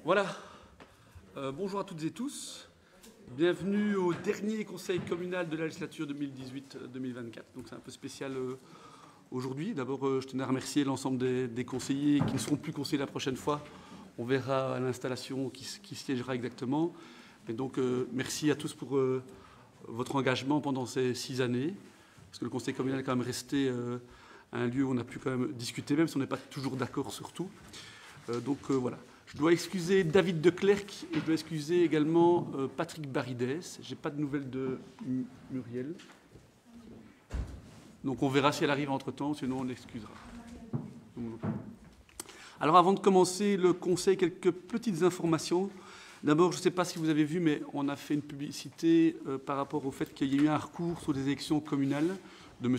Voilà. Bonjour à toutes et tous. Bienvenue au dernier conseil communal de la législature 2018-2024. Donc c'est un peu spécial aujourd'hui. D'abord, je tenais à remercier l'ensemble des conseillers qui ne seront plus conseillers la prochaine fois. On verra à l'installation qui siégera exactement. Et donc, merci à tous pour votre engagement pendant ces 6 années. Parce que le conseil communal est quand même resté un lieu où on a pu quand même discuter, même si on n'est pas toujours d'accord sur tout. Voilà. Je dois excuser David Declercq et je dois excuser également Patrick Baridès. Je n'ai pas de nouvelles de Muriel. Donc on verra si elle arrive entre-temps, sinon on l'excusera. Alors avant de commencer le conseil, quelques petites informations. D'abord, je ne sais pas si vous avez vu, mais on a fait une publicité par rapport au fait qu'il y a eu un recours sur les élections communales de M.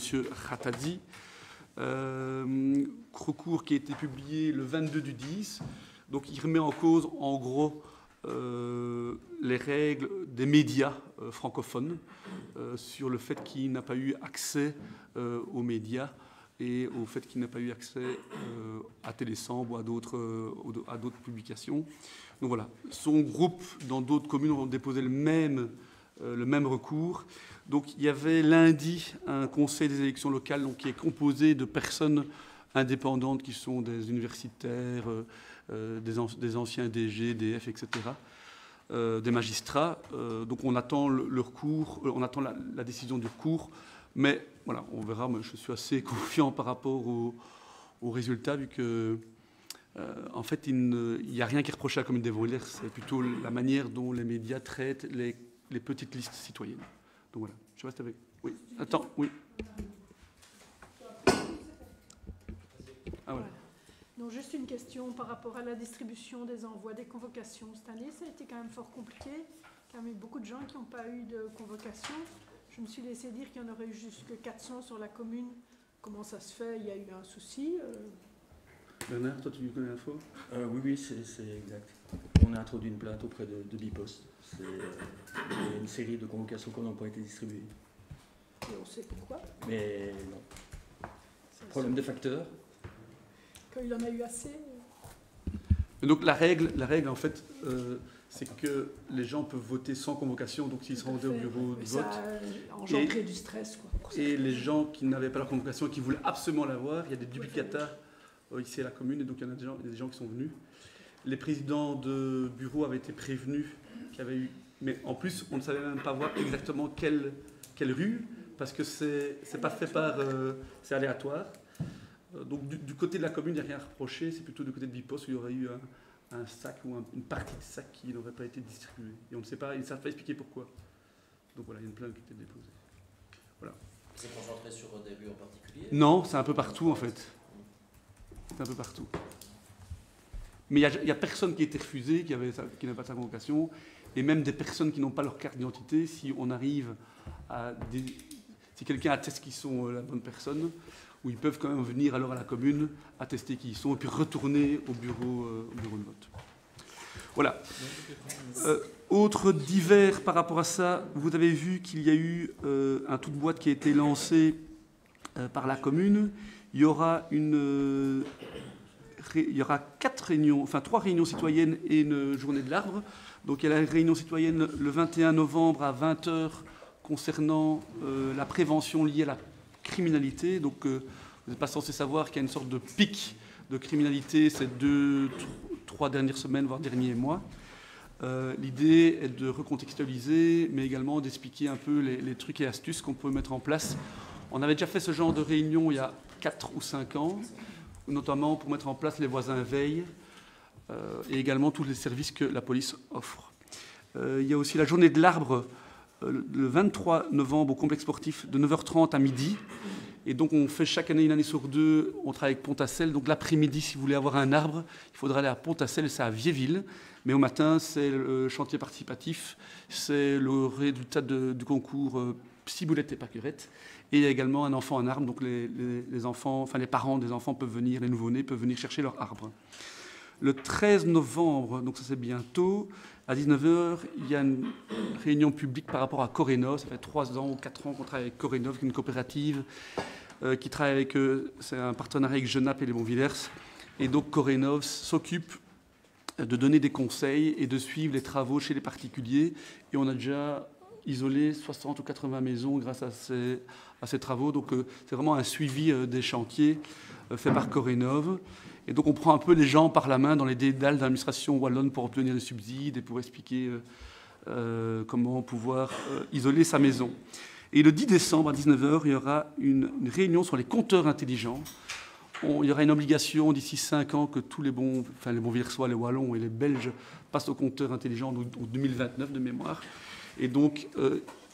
Khattadzi. Recours qui a été publié le 22 du 10. Donc il remet en cause, en gros, les règles des médias francophones sur le fait qu'il n'a pas eu accès aux médias et au fait qu'il n'a pas eu accès à Télésambre ou à d'autres publications. Donc voilà, son groupe dans d'autres communes ont déposé le même recours. Donc il y avait lundi un conseil des élections locales donc, qui est composé de personnes indépendantes qui sont des universitaires, des anciens DG, DF, etc., des magistrats. Donc on attend le recours, on attend la décision du recours, mais voilà, on verra. Moi, je suis assez confiant par rapport au résultat, vu que en fait, il n'y a rien qui est reproché à la commune d'Evreux-Lierre, c'est plutôt la manière dont les médias traitent les petites listes citoyennes. Donc voilà, je reste avec. Oui, attends, oui. Ah voilà. Donc juste une question par rapport à la distribution des envois des convocations. Cette année, ça a été quand même fort compliqué. Il y a quand même eu beaucoup de gens qui n'ont pas eu de convocation. Je me suis laissé dire qu'il y en aurait eu jusque 400 sur la commune. Comment ça se fait? Il y a eu un souci Bernard, toi tu connais l'info? Oui, c'est exact. On a introduit une plainte auprès de Bipost. C'est une série de convocations qui n'ont pas été distribuées. et on sait pourquoi. Mais non. Problème de facteurs. Qu'il en a eu assez. Donc la règle en fait, c'est que les gens peuvent voter sans convocation, donc s'ils se rendaient au bureau de vote. Ça a engendré du stress, quoi. Et les gens qui n'avaient pas leur convocation et qui voulaient absolument l'avoir, il y a des duplicata ici à la commune, et donc il y en a des gens qui sont venus. Les présidents de bureau avaient été prévenus qu'il y avait eu... Mais en plus, on ne savait même pas voir exactement quelle rue, parce que c'est pas fait par... c'est aléatoire. Donc du côté de la commune, il n'y a rien à reprocher, c'est plutôt du côté de Bipost où il y aurait eu un sac ou une partie de sac qui n'aurait pas été distribué. Et on ne sait pas, ils ne savent pas expliquer pourquoi. Donc voilà, il y a une plainte qui a été déposée. Voilà. C'est concentré sur des rues en particulier? Non, c'est un peu partout en fait. C'est un peu partout. Mais il n'y a personne qui a été refusé, qui n'a pas sa convocation, et même des personnes qui n'ont pas leur carte d'identité, si on arrive à... Si quelqu'un atteste qu'ils sont la bonne personne, où ils peuvent quand même venir alors à la commune, attester qui ils sont, et puis retourner au bureau de vote. Voilà. Autre divers par rapport à ça, vous avez vu qu'il y a eu un tout de boîte qui a été lancé par la commune. Il y aura 3 réunions citoyennes et une journée de l'arbre. Donc il y a la réunion citoyenne le 21 novembre à 20h concernant la prévention liée à la criminalité. Donc vous n'êtes pas censé savoir qu'il y a une sorte de pic de criminalité ces 2-3 dernières semaines, voire derniers mois. L'idée est de recontextualiser, mais également d'expliquer un peu les trucs et astuces qu'on peut mettre en place. On avait déjà fait ce genre de réunion il y a 4 ou 5 ans, notamment pour mettre en place les voisins veille et également tous les services que la police offre. Il y a aussi la journée de l'arbre le 23 novembre au complexe sportif de 9h30 à midi. Et donc on fait chaque année, une année sur 2, on travaille avec Pont-à-Celle. Donc l'après-midi, si vous voulez avoir un arbre, il faudra aller à Pont-à-Celle, c'est à Viéville. Mais au matin, c'est le chantier participatif, c'est le résultat du concours Ciboulette et Pâquerette. Et il y a également un enfant en arbre, donc les enfants, enfin les parents des enfants peuvent venir, les nouveau-nés peuvent venir chercher leur arbre. Le 13 novembre, donc ça c'est bientôt, à 19h, il y a une réunion publique par rapport à Corénov. Ça fait 3 ans ou 4 ans qu'on travaille avec Corénov, qui est une coopérative qui travaille avec eux. C'est un partenariat avec Genappe et les Bonvillers. Et donc Corénov s'occupe de donner des conseils et de suivre les travaux chez les particuliers. Et on a déjà isolé 60 ou 80 maisons grâce à ces travaux. Donc c'est vraiment un suivi des chantiers fait par Corénov. Et donc on prend un peu les gens par la main dans les dédales d'administration wallonne pour obtenir des subsides et pour expliquer comment pouvoir isoler sa maison. Et le 10 décembre à 19h, il y aura une réunion sur les compteurs intelligents. Il y aura une obligation d'ici 5 ans que tous les bons Villersois, les Wallons et les Belges passent au compteur intelligent en 2029 de mémoire. Et donc,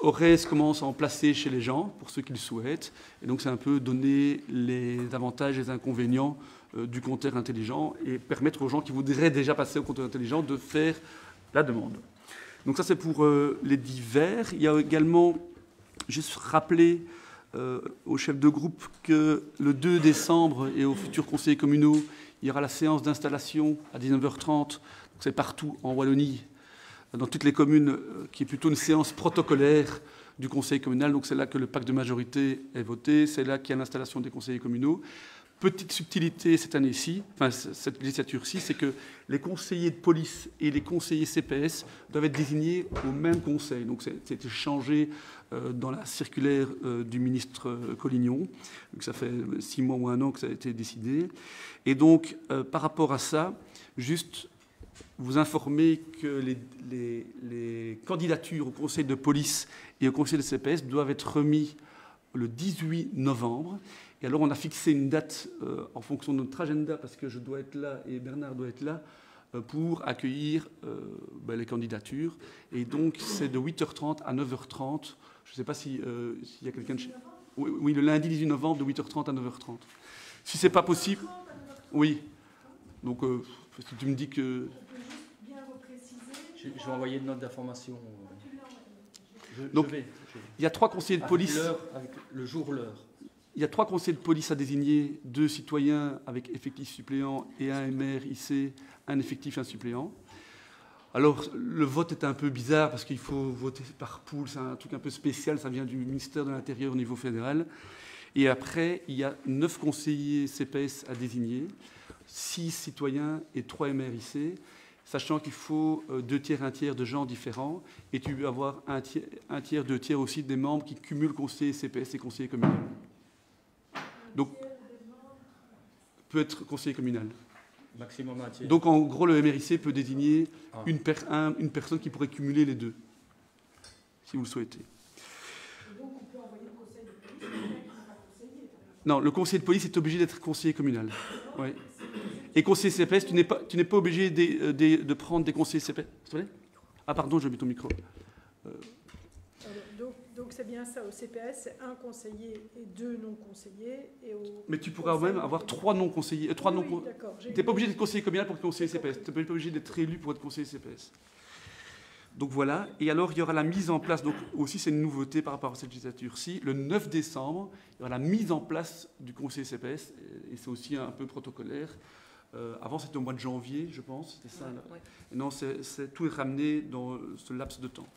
ORES commence à en placer chez les gens pour ceux qui le souhaitent. Et donc, c'est un peu donner les avantages et les inconvénients du compteur intelligent et permettre aux gens qui voudraient déjà passer au compteur intelligent de faire la demande. Donc ça, c'est pour les divers. Il y a également, juste rappeler aux chefs de groupe que le 2 décembre et aux futurs conseillers communaux, il y aura la séance d'installation à 19h30. C'est partout en Wallonie, dans toutes les communes, qui est plutôt une séance protocolaire du conseil communal. Donc c'est là que le pacte de majorité est voté, c'est là qu'il y a l'installation des conseillers communaux. Petite subtilité cette année-ci, enfin cette législature-ci, c'est que les conseillers de police et les conseillers CPS doivent être désignés au même conseil. Donc c'était changé dans la circulaire du ministre Collignon. Donc ça fait 6 mois ou 1 an que ça a été décidé. Et donc par rapport à ça, juste vous informer que les candidatures au conseil de police et au conseil de CPS doivent être remis le 18 novembre. Et alors, on a fixé une date en fonction de notre agenda, parce que je dois être là et Bernard doit être là, pour accueillir les candidatures. Et donc, c'est de 8h30 à 9h30. Je ne sais pas s'il y a quelqu'un de chez... Oui, le lundi 18 novembre, de 8h30 à 9h30. Si ce n'est pas possible... Oui. Donc, si tu me dis que... Je vais envoyer une note d'information. Donc, il y a 3 conseillers de police... Avec le jour, l'heure. Il y a 3 conseillers de police à désigner, 2 citoyens avec effectif suppléant et un MRIC, un effectif et un suppléant. Alors, le vote est un peu bizarre parce qu'il faut voter par pool, c'est un truc un peu spécial, ça vient du ministère de l'Intérieur au niveau fédéral. Et après, il y a 9 conseillers CPS à désigner, 6 citoyens et 3 MRIC, sachant qu'il faut 2 tiers, 1 tiers de gens différents, et tu peux avoir 1 tiers, 2 tiers aussi des membres qui cumulent conseillers CPS et conseillers communaux. Donc, peut être conseiller communal. Maximum 1 tiers. Donc, en gros, le MRIC peut désigner une personne qui pourrait cumuler les 2, si vous le souhaitez. Donc, on peut envoyer le conseil de police, quelqu'un qui n'est pas conseiller. Non, le conseiller de police est obligé d'être conseiller communal. Oui. Et conseiller CPS, tu n'es pas obligé de prendre des conseillers CPS. Ah, pardon, je mets ton micro. Donc c'est bien ça, au CPS, c'est 1 conseiller et 2 non-conseillers. Mais tu pourras même avoir 3 non-conseillers. Oui, d'accord. Tu n'es pas obligé d'être conseiller communal pour être conseiller CPS. Tu n'es pas obligé d'être élu pour être conseiller CPS. Donc voilà. Et alors, il y aura la mise en place, donc aussi c'est une nouveauté par rapport à cette législature-ci. Le 9 décembre, il y aura la mise en place du conseiller CPS. Et c'est aussi un peu protocolaire. Avant, c'était au mois de janvier, je pense. C'était ça. Ouais. Non, tout est ramené dans ce laps de temps.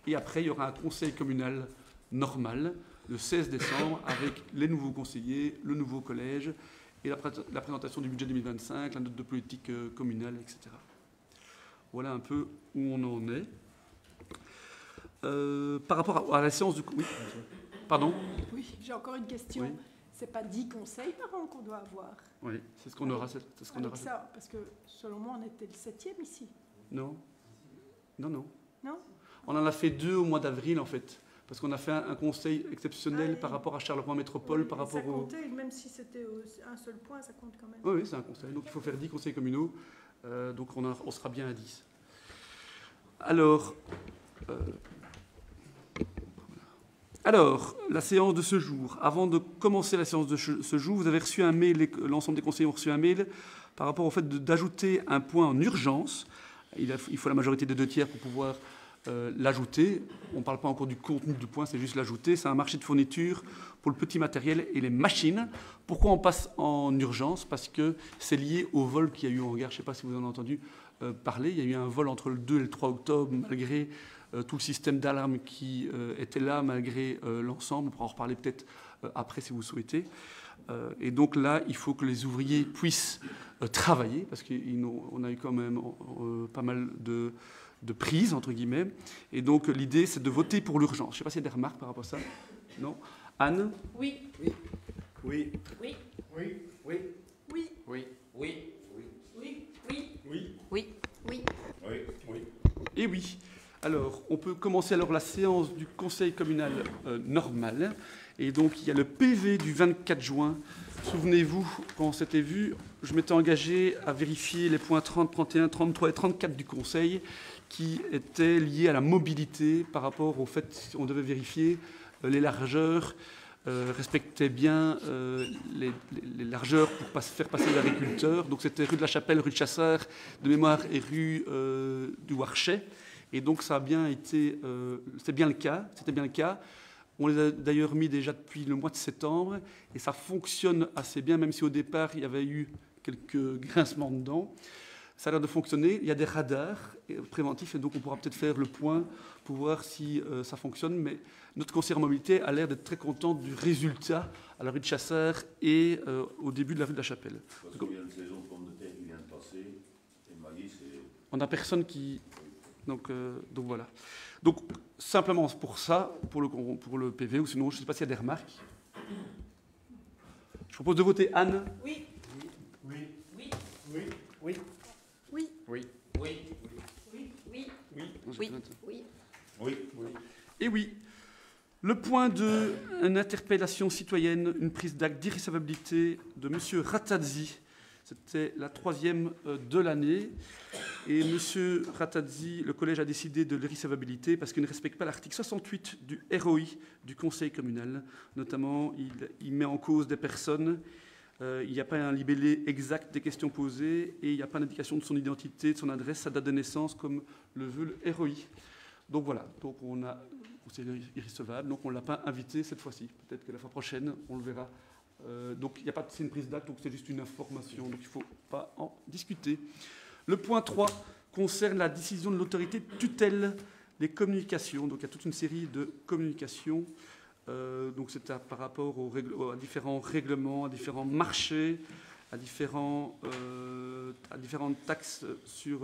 Et après, il y aura un conseil communal normal, le 16 décembre, avec les nouveaux conseillers, le nouveau collège, et la présentation du budget 2025, la note de politique communale, etc. Voilà un peu où on en est. Par rapport à la séance du... Oui. Pardon ? Oui, j'ai encore une question. Oui. C'est pas 10 conseils par an qu'on doit avoir. Oui, c'est ce qu'on aura. Ça, parce que selon moi, on était le 7e ici. Non. Non ? On en a fait 2 au mois d'avril, en fait. Parce qu'on a fait un conseil exceptionnel par rapport à Charleroi Métropole, oui, par rapport ça comptait, même si c'était un seul point, ça compte quand même. Oui, c'est un conseil. Donc il faut faire 10 conseils communaux. Donc on sera bien à 10. Alors, la séance de ce jour. Avant de commencer la séance de ce jour, vous avez reçu un mail, l'ensemble des conseillers ont reçu un mail par rapport au fait d'ajouter un point en urgence. Il faut la majorité des 2 tiers pour pouvoir l'ajouter. On ne parle pas encore du contenu du point, c'est juste l'ajouter. C'est un marché de fourniture pour le petit matériel et les machines. Pourquoi on passe en urgence ? Parce que c'est lié au vol qu'il y a eu en gare. Je ne sais pas si vous en avez entendu parler. Il y a eu un vol entre le 2 et le 3 octobre, malgré tout le système d'alarme qui était là malgré l'ensemble. On pourra en reparler peut-être après si vous souhaitez. Et donc là, il faut que les ouvriers puissent travailler, parce qu'on a eu quand même pas mal de prises, entre guillemets. Et donc l'idée, c'est de voter pour l'urgence. Je ne sais pas s'il y a des remarques par rapport à ça. Non? Anne? Oui. Oui. Oui. Oui. Oui. Oui. Oui. Oui. Oui. Oui. Oui. Oui. Oui. Oui. Oui. Oui. Et oui. Alors, on peut commencer alors la séance du conseil communal normal. Et donc, il y a le PV du 24 juin. Souvenez-vous, quand on s'était vu, je m'étais engagé à vérifier les points 30, 31, 33 et 34 du conseil qui étaient liés à la mobilité par rapport au fait qu'on devait vérifier les largeurs, respectaient bien les largeurs pour faire passer les agriculteurs. Donc, c'était rue de la Chapelle, rue de Chasseur, de mémoire, et rue du Warchet. Et donc, ça a bien été, c'était bien le cas. On les a d'ailleurs mis déjà depuis le mois de septembre et ça fonctionne assez bien, même si au départ, il y avait eu quelques grincements dedans. Ça a l'air de fonctionner. Il y a des radars préventifs et donc on pourra peut-être faire le point pour voir si ça fonctionne. Mais notre conseiller en mobilité a l'air d'être très content du résultat à la rue de Chasseur et au début de la rue de la Chapelle. Parce qu'il y a une saison de pommes de terre qui vient de passer et le maïs, c'est... On n'a personne qui... Donc voilà. Donc, simplement pour ça, pour le PV, ou sinon, je ne sais pas s'il y a des remarques. Je propose de voter Anne. Oui. Oui. Oui. Oui. Oui. Oui. Oui. Oui. Oui. Oui. Oui. Oui. Oui. Oui. Et oui. Le point de une interpellation citoyenne, une prise d'acte d'irrecevabilité de M. Ratazzi. C'était la 3e de l'année. Et M. Ratazzi, le collège a décidé de l'irrecevabilité parce qu'il ne respecte pas l'article 68 du ROI du conseil communal. Notamment, il met en cause des personnes. Il n'y a pas un libellé exact des questions posées et il n'y a pas d'indication de son identité, de son adresse, sa date de naissance, comme le veut le ROI. Donc voilà, donc c'est irrecevable, donc on ne l'a pas invité cette fois-ci. Peut-être que la fois prochaine, on le verra. Donc il n'y a pas de une prise d'acte, donc c'est juste une information, donc il ne faut pas en discuter. Le point 3 concerne la décision de l'autorité de tutelle des communications. Donc il y a toute une série de communications. Donc c'est par rapport à différents règlements, à différents marchés, à différentes taxes sur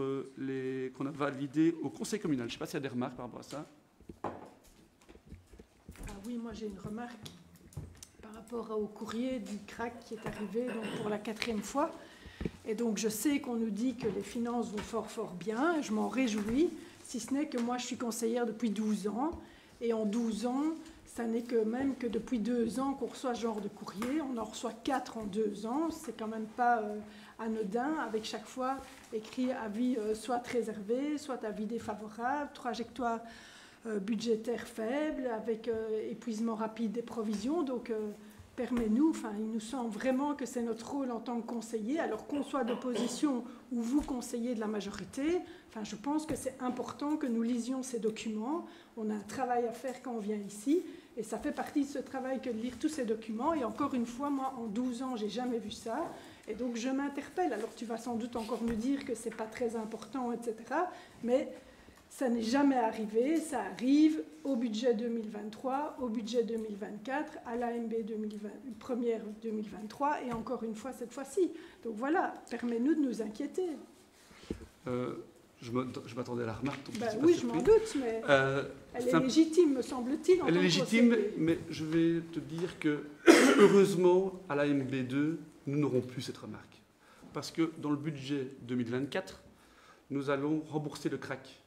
qu'on a validées au conseil communal. Je ne sais pas s'il y a des remarques par rapport à ça. Ah oui, moi j'ai une remarque par rapport au courrier du CRAC qui est arrivé donc, pour la 4e fois. Et donc je sais qu'on nous dit que les finances vont fort bien, je m'en réjouis, si ce n'est que moi je suis conseillère depuis 12 ans, et en 12 ans, ça n'est que même que depuis 2 ans qu'on reçoit ce genre de courrier, on en reçoit 4 en 2 ans, c'est quand même pas anodin, avec chaque fois écrit avis soit réservé, soit avis défavorable, trajectoire budgétaire faible, avec épuisement rapide des provisions, donc... permet-nous, il nous semble vraiment que c'est notre rôle en tant que conseiller, alors qu'on soit d'opposition ou vous conseillez de la majorité, je pense que c'est important que nous lisions ces documents. On a un travail à faire quand on vient ici, et ça fait partie de ce travail que de lire tous ces documents. Et encore une fois, moi, en 12 ans, j'ai jamais vu ça, et donc je m'interpelle. Alors tu vas sans doute encore me dire que c'est pas très important, etc., mais... ça n'est jamais arrivé, ça arrive au budget 2023, au budget 2024, à l'AMB première 2023 et encore une fois cette fois-ci. Donc voilà, permet-nous de nous inquiéter. Je m'attendais à la remarque. Donc oui, je m'en doute, mais elle est légitime, me semble-t-il. Elle est légitime, mais je vais te dire que, heureusement, à l'AMB2, nous n'aurons plus cette remarque. Parce que dans le budget 2024, nous allons rembourser le CRAC.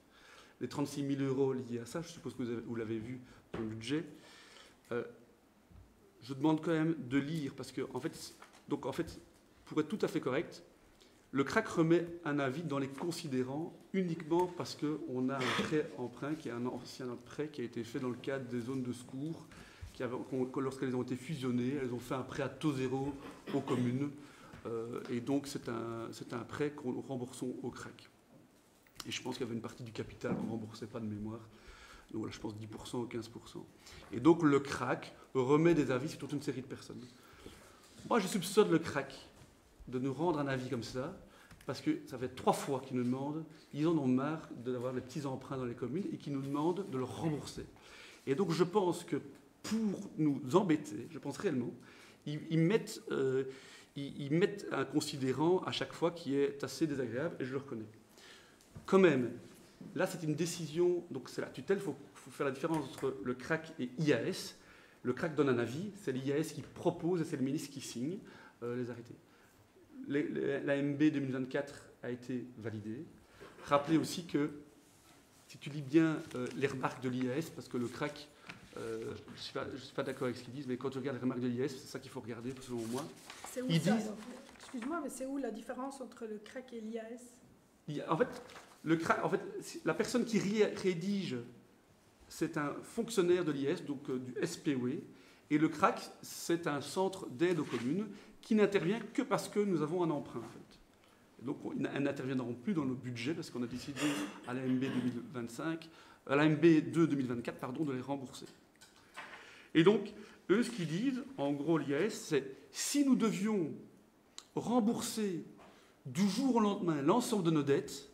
Les 36 000 € liés à ça, je suppose que vous l'avez vu dans le budget. Je demande quand même de lire, parce que, en fait, pour être tout à fait correct, le CRAC remet un avis dans les considérants uniquement parce qu'on a un prêt emprunt qui est un ancien prêt qui a été fait dans le cadre des zones de secours, lorsqu'elles ont été fusionnées, elles ont fait un prêt à taux zéro aux communes, et donc c'est un prêt qu'on remboursons au CRAC. Et je pense qu'il y avait une partie du capital qu'on ne remboursait pas de mémoire. Donc voilà, je pense 10% ou 15%. Et donc le CRAC remet des avis sur toute une série de personnes. Moi, je soupçonne le CRAC de nous rendre un avis comme ça parce que ça fait 3 fois qu'ils nous demandent, ils en ont marre d'avoir les petits emprunts dans les communes et qu'ils nous demandent de le rembourser. Et donc je pense que pour nous embêter, je pense réellement, ils mettent un considérant à chaque fois qui est assez désagréable, et je le reconnais. Quand même, là c'est une décision, donc c'est la tutelle, il faut faire la différence entre le CRAC et IAS. Le CRAC donne un avis, c'est l'IAS qui propose et c'est le ministre qui signe les arrêtés. L'AMB 2024 a été validée. Rappelez aussi que, si tu lis bien les remarques de l'IAS, parce que le CRAC, je ne suis pas d'accord avec ce qu'ils disent, mais quand tu regardes les remarques de l'IAS, c'est ça qu'il faut regarder, selon moi. C'est où Ils ça, disent- alors Excuse-moi, mais c'est où la différence entre le CRAC et l'IAS? En fait, le CRAC, la personne qui rédige, c'est un fonctionnaire de l'IAS, donc du SPOE, et le CRAC, c'est un centre d'aide aux communes qui n'intervient que parce que nous avons un emprunt, en fait. Et donc, elles n'interviendront plus dans le budget parce qu'on a décidé à l'AMB 2025, à l'AMB 2024, pardon, de les rembourser. Et donc, eux, ce qu'ils disent, en gros, l'IAS, c'est si nous devions rembourser du jour au lendemain l'ensemble de nos dettes,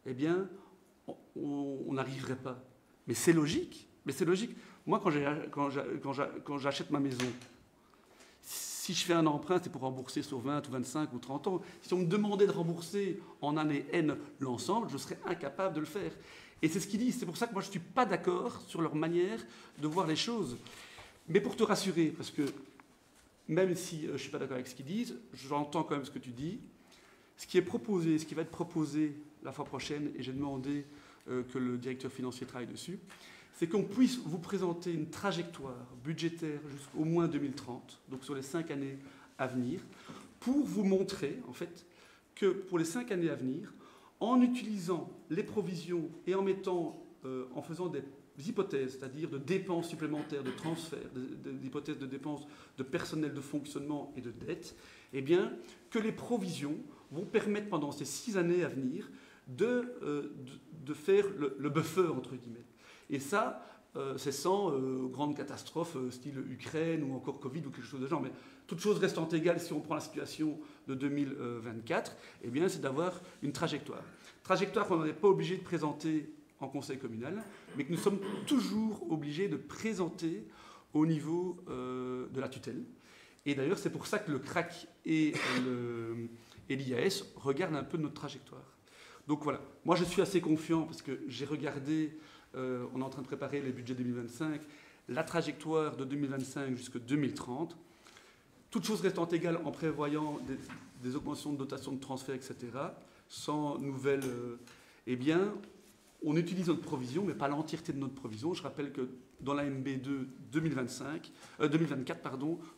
eh bien, on n'arriverait pas. Mais c'est logique. Mais c'est logique. Moi, quand j'achète ma maison, si je fais un emprunt, c'est pour rembourser sur 20 ou 25 ou 30 ans. Si on me demandait de rembourser en année N l'ensemble, je serais incapable de le faire. Et c'est ce qu'ils disent. C'est pour ça que moi, je ne suis pas d'accord sur leur manière de voir les choses. Mais pour te rassurer, parce que même si je ne suis pas d'accord avec ce qu'ils disent, j'entends quand même ce que tu dis. Ce qui est proposé, ce qui va être proposé la fois prochaine, et j'ai demandé que le directeur financier travaille dessus, c'est qu'on puisse vous présenter une trajectoire budgétaire jusqu'au moins 2030, donc sur les 5 années à venir, pour vous montrer, en fait, que pour les 5 années à venir, en utilisant les provisions et en faisant des hypothèses, c'est-à-dire de dépenses supplémentaires, de transferts, des hypothèses de dépenses de personnel, de fonctionnement et de dette, eh bien, que les provisions vont permettre pendant ces 6 années à venir de faire le buffer, entre guillemets. Et ça, c'est sans grande catastrophe style Ukraine ou encore Covid ou quelque chose de genre. Mais toute chose restant égale, si on prend la situation de 2024, eh bien, c'est d'avoir une trajectoire. Trajectoire qu'on n'est pas obligé de présenter en conseil communal, mais que nous sommes toujours obligés de présenter au niveau de la tutelle. Et d'ailleurs, c'est pour ça que le CRAC et l'IAS regardent un peu notre trajectoire. Donc voilà, moi je suis assez confiant parce que j'ai regardé, on est en train de préparer les budgets 2025, la trajectoire de 2025 jusqu'à 2030. Toutes choses restant égales en prévoyant des augmentations de dotation de transfert, etc., sans nouvelles... eh bien, on utilise notre provision, mais pas l'entièreté de notre provision. Je rappelle que dans la MB2 2024,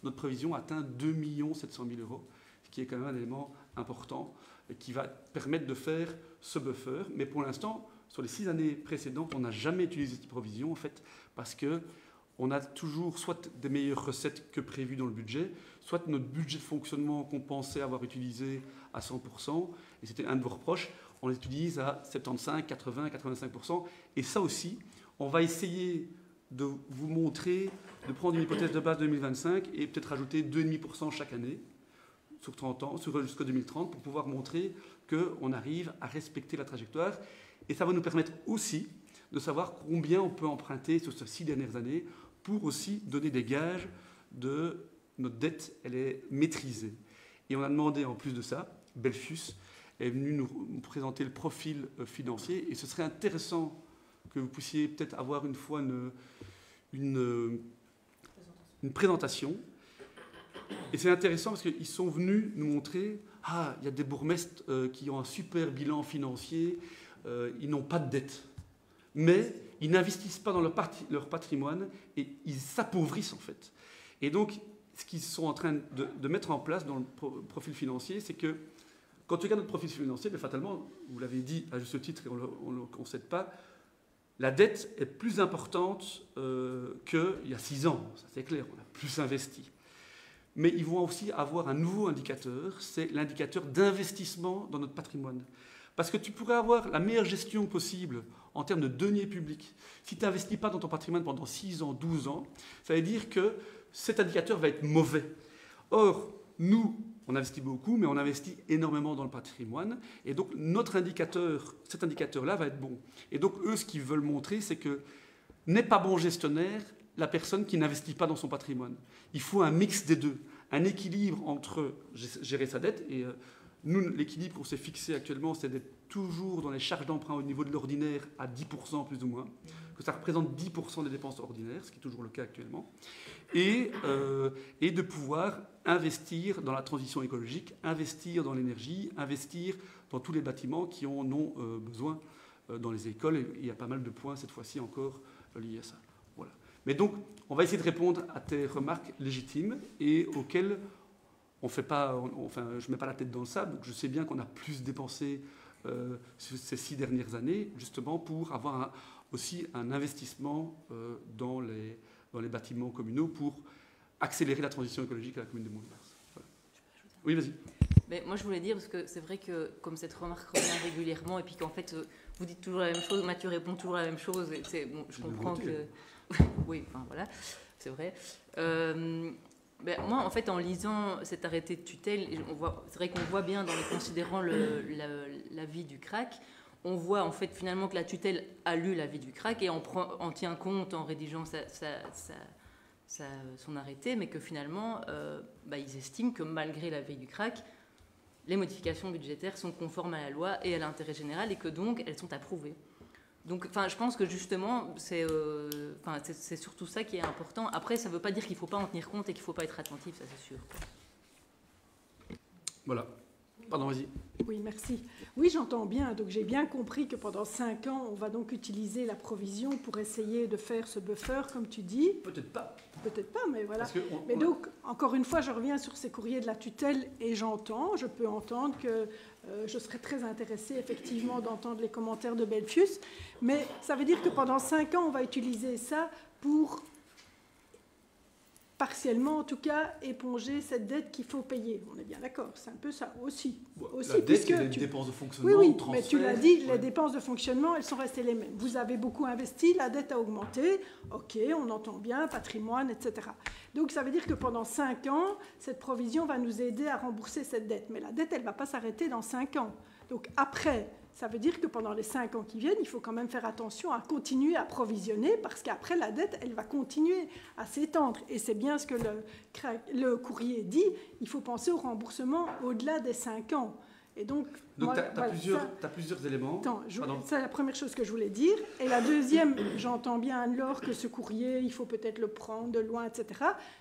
notre provision atteint 2 700 000 €, ce qui est quand même un élément important et qui va permettre de faire ce buffer. Mais pour l'instant, sur les 6 années précédentes, on n'a jamais utilisé cette provision, en fait, parce qu'on a toujours soit des meilleures recettes que prévues dans le budget, soit notre budget de fonctionnement qu'on pensait avoir utilisé à 100%, et c'était un de vos reproches, on les utilise à 75, 80, 85%. Et ça aussi, on va essayer de vous montrer, de prendre une hypothèse de base 2025 et peut-être rajouter 2,5% chaque année, sur 30 ans, jusqu'à 2030, pour pouvoir montrer qu'on arrive à respecter la trajectoire. Et ça va nous permettre aussi de savoir combien on peut emprunter sur ces 6 dernières années pour aussi donner des gages de notre dette, elle est maîtrisée. Et on a demandé en plus de ça, Belfius est venu nous présenter le profil financier, et ce serait intéressant que vous puissiez peut-être avoir une fois une présentation. Et c'est intéressant parce qu'ils sont venus nous montrer, il y a des bourgmestres qui ont un super bilan financier, ils n'ont pas de dette, mais ils n'investissent pas dans leur patrimoine et ils s'appauvrissent en fait. Et donc, ce qu'ils sont en train de mettre en place dans le profil financier, c'est que quand tu regardes notre profil financier, mais fatalement, vous l'avez dit à juste titre et on ne le concède pas, la dette est plus importante qu'il y a 6 ans, ça c'est clair, on a plus investi. Mais ils vont aussi avoir un nouveau indicateur, c'est l'indicateur d'investissement dans notre patrimoine. Parce que tu pourrais avoir la meilleure gestion possible en termes de deniers publics. Si tu n'investis pas dans ton patrimoine pendant 6 ans, 12 ans, ça veut dire que cet indicateur va être mauvais. Or, nous, on investit beaucoup, mais on investit énormément dans le patrimoine. Et donc, cet indicateur-là va être bon. Et donc, eux, ce qu'ils veulent montrer, c'est que n'est pas bon gestionnaire la personne qui n'investit pas dans son patrimoine. Il faut un mix des deux, un équilibre entre gérer sa dette. Et nous, l'équilibre qu'on s'est fixé actuellement, c'est d'être toujours dans les charges d'emprunt au niveau de l'ordinaire à 10% plus ou moins, que ça représente 10% des dépenses ordinaires, ce qui est toujours le cas actuellement, et de pouvoir investir dans la transition écologique, investir dans l'énergie, investir dans tous les bâtiments qui en ont besoin dans les écoles. Et il y a pas mal de points cette fois-ci encore liés à ça. Voilà. Mais donc, on va essayer de répondre à tes remarques légitimes et auxquelles on fait pas, enfin, je ne mets pas la tête dans le sable. Donc je sais bien qu'on a plus dépensé ces 6 dernières années, justement pour avoir aussi un investissement dans les bâtiments communaux pour accélérer la transition écologique à la commune de Mont-de-Mars. Voilà. Oui, vas-y. Mais moi, je voulais dire, parce que c'est vrai que comme cette remarque revient régulièrement, et puis qu'en fait, vous dites toujours la même chose, Mathieu répond toujours la même chose, et bon, je comprends que... oui, enfin voilà, c'est vrai. Moi, en fait, en lisant cet arrêté de tutelle, c'est vrai qu'on voit bien, dans les considérant l'avis du CRAC, on voit en fait finalement que la tutelle a lu l'avis du CRAC et en tient compte en rédigeant son arrêté, mais que finalement, ils estiment que malgré l'avis du CRAC, les modifications budgétaires sont conformes à la loi et à l'intérêt général et que donc elles sont approuvées. Donc, je pense que justement, c'est surtout ça qui est important. Après, ça ne veut pas dire qu'il ne faut pas en tenir compte et qu'il ne faut pas être attentif, ça c'est sûr. Voilà. Pardon, vas-y. Oui, merci. Oui, j'entends bien. Donc, j'ai bien compris que pendant 5 ans, on va donc utiliser la provision pour essayer de faire ce buffer, comme tu dis. Peut-être pas. Peut-être pas, mais voilà. Mais donc, encore une fois, je reviens sur ces courriers de la tutelle et je peux entendre que je serais très intéressée, effectivement, d'entendre les commentaires de Belfius. Mais ça veut dire que pendant 5 ans, on va utiliser ça pour... partiellement, en tout cas, éponger cette dette qu'il faut payer. On est bien d'accord, c'est un peu ça aussi. La dette, il y a des dépenses de fonctionnement, oui, transfert, mais tu l'as dit, les dépenses de fonctionnement, elles sont restées les mêmes. Vous avez beaucoup investi, la dette a augmenté, ok, on entend bien, patrimoine, etc. Donc ça veut dire que pendant 5 ans, cette provision va nous aider à rembourser cette dette. Mais la dette, elle ne va pas s'arrêter dans 5 ans. Donc après... ça veut dire que pendant les 5 ans qui viennent, il faut quand même faire attention à continuer à provisionner parce qu'après, la dette, elle va continuer à s'étendre. Et c'est bien ce que le courrier dit, il faut penser au remboursement au-delà des 5 ans. Et donc tu as plusieurs éléments. Attends, c'est la première chose que je voulais dire. Et la deuxième, j'entends bien, Anne-Laure, que ce courrier, il faut peut-être le prendre de loin, etc.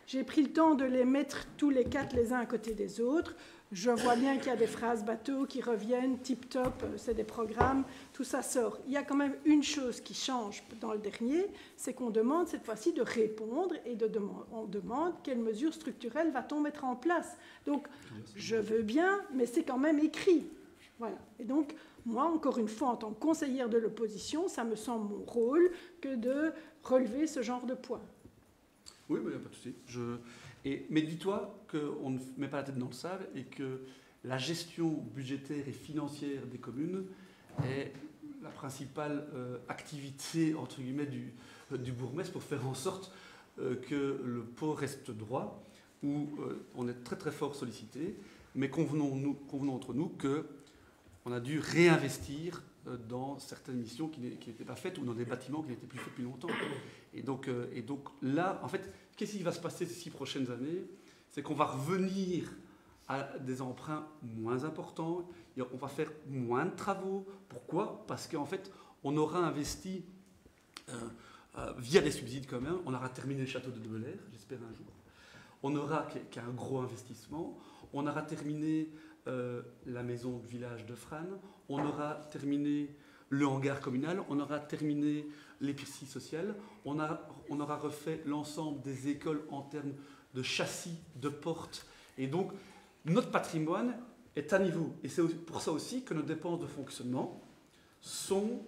J'ai pris le temps de les mettre tous les 4 les uns à côté des autres. Je vois bien qu'il y a des phrases bateaux qui reviennent, tip-top, c'est des programmes, tout ça sort. Il y a quand même une chose qui change dans le dernier, c'est qu'on demande cette fois-ci de répondre et on demande quelles mesures structurelles va-t-on mettre en place. Donc, je veux bien, mais c'est quand même écrit. Voilà. Et donc, moi, encore une fois, en tant que conseillère de l'opposition, ça me semble mon rôle que de relever ce genre de points. Oui, il n'y a pas de souci. Mais dis-toi qu'on ne met pas la tête dans le sable et que la gestion budgétaire et financière des communes est la principale activité, entre guillemets, du bourgmestre pour faire en sorte que le pot reste droit, où on est très très fort sollicité, mais convenons entre nous qu'on a dû réinvestir dans certaines missions qui n'étaient pas faites ou dans des bâtiments qui n'étaient plus faits depuis longtemps. Et donc là, en fait, qu'est-ce qui va se passer ces 6 prochaines années? C'est qu'on va revenir à des emprunts moins importants, et on va faire moins de travaux. Pourquoi? Parce qu'en fait, on aura investi via des subsides communs, on aura terminé le château de Belair, j'espère un jour. On aura qu'un gros investissement, on aura terminé la maison de village de Frasnes, on aura terminé le hangar communal, on aura terminé l'épicerie sociale, on aura refait l'ensemble des écoles en termes de châssis, de portes. Et donc, notre patrimoine est à niveau. Et c'est pour ça aussi que nos dépenses de fonctionnement sont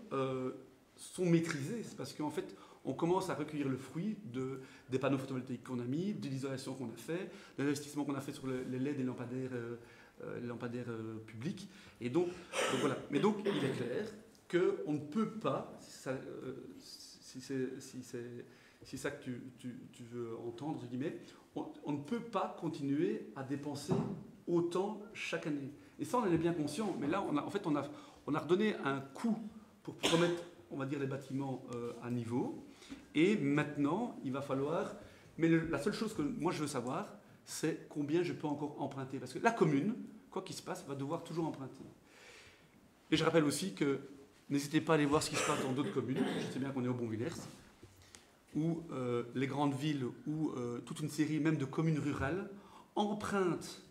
maîtrisées. C'est parce qu'en fait, on commence à recueillir le fruit des panneaux photovoltaïques qu'on a mis, de l'isolation qu'on a fait, de l'investissement qu'on a fait sur les LED et les lampadaires publics. Et donc voilà. Mais donc, il est clair qu'on ne peut pas, si c'est ça que tu veux entendre, entre guillemets, on ne peut pas continuer à dépenser autant chaque année. Et ça, on en est bien conscient. Mais là, on a redonné un coût pour remettre, on va dire, les bâtiments à niveau. Et maintenant, il va falloir... Mais la seule chose que moi, je veux savoir, c'est combien je peux encore emprunter. Parce que la commune, quoi qu'il se passe, va devoir toujours emprunter. Et je rappelle aussi que n'hésitez pas à aller voir ce qui se passe dans d'autres communes. Je sais bien qu'on est au Bonvillers, où les grandes villes, ou toute une série même de communes rurales empruntent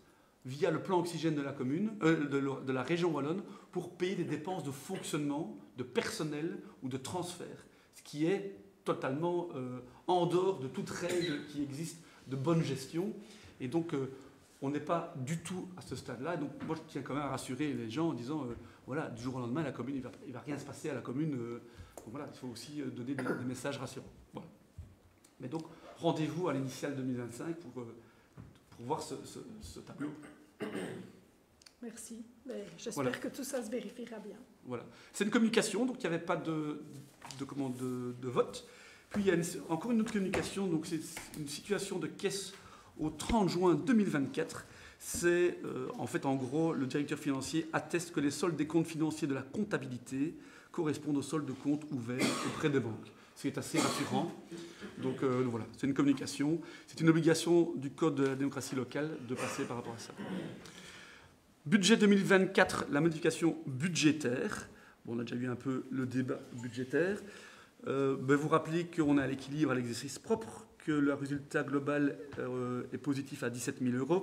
via le plan oxygène de la commune, de la région wallonne, pour payer des dépenses de fonctionnement, de personnel ou de transfert, ce qui est totalement en dehors de toute règle qui existe de bonne gestion. Et donc, on n'est pas du tout à ce stade-là. Donc, moi, je tiens quand même à rassurer les gens en disant, voilà, du jour au lendemain, la commune, il va rien se passer à la commune. Donc voilà, il faut aussi donner des messages rassurants. Voilà. Mais donc, rendez-vous à l'initiale 2025 pour voir ce tableau. Merci. J'espère Voilà. que tout ça se vérifiera bien. Voilà. C'est une communication, donc il n'y avait pas de vote. Puis il y a encore une autre communication, donc c'est une situation de caisse au 30 juin 2024. C'est en fait, en gros, le directeur financier atteste que les soldes des comptes financiers de la comptabilité correspondent aux soldes de comptes ouverts auprès des banques. Ce qui est assez rassurant. Donc voilà, c'est une communication. C'est une obligation du Code de la démocratie locale de passer par rapport à ça. Budget 2024, la modification budgétaire. Bon, on a déjà eu un peu le débat budgétaire. Vous rappelez qu'on est à l'équilibre à l'exercice propre, que le résultat global est positif à 17 000 €.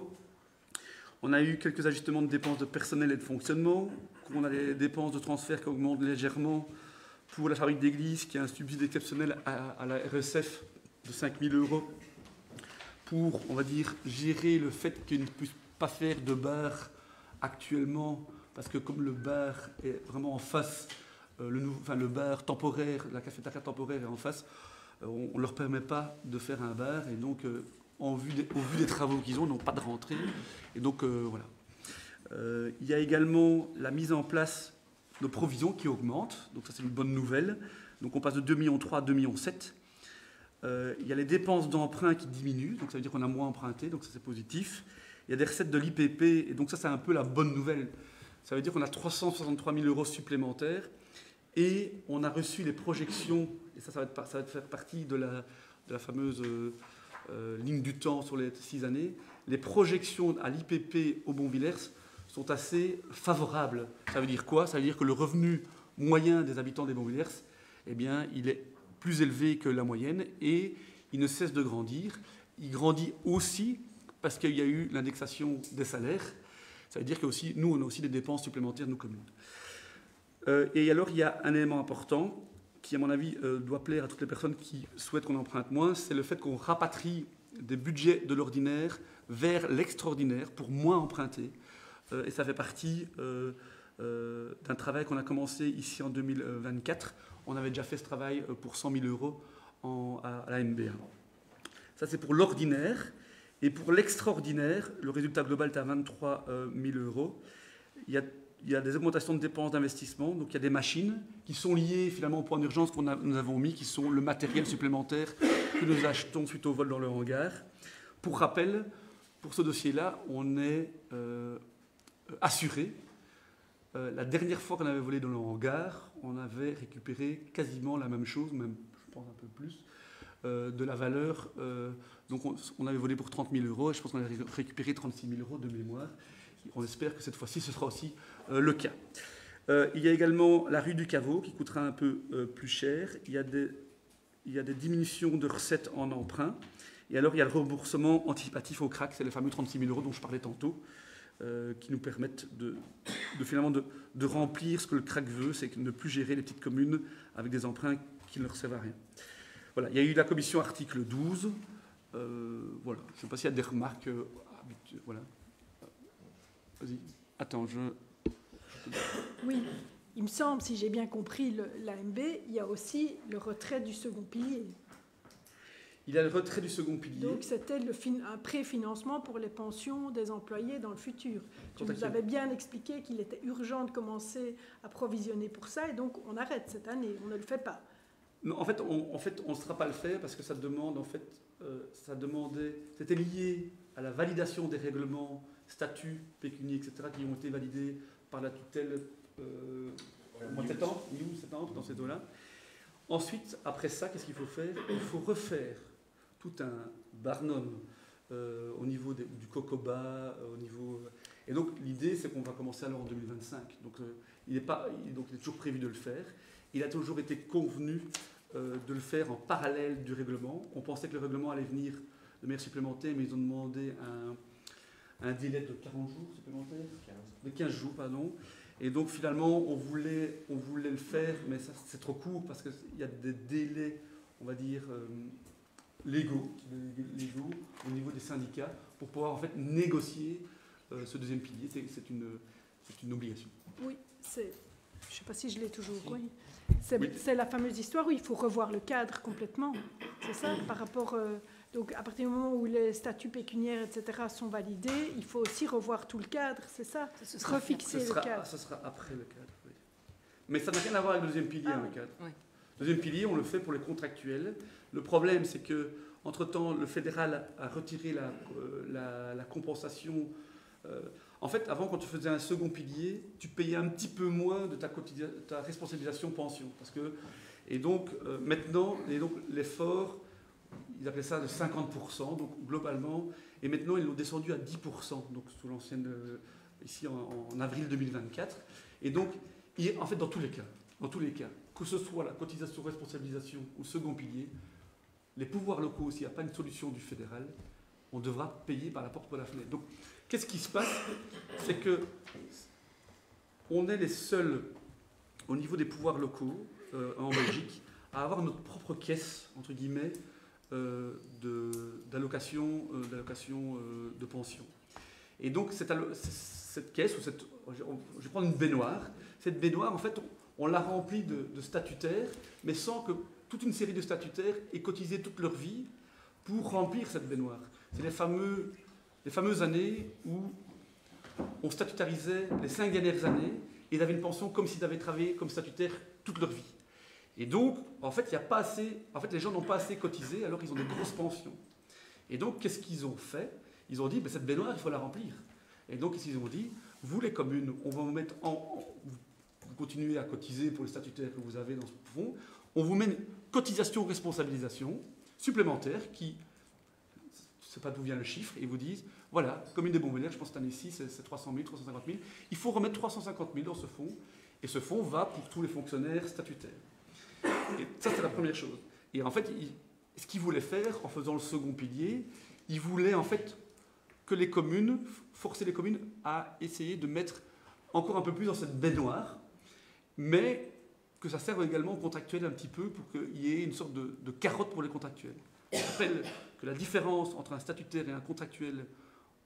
On a eu quelques ajustements de dépenses de personnel et de fonctionnement, qu'on a des dépenses de transfert qui augmentent légèrement pour la fabrique d'église, qui a un subside exceptionnel à la RSF de 5 000 € pour, on va dire, gérer le fait qu'ils ne puissent pas faire de bar actuellement, parce que comme le bar est vraiment en face, le bar temporaire, la cafétéria temporaire est en face, on ne leur permet pas de faire un bar, et donc au vu des travaux qu'ils ont, ils n'ont pas de rentrée. Et donc voilà. Il y a également la mise en place de provisions qui augmentent, donc ça c'est une bonne nouvelle. Donc on passe de 2,3 millions à 2,7 millions. Il y a les dépenses d'emprunt qui diminuent, donc ça veut dire qu'on a moins emprunté, donc ça c'est positif. Il y a des recettes de l'IPP, et donc ça c'est un peu la bonne nouvelle. Ça veut dire qu'on a 363 000 € supplémentaires, et on a reçu les projections, et ça va faire partie de la fameuse ligne du temps sur les 6 années. Les projections à l'IPP au Bonvillers sont assez favorables. Ça veut dire quoi? Ça veut dire que le revenu moyen des habitants des Bonvillers, eh bien, il est plus élevé que la moyenne, et il ne cesse de grandir. Il grandit aussi parce qu'il y a eu l'indexation des salaires. Ça veut dire que aussi, nous, on a aussi des dépenses supplémentaires, nous, communes. Et alors, il y a un élément important qui, à mon avis, doit plaire à toutes les personnes qui souhaitent qu'on emprunte moins, c'est le fait qu'on rapatrie des budgets de l'ordinaire vers l'extraordinaire pour moins emprunter. Et ça fait partie d'un travail qu'on a commencé ici en 2024. On avait déjà fait ce travail pour 100 000 € à la MBA. Ça, c'est pour l'ordinaire. Et pour l'extraordinaire, le résultat global est à 23 000 €. Il y a des augmentations de dépenses d'investissement. Donc il y a des machines qui sont liées finalement au point d'urgence que nous avons mis, qui sont le matériel supplémentaire que nous achetons suite au vol dans le hangar. Pour rappel, pour ce dossier-là, on est assuré. La dernière fois qu'on avait volé dans le hangar, on avait récupéré quasiment la même chose, même je pense un peu plus, de la valeur. Donc on avait volé pour 30 000 €, et je pense qu'on a récupéré 36 000 € de mémoire. On espère que cette fois-ci, ce sera aussi le cas. Il y a également la rue du Caveau qui coûtera un peu plus cher. Il y a des diminutions de recettes en emprunt. Et alors, il y a le remboursement anticipatif au CRAC, c'est les fameux 36 000 € dont je parlais tantôt, qui nous permettent finalement de remplir ce que le CRAC veut, c'est ne plus gérer les petites communes avec des emprunts qui ne leur servent à rien. Voilà. Il y a eu la commission article 12. Voilà. Je ne sais pas s'il y a des remarques. Voilà. Vas-y. Attends, Oui, il me semble, si j'ai bien compris l'AMB, il y a aussi le retrait du second pilier. Il y a le retrait du second pilier. Donc c'était un préfinancement pour les pensions des employés dans le futur. Tu nous avais bien expliqué qu'il était urgent de commencer à provisionner pour ça, et donc on arrête cette année, on ne le fait pas. Non, en fait, on ne sera pas le faire parce que ça demande, c'était lié à la validation des règlements, statuts, pécuniers, etc., qui ont été validés par la tutelle au mois de septembre, mi-août, dans ces eaux-là. Ensuite, après ça, qu'est-ce qu'il faut faire? Il faut refaire tout un barnum au niveau du COCOBA, et donc l'idée, c'est qu'on va commencer alors en 2025. Donc il est toujours prévu de le faire. Il a toujours été convenu de le faire en parallèle du règlement. On pensait que le règlement allait venir de manière supplémentaire, mais ils ont demandé un délai de 40 jours supplémentaires, de 15 jours, pardon. Et donc finalement, on voulait le faire, mais ça c'est trop court parce qu'il y a des délais, on va dire, légaux au niveau des syndicats pour pouvoir en fait négocier ce deuxième pilier. C'est une obligation. Oui, je ne sais pas si je l'ai toujours. Si. Oui. C'est la fameuse histoire où il faut revoir le cadre complètement. C'est ça, par rapport. Donc, à partir du moment où les statuts pécuniaires, etc., sont validés, il faut aussi revoir tout le cadre, c'est ça? Refixer le cadre. Ce sera après le cadre, oui. Mais ça n'a rien à voir avec le deuxième pilier, le cadre. Oui. Le deuxième pilier, on le fait pour les contractuels. Le problème, c'est que entre-temps, le fédéral a retiré la compensation. En fait, avant, quand tu faisais un second pilier, tu payais un petit peu moins de ta responsabilisation pension. Maintenant, l'effort, ils appelaient ça de 50%, donc globalement, et maintenant ils l'ont descendu à 10%, donc sous l'ancienne, ici en avril 2024. Et donc, en fait, dans tous les cas, que ce soit la cotisation responsabilisation ou le second pilier, les pouvoirs locaux, s'il n'y a pas une solution du fédéral, on devra payer par la porte ou par la fenêtre. Donc, qu'est-ce qui se passe? C'est que on est les seuls, au niveau des pouvoirs locaux, en Belgique, à avoir notre propre caisse, entre guillemets, d'allocation de pension. Et donc, cette caisse, je vais prendre une baignoire. Cette baignoire, en fait, on l'a remplie de statutaires, mais sans que toute une série de statutaires aient cotisé toute leur vie pour remplir cette baignoire. C'est les fameuses années où on statutarisait les 5 dernières années et ils avaient une pension comme s'ils avaient travaillé comme statutaire toute leur vie. Et donc, en fait, les gens n'ont pas assez cotisé, alors ils ont des grosses pensions. Et donc, qu'est-ce qu'ils ont fait? Ils ont dit, cette baignoire, il faut la remplir. Et donc, ils ont dit, vous les communes, on va vous mettre vous continuez à cotiser pour les statutaires que vous avez dans ce fonds, on vous met une cotisation responsabilisation supplémentaire qui, je ne sais pas d'où vient le chiffre, et ils vous disent, voilà, commune des Bonbonnières, je pense que cette année-ci, c'est 300 000, 350 000, il faut remettre 350 000 dans ce fonds, et ce fonds va pour tous les fonctionnaires statutaires. Et ça, c'est la première chose. Et en fait, ce qu'ils voulaient faire en faisant le second pilier, ils voulaient en fait que forcer les communes à essayer de mettre encore un peu plus dans cette baignoire, mais que ça serve également aux contractuels un petit peu pour qu'il y ait une sorte de carotte pour les contractuels. Je rappelle que la différence entre un statutaire et un contractuel,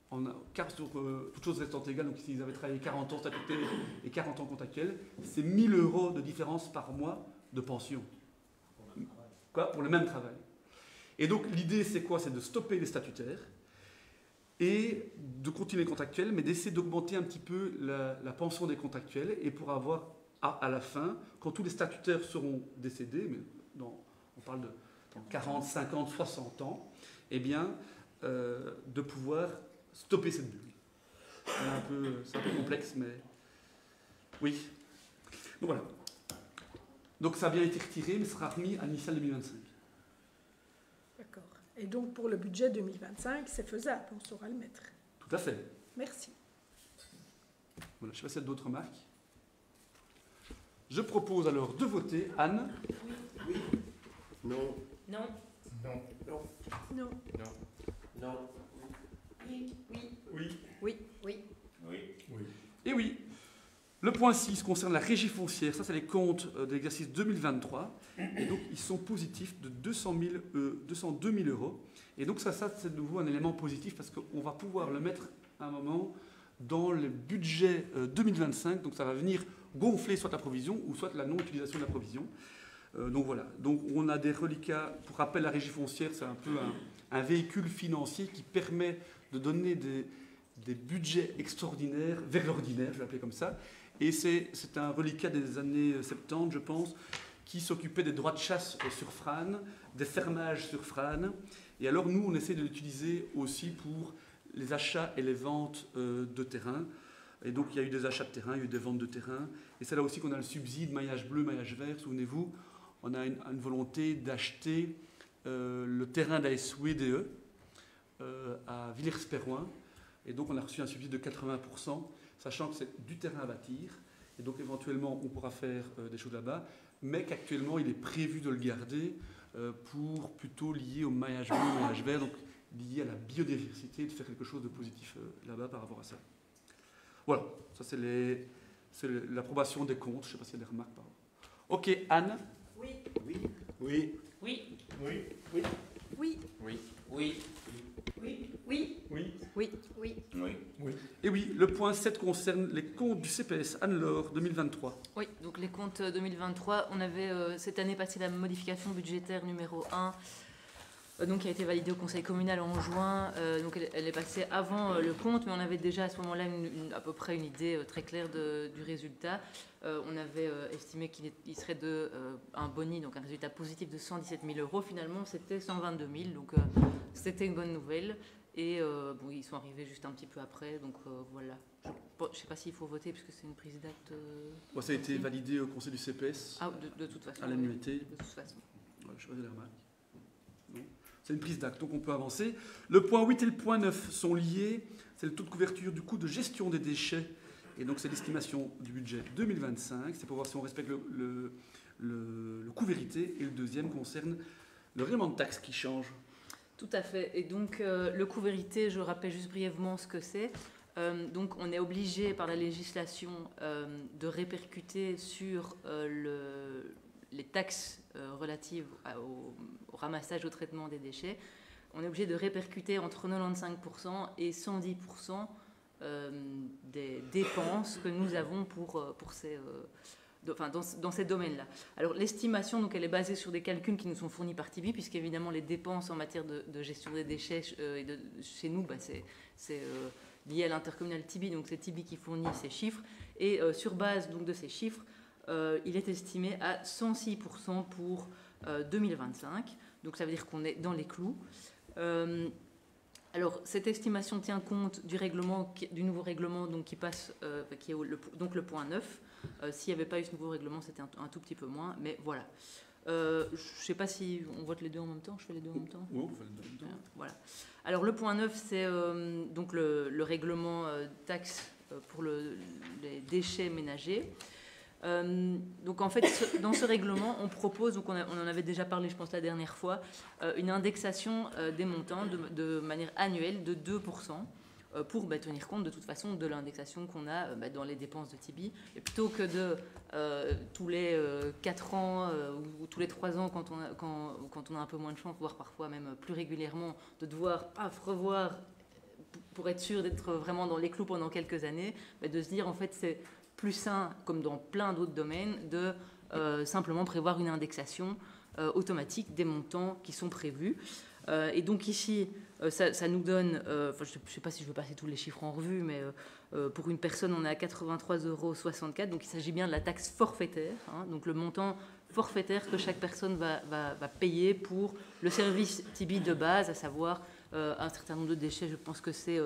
toutes choses restant égales, donc s'ils avaient travaillé 40 ans statutaire et 40 ans contractuel, c'est 1 000 € de différence par mois de pension. Pour le même travail. Et donc l'idée c'est quoi? C'est de stopper les statutaires et de continuer les contractuels, mais d'essayer d'augmenter un petit peu la pension des contractuels et pour avoir à la fin, quand tous les statutaires seront décédés, mais on parle de 40, 50, 60 ans, eh bien, de pouvoir stopper cette bulle. C'est un peu complexe, mais oui. Donc voilà. Donc ça a bien été retiré, mais sera remis à l'initial 2025. D'accord. Et donc pour le budget 2025, c'est faisable, on saura le mettre. Tout à fait. Merci. Voilà, je ne sais pas s'il y a d'autres remarques. Je propose alors de voter. Anne? Oui. Non. Non. Non. Non. Non. Non. Oui. Oui. Oui. Oui. Oui. Oui. Oui. Et oui. Le point 6 concerne la régie foncière. Ça, c'est les comptes de l'exercice 2023. Et donc, ils sont positifs de 202 000 €. Et donc, ça c'est de nouveau un élément positif parce qu'on va pouvoir le mettre à un moment dans le budget 2025. Donc, ça va venir gonfler soit la provision ou soit la non-utilisation de la provision. Donc, voilà. Donc, on a des reliquats. Pour rappel, la régie foncière, c'est un peu un véhicule financier qui permet de donner des budgets extraordinaires vers l'ordinaire, je vais l'appeler comme ça. Et c'est un reliquat des années 70, je pense, qui s'occupait des droits de chasse sur Frasnes, des fermages sur Frasnes. Et alors nous, on essaie de l'utiliser aussi pour les achats et les ventes de terrain. Et donc il y a eu des achats de terrain, il y a eu des ventes de terrain. Et c'est là aussi qu'on a le subside maillage bleu, maillage vert. Souvenez-vous, on a une volonté d'acheter le terrain d'ASWDE à Villers-Perroin. Et donc on a reçu un subside de 80%, sachant que c'est du terrain à bâtir. Et donc éventuellement on pourra faire des choses là-bas, mais qu'actuellement il est prévu de le garder pour plutôt lié au maillage bleu, maillage vert, donc lié à la biodiversité, de faire quelque chose de positif là-bas par rapport à ça. Voilà, ça c'est l'approbation des comptes. Je ne sais pas s'il y a des remarques par rapport. Ok, Anne. Oui. Oui. Oui. Oui. Oui. Oui. Oui. Oui. Oui. Oui. Oui. Oui. Et oui, le point 7 concerne les comptes du CPS Anne-Laure 2023. Oui, donc les comptes 2023, on avait cette année passé la modification budgétaire numéro 1, donc qui a été validée au conseil communal en juin. Donc elle est passée avant le compte, mais on avait déjà à ce moment-là à peu près une idée très claire du résultat. On avait estimé qu'il serait un boni, donc un résultat positif de 117 000 euros. Finalement, c'était 122 000, donc c'était une bonne nouvelle. Et bon, ils sont arrivés juste un petit peu après, donc voilà. Je ne sais pas s'il faut voter, puisque c'est une prise d'acte. Bon, ça a été validé au conseil du CPS Ah, de toute façon. à l'annualité. De toute façon. Voilà, je faisais les remarques. Non. C'est une prise d'acte, donc on peut avancer. Le point 8 et le point 9 sont liés. C'est le taux de couverture du coût de gestion des déchets. Et donc c'est l'estimation du budget 2025. C'est pour voir si on respecte le coût vérité. Et le deuxième concerne le règlement de taxe qui change. Tout à fait. Et donc, le coût vérité, je rappelle juste brièvement ce que c'est. Donc, on est obligé par la législation de répercuter sur les taxes relatives au ramassage, au traitement des déchets. On est obligé de répercuter entre 95% et 110% des dépenses que nous avons pour ces... dans ces domaines-là. Alors l'estimation, donc, elle est basée sur des calculs qui nous sont fournis par Tibi, puisqu'évidemment les dépenses en matière de gestion des déchets chez nous, c'est lié à l'intercommunal Tibi, donc c'est Tibi qui fournit ces chiffres. Et sur base donc, de ces chiffres, il est estimé à 106% pour 2025. Donc ça veut dire qu'on est dans les clous. Alors, cette estimation tient compte du nouveau règlement donc, qui passe, qui est donc le point 9. S'il n'y avait pas eu ce nouveau règlement, c'était un tout petit peu moins, mais voilà. Je ne sais pas si on vote les deux en même temps, je fais les deux en même temps. Oui, on fait les deux en même temps. Voilà. Alors, le point 9, c'est donc le règlement taxe pour les déchets ménagers. Donc en fait, dans ce règlement, on propose, donc on en avait déjà parlé, je pense, la dernière fois, une indexation des montants de manière annuelle de 2%. Pour tenir compte de toute façon de l'indexation qu'on a dans les dépenses de Tibi. Et plutôt que de tous les 4 ans ou tous les 3 ans quand on a un peu moins de chance, voire parfois même plus régulièrement, de devoir revoir pour être sûr d'être vraiment dans les clous pendant quelques années, de se dire en fait c'est plus sain, comme dans plein d'autres domaines, de simplement prévoir une indexation automatique des montants qui sont prévus. Et donc ici, ça nous donne, je ne sais pas si je veux passer tous les chiffres en revue, mais pour une personne, on est à 83,64 €, donc il s'agit bien de la taxe forfaitaire, hein, donc le montant forfaitaire que chaque personne va payer pour le service Tibi de base, à savoir un certain nombre de déchets, je pense que c'est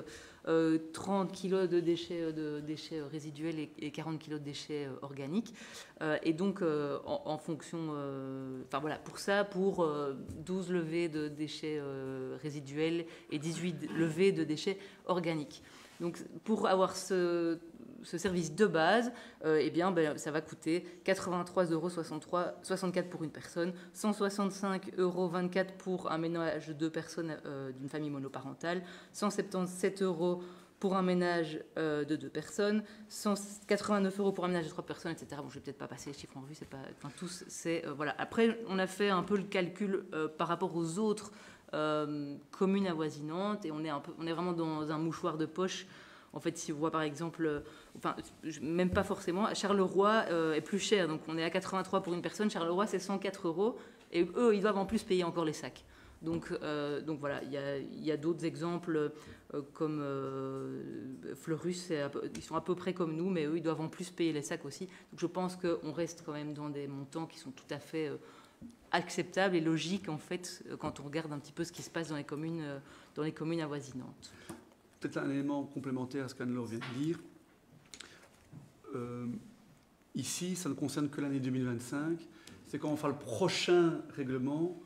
30 kg de déchets résiduels et 40 kg de déchets organiques. Et donc, en fonction... voilà, pour 12 levées de déchets résiduels et 18 levées de déchets organiques. Donc, pour avoir ce service de base, ça va coûter 83,64 € pour une personne, 165,24 € pour un ménage de 2 personnes d'une famille monoparentale, 177 € pour un ménage de 2 personnes, 189 € pour un ménage de 3 personnes, etc. Bon, je ne vais peut-être pas passer les chiffres en revue, c'est pas, enfin, tous, c'est voilà. Après, on a fait un peu le calcul par rapport aux autres communes avoisinantes et on est vraiment dans un mouchoir de poche. En fait, si on voit par exemple, même pas forcément, Charleroi est plus cher, donc on est à 83 pour une personne, Charleroi c'est 104 € et eux ils doivent en plus payer encore les sacs. Donc voilà, il y a d'autres exemples comme Fleurus, ils sont à peu près comme nous, mais eux, ils doivent en plus payer les sacs aussi. Donc je pense qu'on reste quand même dans des montants qui sont tout à fait acceptables et logiques, en fait, quand on regarde un petit peu ce qui se passe dans les communes avoisinantes. Peut-être un élément complémentaire à ce qu'Anne-Laure vient de dire. Ici, ça ne concerne que l'année 2025. C'est quand on fera le prochain règlement,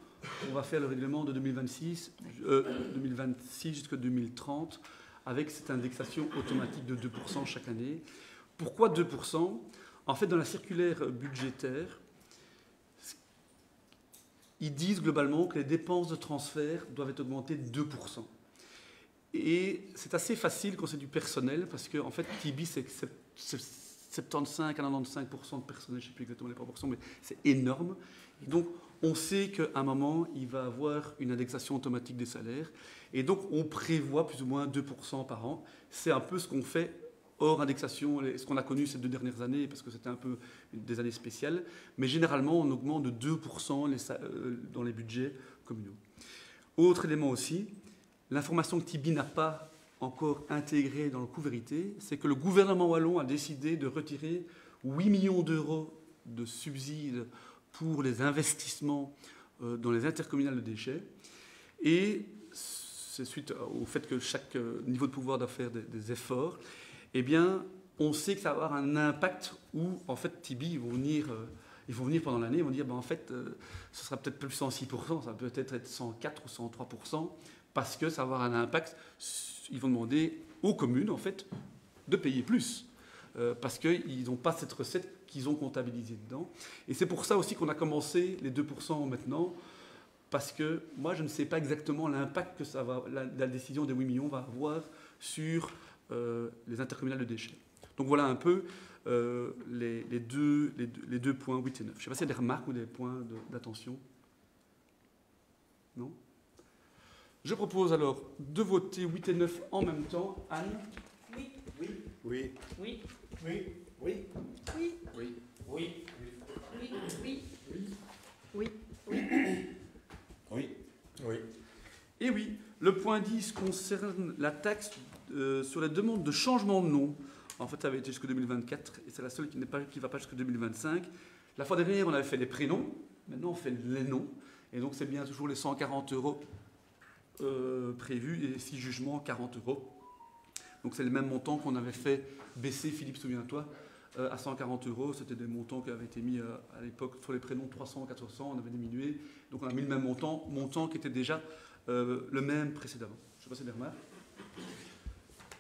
on va faire le règlement de 2026 jusqu'à 2030, avec cette indexation automatique de 2% chaque année. Pourquoi 2%? En fait, dans la circulaire budgétaire, ils disent globalement que les dépenses de transfert doivent être augmentées de 2%. Et c'est assez facile quand c'est du personnel, parce que en fait, Tibi, c'est 75 à 95% de personnel, je ne sais plus exactement les proportions, mais c'est énorme. Et donc, on sait qu'à un moment, il va y avoir une indexation automatique des salaires. Et donc, on prévoit plus ou moins 2% par an. C'est un peu ce qu'on fait hors indexation, ce qu'on a connu ces 2 dernières années, parce que c'était un peu des années spéciales. Mais généralement, on augmente de 2% dans les budgets communaux. Autre élément aussi, l'information que Tibi n'a pas encore intégrée dans le coût vérité, c'est que le gouvernement wallon a décidé de retirer 8 millions d'euros de subsides pour les investissements dans les intercommunales de déchets. Et c'est suite au fait que chaque niveau de pouvoir doit faire des efforts, eh bien, on sait que ça va avoir un impact où, en fait, Tibi, ils vont venir pendant l'année, ils vont dire, ben, en fait, ce sera peut-être plus 106%, ça peut être 104 ou 103%, parce que ça va avoir un impact. Ils vont demander aux communes, en fait, de payer plus, parce qu'ils n'ont pas cette recette qu'ils ont comptabilisée dedans. Et c'est pour ça aussi qu'on a commencé les 2% maintenant, parce que moi, je ne sais pas exactement l'impact que ça va, la décision des 8 millions va avoir sur les intercommunales de déchets. Donc voilà un peu les deux points 8 et 9. Je ne sais pas s'il y a des remarques ou des points d'attention. Non ? Je propose alors de voter 8 et 9 en même temps. Anne ? Oui. Oui. Oui. Oui. Oui. Oui. Oui. Oui. Oui. Oui. Oui. Oui. Et oui, le point 10 concerne la taxe sur la demande de changement de nom. En fait, ça avait été jusqu'en 2024 et c'est la seule qui ne va pas jusqu'en 2025. La fois dernière, on avait fait les prénoms. Maintenant, on fait les noms. Et donc, c'est bien toujours les 140 € prévus et 6 jugements, 40 €. Donc, c'est le même montant qu'on avait fait baisser, Philippe, souviens-toi, à 140 €. C'était des montants qui avaient été mis à l'époque sur les prénoms 300, 400. On avait diminué. Donc, on a mis le même montant qui était déjà le même précédemment. Je ne sais pas si c'est des remarques.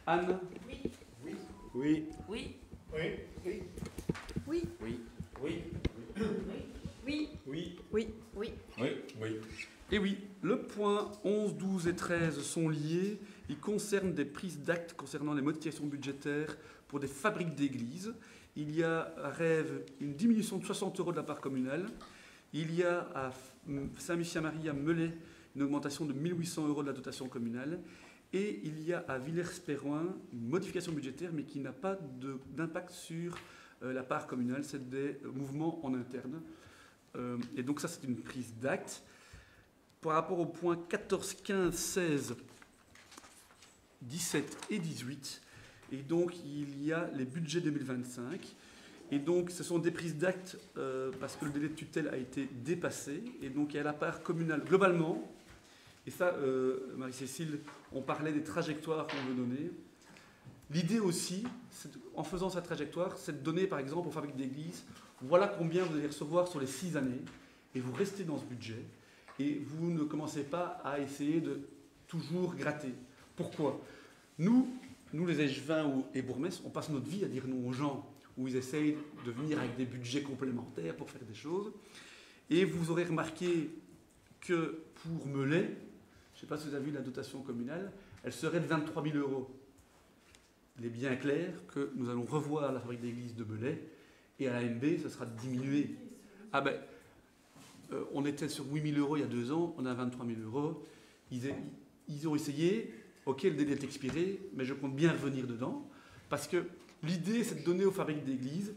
Anne ? Oui. Oui. Oui. Oui. Oui. Oui. Oui. Oui. Oui. Oui. Oui. Oui. Et oui, le point 11, 12 et 13 sont liés. Ils concernent des prises d'actes concernant les modifications budgétaires pour des fabriques d'églises. Il y a à Rêves une diminution de 60 € de la part communale. Il y a à Saint-Michel-Marie, à Melay, une augmentation de 1 800 € de la dotation communale. Et il y a à Villers-Péroin une modification budgétaire, mais qui n'a pas d'impact sur la part communale. C'est des mouvements en interne. Et donc ça, c'est une prise d'acte. Par rapport aux points 14, 15, 16, 17 et 18, et donc il y a les budgets 2025. Et donc ce sont des prises d'acte parce que le délai de tutelle a été dépassé. Et donc il y a la part communale globalement. Et ça, Marie-Cécile, on parlait des trajectoires qu'on veut donner. L'idée aussi, en faisant sa trajectoire, c'est de donner par exemple aux fabriques d'églises, voilà combien vous allez recevoir sur les 6 années, et vous restez dans ce budget. Et vous ne commencez pas à essayer de toujours gratter. Pourquoi ? Nous, les échevins et bourgmestres, on passe notre vie à dire non aux gens, où ils essayent de venir avec des budgets complémentaires pour faire des choses. Et vous aurez remarqué que pour Melay, je ne sais pas si vous avez vu la dotation communale, elle serait de 23 000 €. Il est bien clair que nous allons revoir la fabrique d'église de Melay, et à l'AMB, ça sera diminué. Ah ben, on était sur 8 000 € il y a 2 ans, on a 23 000 €. Ils ont essayé, ok, le délai est expiré, mais je compte bien revenir dedans, parce que l'idée, c'est de donner aux fabriques d'église,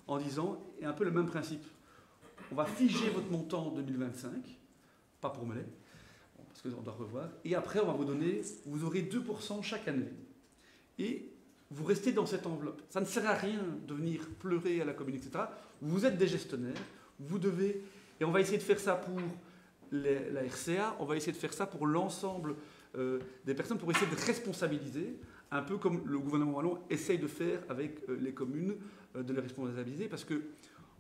en disant, et un peu le même principe, on va figer votre montant en 2025, pas pour Melay, parce qu'on doit revoir, et après, on va vous donner, vous aurez 2% chaque année. Et vous restez dans cette enveloppe. Ça ne sert à rien de venir pleurer à la commune, etc. Vous êtes des gestionnaires, vous devez, et on va essayer de faire ça pour la RCA, on va essayer de faire ça pour l'ensemble des personnes, pour essayer de responsabiliser, un peu comme le gouvernement wallon essaye de faire avec les communes, de les responsabiliser, parce qu'on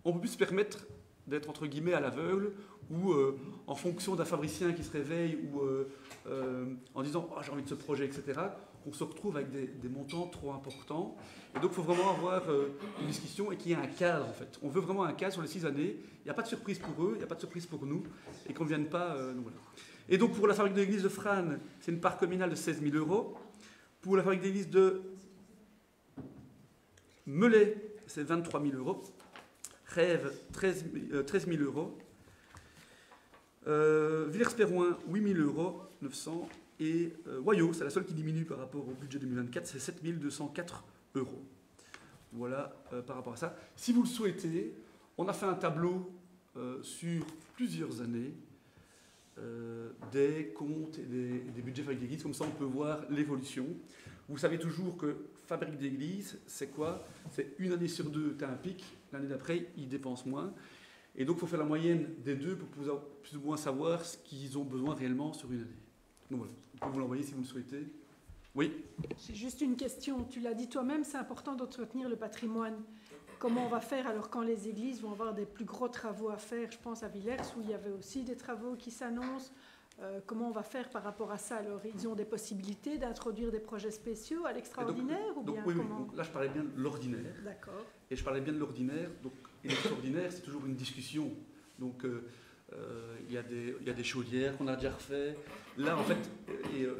ne peut plus se permettre d'être entre guillemets à l'aveugle, ou en fonction d'un fabricien qui se réveille, ou en disant oh, j'ai envie de ce projet, etc., on se retrouve avec des montants trop importants. Et donc il faut vraiment avoir une discussion et qu'il y ait un cadre en fait. On veut vraiment un cadre sur les 6 années. Il n'y a pas de surprise pour eux, il n'y a pas de surprise pour nous, et qu'on ne vienne pas. Donc voilà. Et donc pour la fabrique de l'église de Frasnes, c'est une part communale de 16 000 €. Pour la fabrique d'église de Melay, c'est 23 000 €. Rêve, 13 000 €. Villers-Perrouin, 8 000 €, 900. Et Wayaux, c'est la seule qui diminue par rapport au budget 2024, c'est 7 204 €. Voilà par rapport à ça. Si vous le souhaitez, on a fait un tableau sur plusieurs années des comptes et des budgets fabrique d'église, comme ça on peut voir l'évolution. Vous savez toujours que fabrique d'église, c'est quoi? C'est une année sur deux, tu as un pic, l'année d'après, ils dépensent moins. Et donc il faut faire la moyenne des deux pour pouvoir plus ou moins savoir ce qu'ils ont besoin réellement sur une année. Donc voilà, on peut vous l'envoyer si vous le souhaitez. Oui. J'ai juste une question. Tu l'as dit toi-même, c'est important d'entretenir le patrimoine. Comment on va faire alors quand les églises vont avoir des plus gros travaux à faire? Je pense à Villers où il y avait aussi des travaux qui s'annoncent. Comment on va faire par rapport à ça? Alors, ils ont des possibilités d'introduire des projets spéciaux à l'extraordinaire ou bien oui, comment? donc là, je parlais bien de l'ordinaire. D'accord. Et je parlais bien de l'ordinaire. Donc, et l'extraordinaire, c'est toujours une discussion. Donc, il y a des chaudières qu'on a déjà refait. Là, en fait,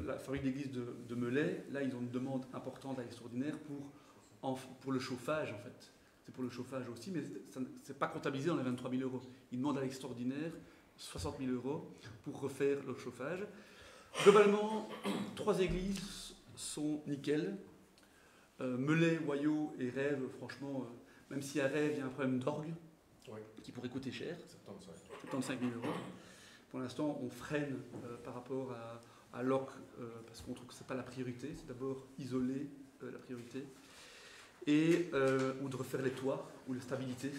la fabrique d'église de Melay, là, ils ont une demande importante à l'extraordinaire pour le chauffage, en fait. C'est pour le chauffage aussi, mais ce n'est pas comptabilisé dans les 23 000 €. Ils demandent à l'extraordinaire 60 000 € pour refaire leur chauffage. Globalement, 3 églises sont nickel. Melay, Wayaux et Rêve, franchement, même si à Rêve, il y a un problème d'orgue qui pourrait coûter cher. 75 000 €. Pour l'instant, on freine par rapport à l'OC parce qu'on trouve que ce n'est pas la priorité. C'est d'abord isoler la priorité. Ou de refaire les toits ou les stabilités.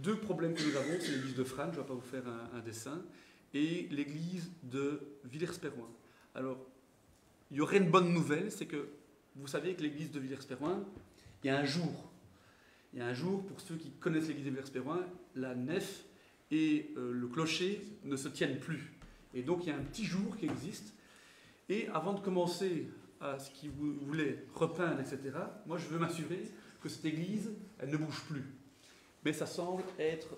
2 problèmes que nous avons, c'est l'église de Frasnes, je ne vais pas vous faire un dessin, et l'église de Villers-Perrouin. Alors, il y aurait une bonne nouvelle, c'est que vous savez que l'église de Villers-Perrouin, il y a un jour, pour ceux qui connaissent l'église de Villers-Perrouin, la nef et le clocher ne se tiennent plus. Et donc il y a un petit jour qui existe. Et avant de commencer à ce qu'ils voulaient repeindre, etc., moi je veux m'assurer que cette église, elle ne bouge plus. Mais ça semble être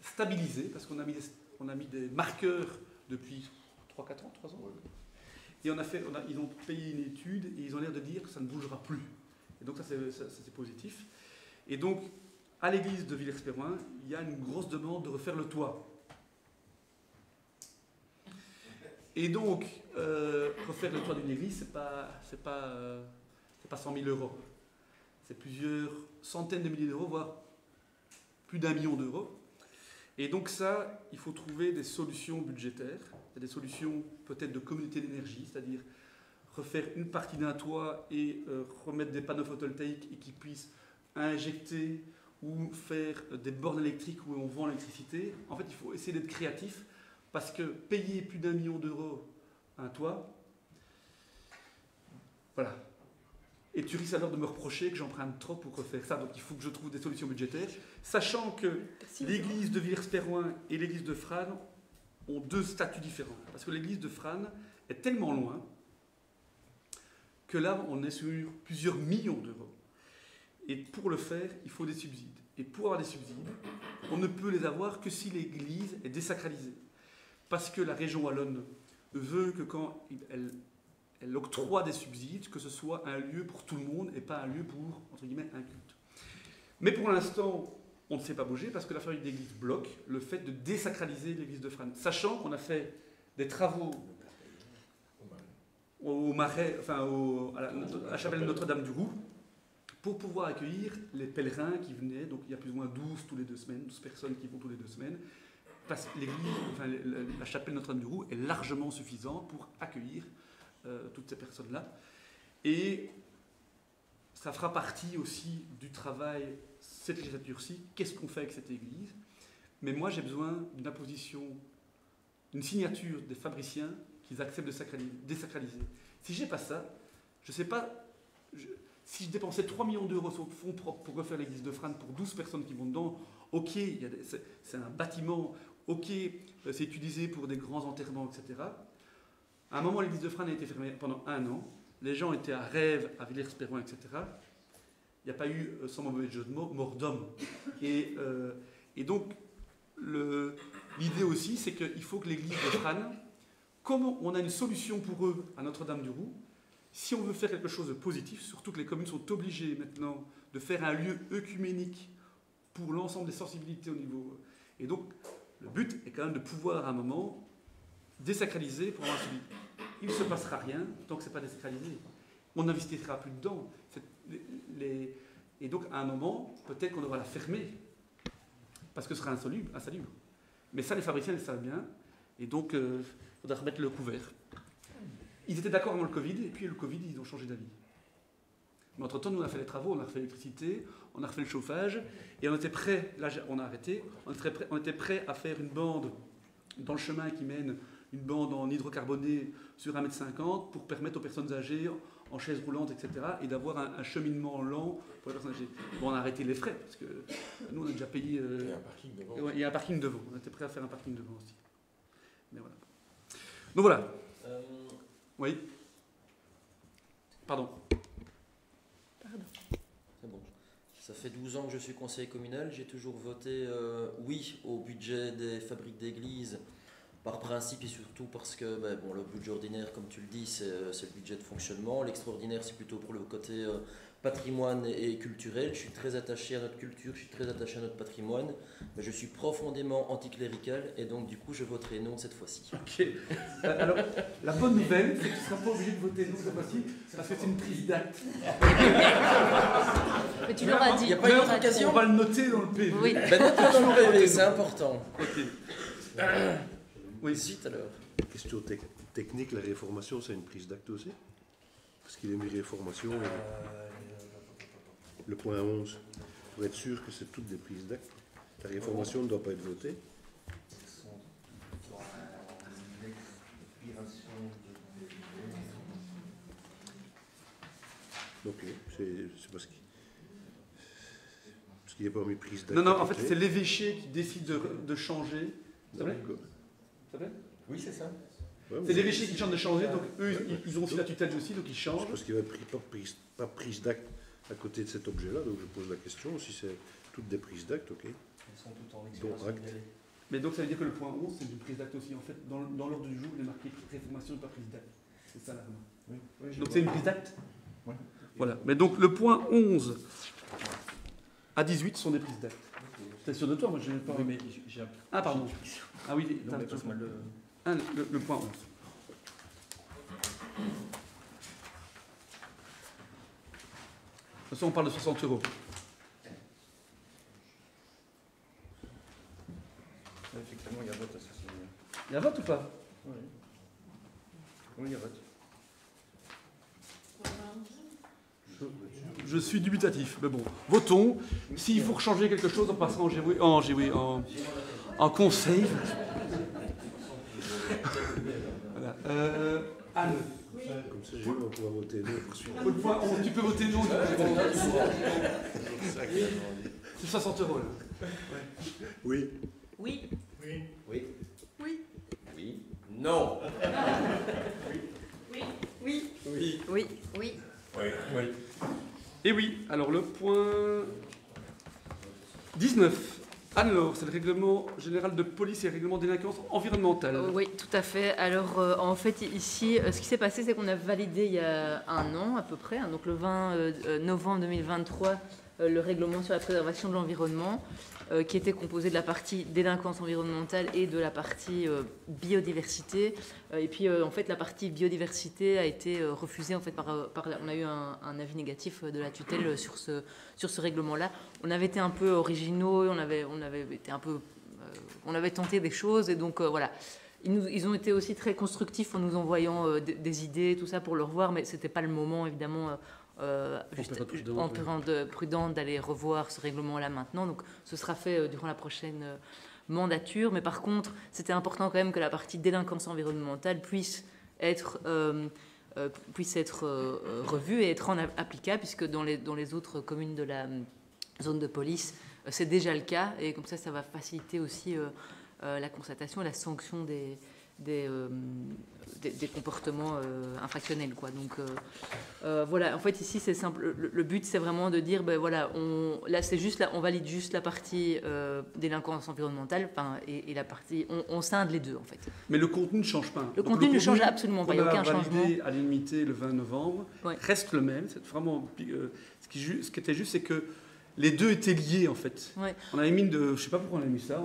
stabilisé, parce qu'on a mis des marqueurs depuis 3 ans. Et ils ont payé une étude et ils ont l'air de dire que ça ne bougera plus. Et donc ça c'est positif. Et donc, à l'église de Villers-Perrouin, il y a une grosse demande de refaire le toit. Et donc, refaire le toit d'une église, c'est pas 100 000 €. C'est plusieurs centaines de milliers d'euros, voire plus d'1 million d'euros. Et donc ça, il faut trouver des solutions budgétaires, des solutions peut-être de communauté d'énergie, c'est-à-dire refaire une partie d'un toit et remettre des panneaux photovoltaïques et qui puissent injecter ou faire des bornes électriques où on vend l'électricité. En fait, il faut essayer d'être créatif parce que payer plus d'1 million d'euros un toit, voilà. Et tu risques alors de me reprocher que j'emprunte trop pour refaire ça. Donc il faut que je trouve des solutions budgétaires, sachant que l'église de Villers-Perrouin et l'église de Frasnes ont 2 statuts différents. Parce que l'église de Frasnes est tellement loin que là, on est sur plusieurs millions d'euros. Et pour le faire, il faut des subsides. Et pour avoir des subsides, on ne peut les avoir que si l'église est désacralisée. Parce que la région wallonne veut que quand elle octroie des subsides, que ce soit un lieu pour tout le monde et pas un lieu pour, entre guillemets, un culte. Mais pour l'instant, on ne sait pas bouger parce que la fabrique d'église bloque le fait de désacraliser l'église de Frasnes. Sachant qu'on a fait des travaux au Marais, enfin à la chapelle Notre-Dame du Roux, pour pouvoir accueillir les pèlerins qui venaient, donc il y a plus ou moins 12 tous les 2 semaines, 12 personnes qui vont tous les 2 semaines, parce que l'église, enfin, la chapelle Notre-Dame-du-Roux est largement suffisante pour accueillir toutes ces personnes-là. Et ça fera partie aussi du travail cette législature-ci. Qu'est-ce qu'on fait avec cette église? Mais moi, j'ai besoin d'une imposition, d'une signature des fabriciens qu'ils acceptent de désacraliser. Si je n'ai pas ça, je ne sais pas... si je dépensais 3 millions d'euros sur fonds propres pour refaire l'église de Frasnes pour 12 personnes qui vont dedans, ok, c'est un bâtiment, ok, c'est utilisé pour des grands enterrements, etc. À un moment, l'église de Frasnes a été fermée pendant 1 an. Les gens étaient à Rêves, à Villers-Perron, etc. Il n'y a pas eu, sans mauvais jeu de mots, mort d'homme. Et donc, l'idée aussi, c'est qu'il faut que l'église de Frasnes, comme on a une solution pour eux à Notre-Dame-du-Roux, si on veut faire quelque chose de positif, surtout que les communes sont obligées maintenant de faire un lieu œcuménique pour l'ensemble des sensibilités au niveau... Et donc, le but est quand même de pouvoir, à un moment, désacraliser pour avoir celui. Il ne se passera rien tant que ce n'est pas désacralisé. On n'investira plus dedans. Et donc, à un moment, peut-être qu'on devra la fermer, parce que ce sera insalubre. Mais ça, les fabriciens le savent bien, et donc, il faudra remettre le couvert. Ils étaient d'accord avant le Covid, et puis le Covid, ils ont changé d'avis. Mais entre-temps, nous, on a fait les travaux, on a refait l'électricité, on a refait le chauffage, et on était prêts, là on a arrêté, on était prêts à faire une bande dans le chemin qui mène, une bande en hydrocarboné sur 1,50 m pour permettre aux personnes âgées, en chaise roulante, etc., et d'avoir un cheminement lent pour les personnes âgées. Bon, on a arrêté les frais, parce que nous, on a déjà payé... Il y a un parking devant. Ouais, il y a un parking devant, on était prêts à faire un parking devant aussi. Mais voilà. Donc voilà. Oui. Pardon. C'est bon. Ça fait 12 ans que je suis conseiller communal. J'ai toujours voté oui au budget des fabriques d'église, par principe et surtout parce que bon, le budget ordinaire, comme tu le dis, c'est le budget de fonctionnement. L'extraordinaire, c'est plutôt pour le côté patrimoine et culturel. Je suis très attaché à notre culture, je suis très attaché à notre patrimoine, mais je suis profondément anticlérical et donc du coup je voterai non cette fois-ci. Ok. Alors, la bonne nouvelle, c'est que tu ne seras pas obligé de voter non cette fois-ci, parce que c'est une prise d'acte. Mais tu l'auras dit. Il n'y a pas une autre occasion. On va le noter dans le PV. Oui. Notez dans le PV, c'est important. Ok. Oui, vite alors. Question technique, la réformation, c'est une prise d'acte aussi? Parce qu'il est mis réformation, le point 11, pour être sûr que c'est toutes des prises d'acte. La réformation ne doit pas être votée. Ok, c'est parce qu'il n'est pas mis prise d'acte. Non, en fait, c'est l'évêché qui décide de changer. C'est vrai? Ça fait? Oui, c'est ça. Ouais, C'est l'évêché qui chante de changer, donc eux, ils ont aussi la tutelle aussi, donc ils changent. Parce qu'il n'y avait pas prise d'acte à côté de cet objet-là, donc je pose la question, si c'est toutes des prises d'acte, ok. Elles sont toutes en Bon, expiration acte. de délai. Mais donc ça veut dire que le point 11, c'est une prise d'acte aussi. En fait, dans l'ordre du jour, il est marqué réformation et pas prise d'acte. C'est ça la remarque. Oui, Donc c'est une prise d'acte. Ouais. Voilà. Mais donc le point 11 à 18 sont des prises d'acte. T'es sûr de toi? Moi, je n'ai pas... Oui, mais j'ai un... Ah, pardon. Ah oui, Non, t'as mais raison. passe-moi le... Le point 11. De toute façon, on parle de 60 €. Effectivement, il y a vote à ce souvenir. Il y a vote ou pas? Oui. Oui, il y a vote. Je suis dubitatif, mais bon, votons. S'il faut changer quelque chose, on passera en conseil. Voilà. Anne, Comme ça, on va pouvoir voter non pour suivre. pour le point 11, tu peux voter non. C'est 60 € là. Oui. Oui. Oui. Oui. Oui. Non. Oui. Oui. Oui. Oui. Oui. Et oui, alors le point 19. Alors, c'est le règlement général de police et règlement de délinquance environnementale. Oui, tout à fait. Alors, en fait, ici, ce qui s'est passé, c'est qu'on a validé il y a 1 an à peu près, donc le 20 novembre 2023, le règlement sur la préservation de l'environnement. qui était composée de la partie délinquance environnementale et de la partie biodiversité. Et puis, en fait, la partie biodiversité a été refusée. En fait, on a eu un avis négatif de la tutelle sur ce règlement-là. On avait été un peu originaux, on avait tenté des choses, et donc voilà. Ils ont été aussi très constructifs en nous envoyant des idées, tout ça, pour le revoir, mais c'était pas le moment, évidemment. Juste en période prudente d'aller revoir ce règlement-là maintenant. Donc ce sera fait durant la prochaine mandature. Mais par contre, c'était important quand même que la partie délinquance environnementale puisse être revue et être applicable, puisque dans les autres communes de la zone de police, c'est déjà le cas. Et comme ça va faciliter aussi la constatation et la sanction des comportements infractionnels, quoi. Donc voilà, en fait ici c'est simple, le but c'est vraiment de dire ben voilà, on valide juste la partie délinquance environnementale, et la partie on scinde les deux, en fait. Mais le contenu ne change pas. Le contenu ne change absolument pas, il n'y a aucun changement. À l'unanimité le 20 novembre, reste le même. C'est vraiment ce qui était juste, c'est que les deux étaient liés, en fait. Ouais. On avait mis je sais pas pourquoi on a mis ça,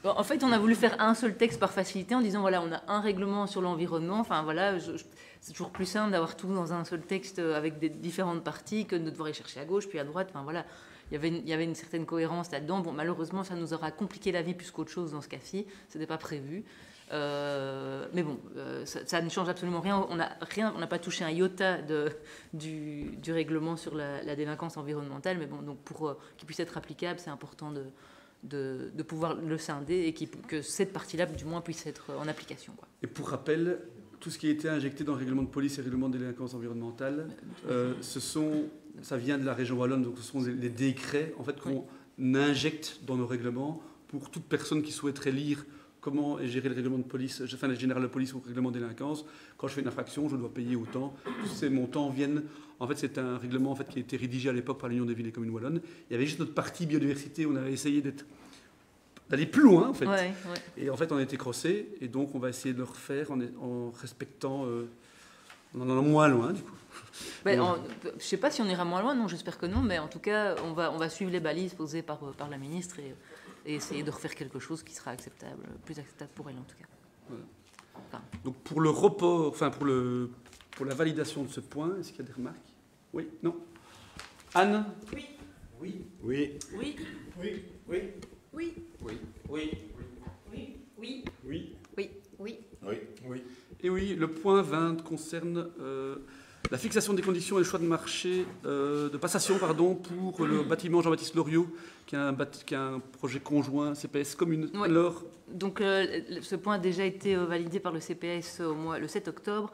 En fait, on a voulu faire un seul texte par facilité en disant voilà, on a un règlement sur l'environnement. Enfin voilà, c'est toujours plus simple d'avoir tout dans un seul texte avec des différentes parties que de devoir y chercher à gauche puis à droite. Enfin voilà, il y avait une certaine cohérence là-dedans. Bon, malheureusement, ça nous aura compliqué la vie plus qu'autre chose dans ce cas-ci. C'était pas prévu. Mais bon, ça ne change absolument rien. On n'a pas touché un iota du règlement sur la délinquance environnementale. Mais bon, donc pour qu'il puisse être applicable, c'est important de pouvoir le scinder et que cette partie-là, du moins, puisse être en application, quoi. Et pour rappel, tout ce qui a été injecté dans le règlement de police et le règlement de délinquance environnementale, ça vient de la région wallonne, donc ce sont les décrets en fait, qu'on injecte dans nos règlements pour toute personne qui souhaiterait lire comment est géré le règlement de police, enfin le général de police ou le règlement de délinquance. Quand je fais une infraction, je dois payer autant. Tous ces montants viennent... En fait, c'est un règlement en fait, qui a été rédigé à l'époque par l'Union des villes et communes wallonnes. Il y avait juste notre partie biodiversité, on avait essayé d'aller plus loin, en fait. Ouais. Et en fait, on a été crossés, et donc on va essayer de le refaire en respectant... en allant moins loin, du coup. Je ne sais pas si on ira moins loin, non, j'espère que non, mais en tout cas, on va suivre les balises posées par la ministre et essayer de refaire quelque chose qui sera acceptable, plus acceptable pour elle, en tout cas. Voilà. Donc pour le report, enfin pour la validation de ce point, est-ce qu'il y a des remarques? Oui? Non? Anne? Oui. Oui. Oui. Oui. Oui. Oui. Oui. Oui. Oui. Oui. Oui. Oui. Oui. Oui. Oui. Et oui, le point 20 concerne la fixation des conditions et le choix de marché, de passation pour le bâtiment Jean-Baptiste Loriot, qui est un projet conjoint CPS commune. Ouais. Alors, donc ce point a déjà été validé par le CPS le 7 octobre.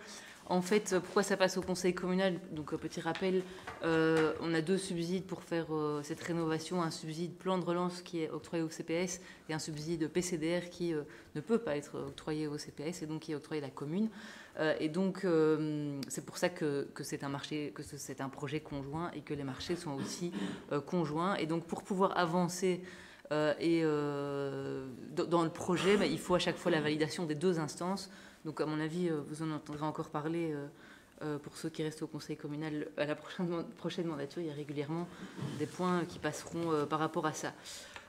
En fait, pourquoi ça passe au conseil communal? Donc, petit rappel, on a 2 subsides pour faire cette rénovation. Un subside plan de relance qui est octroyé au CPS et un subside PCDR qui ne peut pas être octroyé au CPS et donc qui est octroyé à la commune. Et donc, c'est pour ça que c'est un marché, que c'est un projet conjoint et que les marchés sont aussi conjoints. Et donc, pour pouvoir avancer dans le projet, il faut à chaque fois la validation des 2 instances. Donc, à mon avis, vous en entendrez encore parler pour ceux qui restent au conseil communal. À la prochaine mandature, il y a régulièrement des points qui passeront par rapport à ça.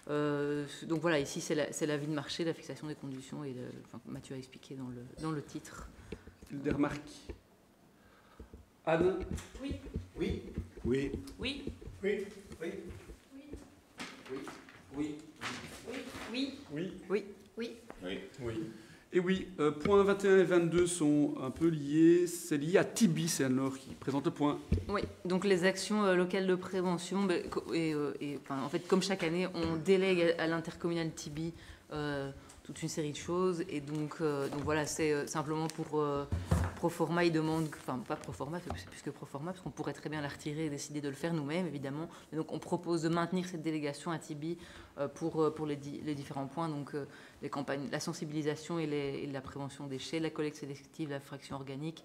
Donc voilà, ici, c'est l'avis de marché, la fixation des conditions, et Mathieu a expliqué dans le titre. des remarques? Anne? Oui. Oui. Oui. Oui. Oui. Oui. Oui. Oui. Oui. Oui. Oui. Oui. Et oui, points 21 et 22 sont un peu liés. C'est lié à Tibi, c'est Anne-Laure qui présente le point. Oui, donc les actions locales de prévention, en fait, comme chaque année, on délègue à l'intercommunal Tibi toute une série de choses. Et donc voilà, c'est simplement pour Proforma, il demande, enfin pas Proforma, c'est plus que Proforma, parce qu'on pourrait très bien la retirer et décider de le faire nous-mêmes, évidemment. Et donc on propose de maintenir cette délégation à Tibi pour les différents points, donc les campagnes, la sensibilisation et la prévention des déchets, la collecte sélective de la fraction organique,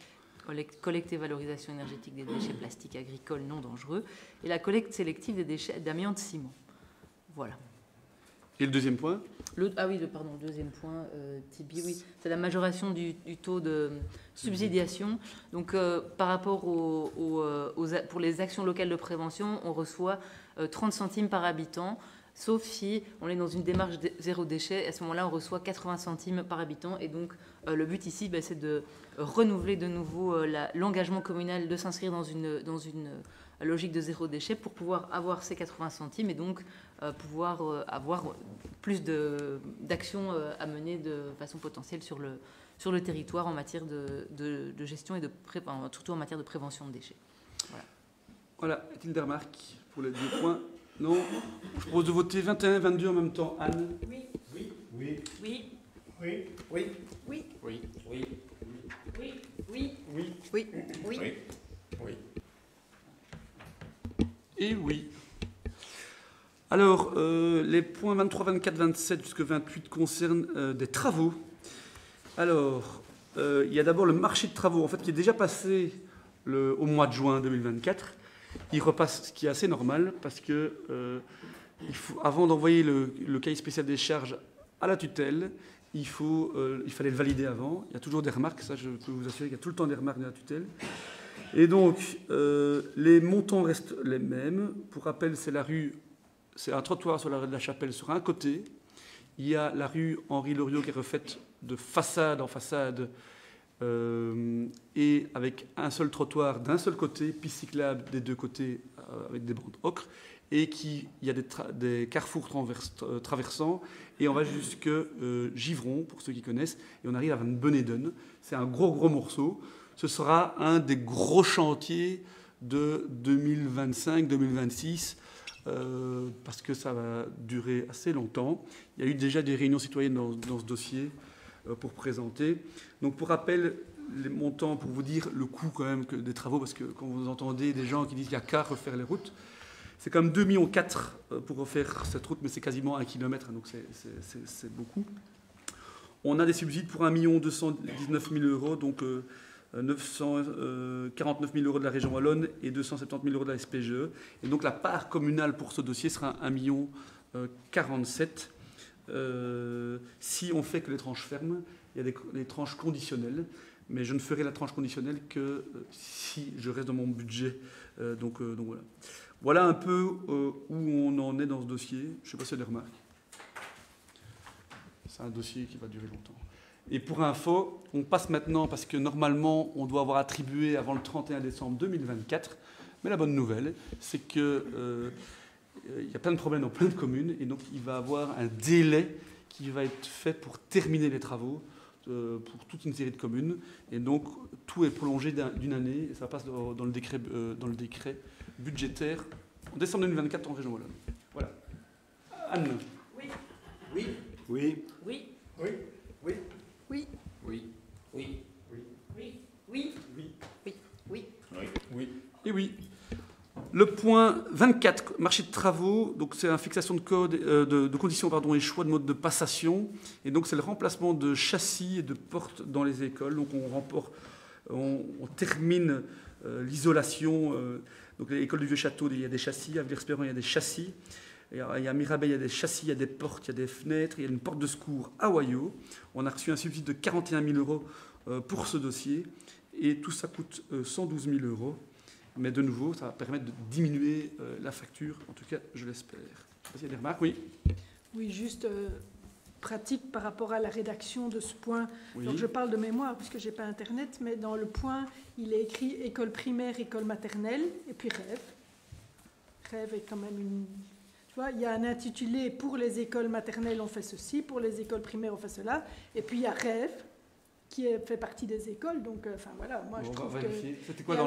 collecte et valorisation énergétique des déchets plastiques agricoles non dangereux, et la collecte sélective des déchets d'amiante ciment. Voilà. Et le deuxième point? Le deuxième point, Tibi, oui, c'est la majoration du taux de subsidiation. Donc, par rapport pour les actions locales de prévention, on reçoit 30 centimes par habitant. sauf si on est dans une démarche zéro déchet. À ce moment-là, on reçoit 80 centimes par habitant. Et donc, le but ici, c'est de renouveler de nouveau l'engagement communal de s'inscrire dans une logique de zéro déchet pour pouvoir avoir ces 80 centimes et donc pouvoir avoir plus d'actions à mener de façon potentielle sur le territoire en matière de gestion et surtout en matière de prévention de déchets. Voilà, est-il des remarques pour les 2 points? Non. Je propose de voter 21 et 22 en même temps. Anne? Oui. Oui. Oui. Oui. Oui. Oui. Oui. Oui. Oui. Oui. Oui. Oui. Oui. Et oui. Alors, les points 23, 24, 27 jusqu'à 28 concernent des travaux. Alors, il y a d'abord le marché de travaux, en fait, qui est déjà passé au mois de juin 2024. Il repasse, ce qui est assez normal, parce que avant d'envoyer le cahier spécial des charges à la tutelle, il fallait le valider avant. Il y a toujours des remarques, ça je peux vous assurer qu'il y a tout le temps des remarques de la tutelle. Et donc, les montants restent les mêmes. Pour rappel, c'est un trottoir sur la rue de la Chapelle sur un côté. Il y a la rue Henri Loriot qui est refaite de façade en façade et avec un seul trottoir d'un seul côté, piste cyclable des 2 côtés avec des bandes ocre. Et il y a des carrefours traversants. Et on va jusque Givron, pour ceux qui connaissent. Et on arrive à Van Beneden. C'est un gros morceau. Ce sera un des gros chantiers de 2025-2026 parce que ça va durer assez longtemps. Il y a eu déjà des réunions citoyennes dans ce dossier pour présenter. Donc pour rappel, les montants, pour vous dire le coût quand même des travaux, parce que quand vous entendez des gens qui disent qu'il n'y a qu'à refaire les routes, c'est quand même 2,4 millions pour refaire cette route, mais c'est quasiment 1 kilomètre, donc c'est beaucoup. On a des subsides pour 1 219 000 euros, donc 949 000 euros de la région wallonne et 270 000 euros de la SPGE. Et donc la part communale pour ce dossier sera 1 million 47. Si on fait que les tranches fermes, il y a des tranches conditionnelles, mais je ne ferai la tranche conditionnelle que si je reste dans mon budget. Donc voilà. Voilà un peu où on en est dans ce dossier. Je ne sais pas si il y a des remarques. C'est un dossier qui va durer longtemps. Et pour info, on passe maintenant, parce que normalement, on doit avoir attribué avant le 31 décembre 2024. Mais la bonne nouvelle, c'est qu'il y a plein de problèmes dans plein de communes. Et donc, il va y avoir un délai qui va être fait pour terminer les travaux pour toute une série de communes. Et donc, tout est prolongé d'une année. Et ça passe dans le décret budgétaire en décembre 2024 en région wallonne. Voilà. Anne. Oui. Oui. Oui. Oui. Oui. Oui. Oui. Oui. Oui. Oui. Oui. Et oui. Le point 24, marché de travaux, donc c'est la fixation de code, de conditions et choix de mode de passation. Et donc c'est le remplacement de châssis et de portes dans les écoles. Donc on termine l'isolation. Donc l'école du Vieux-Château, il y a des châssis. À Villers-Perron, il y a des châssis. Il y a à Mirabeille, il y a des châssis, il y a des portes, il y a des fenêtres, il y a une porte de secours à Wayo. On a reçu un subside de 41 000 euros pour ce dossier. Et tout ça coûte 112 000 euros. Mais de nouveau, ça va permettre de diminuer la facture. En tout cas, je l'espère. Est-ce qu'il y a des remarques? Oui. Oui, juste pratique par rapport à la rédaction de ce point. Oui. Donc je parle de mémoire puisque je n'ai pas Internet, mais dans le point, il est écrit école primaire, école maternelle, et puis rêve. Rêve est quand même une... Tu vois, il y a un intitulé pour les écoles maternelles, on fait ceci, pour les écoles primaires, on fait cela, et puis il y a rêve, qui fait partie des écoles. Donc, enfin voilà, moi je trouve que... C'était quoi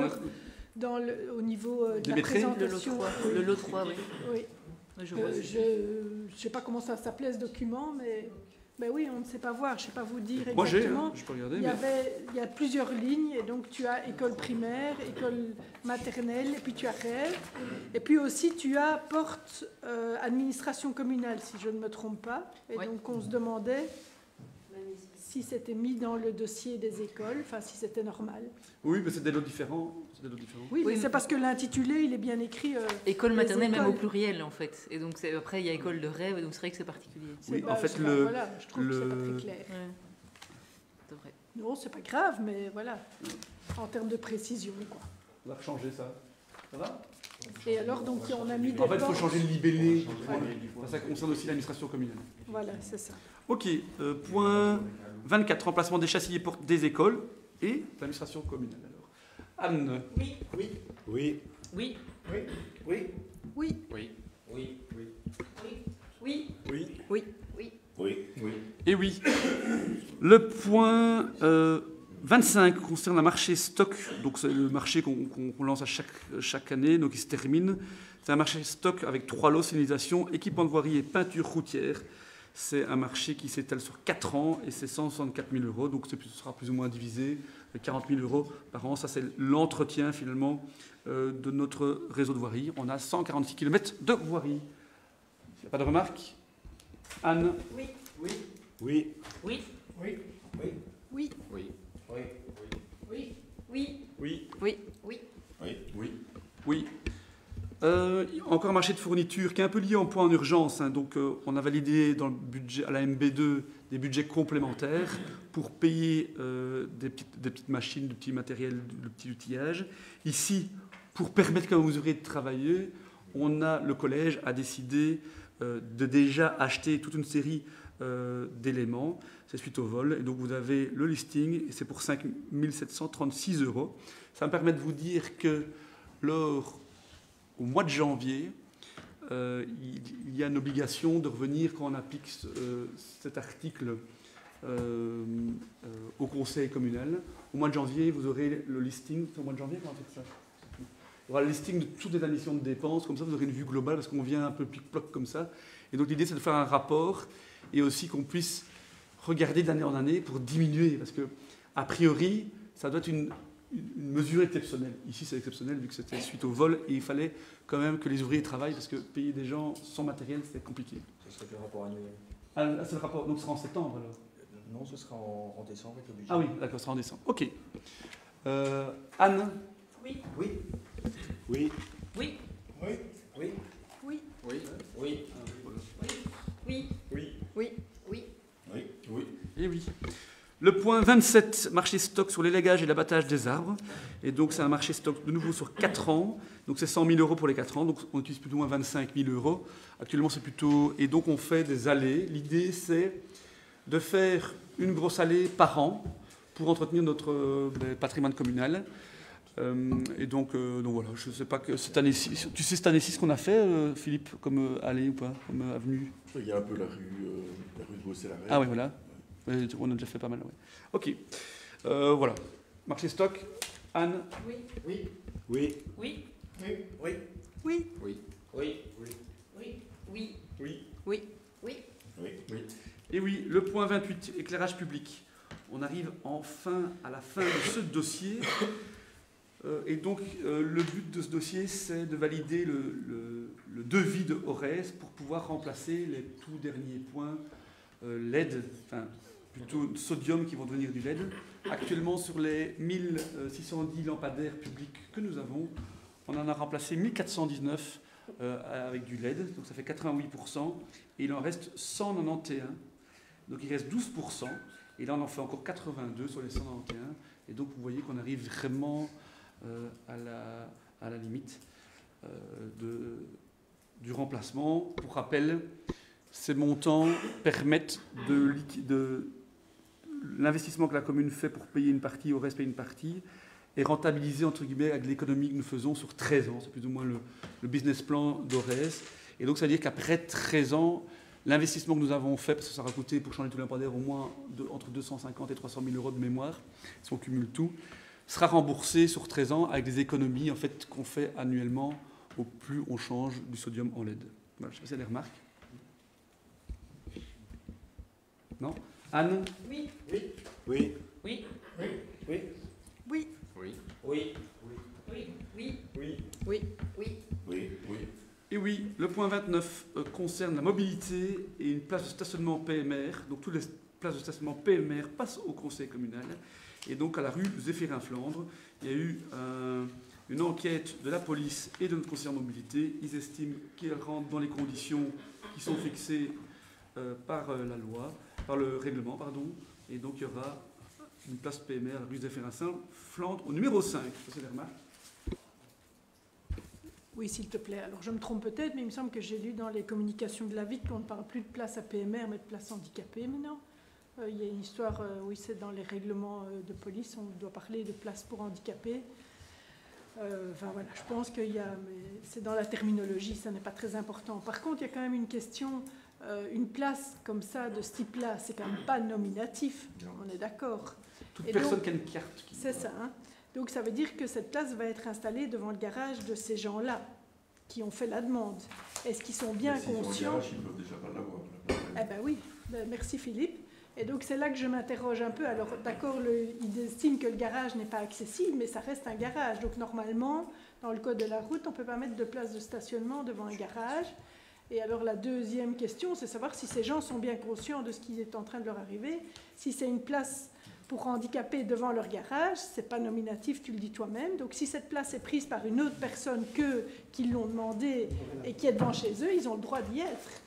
au niveau de la maîtrises, présentation... Le lot 3, oui. Oui. Je vois. Je ne sais pas comment ça s'appelait ce document, mais oui, on ne sait pas voir, je ne sais pas vous dire Moi j'ai, exactement. je peux regarder. Il y a plusieurs lignes, et donc tu as école primaire, école maternelle, et puis tu as rêve, et puis aussi tu as porte administration communale, si je ne me trompe pas. Et oui. Donc on se demandait si c'était mis dans le dossier des écoles, enfin si c'était normal. Oui, mais c'est des lots différents. Oui, Oui, mais c'est parce que l'intitulé, il est bien écrit. École maternelle, même au écoles. pluriel, en fait. Et donc, après, il y a école de rêve, et donc c'est vrai que c'est particulier. Oui, en fait, voilà, je trouve que c'est pas très clair. Ouais. C'est vrai. Non, c'est pas grave, mais voilà, en termes de précision, quoi. On va changer ça. Ça va? Et alors, donc, on a mis des En fait, il faut bornes. changer le libellé. Voilà. Ça concerne aussi l'administration communale. Voilà, c'est ça. Ok, point 24, remplacement des châssis et portes des écoles et l'administration communale. Alors, Anne, Oui. Oui. Oui. Oui. Oui. Oui. Oui. Oui. Oui. Oui. Oui. et oui. Le point 25 concerne un marché stock, donc c'est le marché qu'on lance à chaque année, donc il se termine. C'est un marché stock avec 3 lots, signalisation, équipement de voirie et peinture routière. C'est un marché qui s'étale sur 4 ans et c'est 164 000 €, donc ce sera plus ou moins divisé, 40 000 € par an. Ça, c'est l'entretien finalement de notre réseau de voirie. On a 146 km de voirie. S'il n'y a pas de remarques, Anne. Oui. Oui. Oui. Oui. Oui. Oui. Oui. Encore un marché de fourniture qui est un peu lié en point en urgence. Hein. Donc, on a validé dans le budget, à la MB2 des budgets complémentaires pour payer des petites machines, du petit matériel, le petit outillage. Ici, pour permettre aux ouvriers de travailler, le collège a décidé de déjà acheter toute une série d'éléments. C'est suite au vol. Et donc, vous avez le listing et c'est pour 5 736 €. Ça me permet de vous dire que au mois de janvier, il y a une obligation de revenir quand on applique cet article au conseil communal. Au mois de janvier, vous aurez le listing. C'est au mois de janvier qu'on va faire ça. Il y aura le listing de toutes les admissions de dépenses. Comme ça, vous aurez une vue globale parce qu'on vient un peu pic-ploc comme ça. Et donc, l'idée, c'est de faire un rapport et aussi qu'on puisse regarder d'année en année pour diminuer. Parce que, a priori, ça doit être une mesure exceptionnelle. Ici, c'est exceptionnel vu que c'était suite au vol et il fallait quand même que les ouvriers travaillent parce que payer des gens sans matériel, c'était compliqué. Ce serait le rapport annuel. Ah, c'est le rapport, donc ce sera en septembre alors. Non, ce sera en décembre avec le budget. Ah oui, d'accord, ce sera en décembre. Ok. Anne. Oui. Oui. Oui. Oui. Oui. Oui. Et oui. Le point 27, marché stock sur l'élagage et l'abattage des arbres. Et donc, c'est un marché stock de nouveau sur 4 ans. Donc, c'est 100 000 € pour les 4 ans. Donc, on utilise plutôt moins 25 000 €. Actuellement, c'est plutôt... Et donc, on fait des allées. L'idée, c'est de faire une grosse allée par an pour entretenir notre patrimoine communal. Et donc voilà, je ne sais pas que cette année-ci... Tu sais cette année-ci ce qu'on a fait, Philippe, comme allée ou pas, comme avenue? Il y a un peu la rue de Beaussé-la-Reine. Ah oui, voilà. On a déjà fait pas mal, ouais. Ok. Voilà. Marché stock. Anne. Oui. Oui. Oui. Oui. Et oui, le point 28, éclairage public. On arrive enfin à la fin de ce dossier. Et donc, le but de ce dossier, c'est de valider le devis de Ores pour pouvoir remplacer les tout derniers points LED, enfin plutôt sodium qui vont devenir du LED. Actuellement, sur les 1610 lampadaires publics que nous avons, on en a remplacé 1419 avec du LED, donc ça fait 88%, et il en reste 191, donc il reste 12%, et là on en fait encore 82 sur les 191, et donc vous voyez qu'on arrive vraiment à la limite du remplacement. Pour rappel, ces montants permettent l'investissement que la commune fait pour payer une partie, au reste payer une partie, et rentabiliser entre guillemets avec l'économie que nous faisons sur 13 ans. C'est plus ou moins le business plan d'Ores. Et donc ça veut dire qu'après 13 ans, l'investissement que nous avons fait, parce que ça aura coûté pour changer tout lampadaire au moins entre 250 et 300 000 € de mémoire, si on cumule tout, sera remboursé sur 13 ans avec des économies en fait, qu'on fait annuellement au plus on change du sodium en LED. Voilà, je ne sais pas si il y a des remarques. Non? Anne? Oui. Oui. Oui. Oui. Et oui, le point 29 concerne la mobilité et une place de stationnement PMR. Donc toutes les places de stationnement PMR passent au conseil communal. Et donc à la rue Zéphirin-Flandre, il y a eu une enquête de la police et de notre conseiller en mobilité. Ils estiment qu'elle rentre dans les conditions qui sont fixées par la loi, par le règlement, pardon. Et donc il y aura une place PMR à la rue Zéphirin-Flandre au numéro 5. Ça, c'est les remarques. Oui, s'il te plaît. Alors, je me trompe peut-être, mais il me semble que j'ai lu dans les communications de la ville qu'on ne parle plus de place APMR, mais de place handicapée maintenant. Il y a une histoire, oui, c'est dans les règlements de police, on doit parler de place pour handicapés. Enfin, voilà, je pense qu'il y a... mais c'est dans la terminologie, ça n'est pas très important. Par contre, il y a quand même une question... une place comme ça, de ce type-là, c'est quand même pas nominatif, on est d'accord. Toute Et personne donc, qui a une carte. c'est ça, hein. Donc ça veut dire que cette place va être installée devant le garage de ces gens-là qui ont fait la demande. Est-ce qu'ils sont bien conscients? Ils peuvent déjà pas l'avoir. Eh bien oui, merci Philippe. Et donc c'est là que je m'interroge un peu. Alors d'accord, ils estiment que le garage n'est pas accessible, mais ça reste un garage. Donc normalement, dans le code de la route, on ne peut pas mettre de place de stationnement devant un garage. Et alors la deuxième question, c'est savoir si ces gens sont bien conscients de ce qui est en train de leur arriver. Si c'est une place pour handicapés devant leur garage, c'est pas nominatif, tu le dis toi-même. Donc si cette place est prise par une autre personne qu'eux qui l'ont demandé et qui est devant chez eux, ils ont le droit d'y être.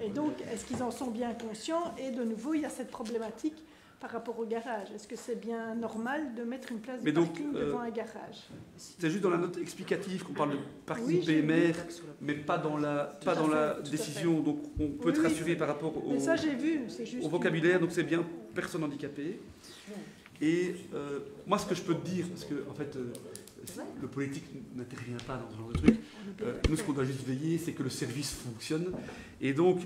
Et donc, est-ce qu'ils en sont bien conscients? Et de nouveau, il y a cette problématique par rapport au garage. Est-ce que c'est bien normal de mettre une place de parking devant un garage? C'est juste dans la note explicative qu'on parle de parking Oui, j'ai PMR, vu. mais pas dans la Tout à décision. Donc on peut être Oui, rassuré par rapport Mais ça, j'ai vu, c'est juste... au vocabulaire. Donc c'est bien personne handicapée. Et moi, ce que je peux te dire, parce que en fait, le politique n'intervient pas dans ce genre de truc. Nous, ce qu'on doit juste veiller, c'est que le service fonctionne. Et donc,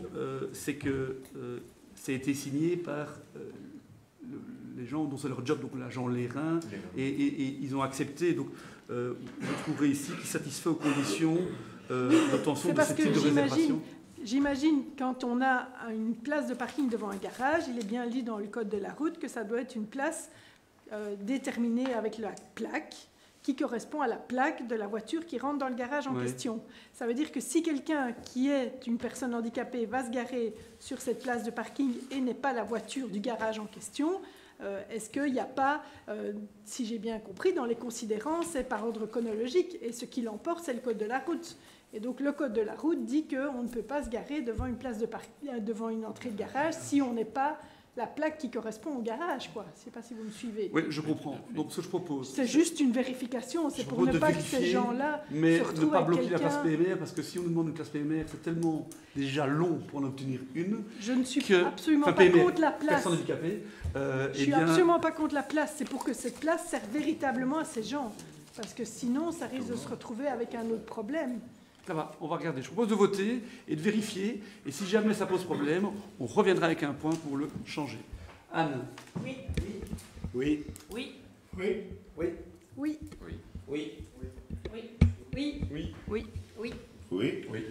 c'est que ça a été signé par les gens dont c'est leur job, donc l'agent Lérin, et ils ont accepté. Donc, vous trouverez ici qu'il satisfait aux conditions d'obtention de ce type de réservation. J'imagine, quand on a une place de parking devant un garage, il est bien dit dans le code de la route que ça doit être une place déterminée avec la plaque qui correspond à la plaque de la voiture qui rentre dans le garage en question. Ça veut dire que si quelqu'un qui est une personne handicapée va se garer sur cette place de parking et n'est pas la voiture du garage en question, est-ce qu'il n'y a pas, si j'ai bien compris, dans les considérants, c'est par ordre chronologique, et ce qui l'emporte, c'est le code de la route. Et donc le code de la route dit qu'on ne peut pas se garer devant une place de devant une entrée de garage si on n'est pas la plaque qui correspond au garage, quoi. Je ne sais pas si vous me suivez. Oui, je comprends. Donc ce que je propose... C'est juste une vérification, c'est pour ne pas que ces gens-là se retrouvent ne pas avec bloquer la place quelqu'un... PMR, parce que si on nous demande une place PMR, c'est tellement déjà long pour en obtenir une. Je ne suis que, absolument enfin, pas PMR, contre la place. Personne handicapée. Je suis absolument pas contre la place. C'est pour que cette place serve véritablement à ces gens. Parce que sinon, ça risque de se retrouver avec un autre problème. Ça va, on va regarder. Je propose de voter et de vérifier. Et si jamais ça pose problème, on reviendra avec un point pour le changer. Anne? Oui. Oui. Oui. Oui. Oui. Oui. Oui. Oui. Oui. Oui. Oui. Oui. Oui. Oui.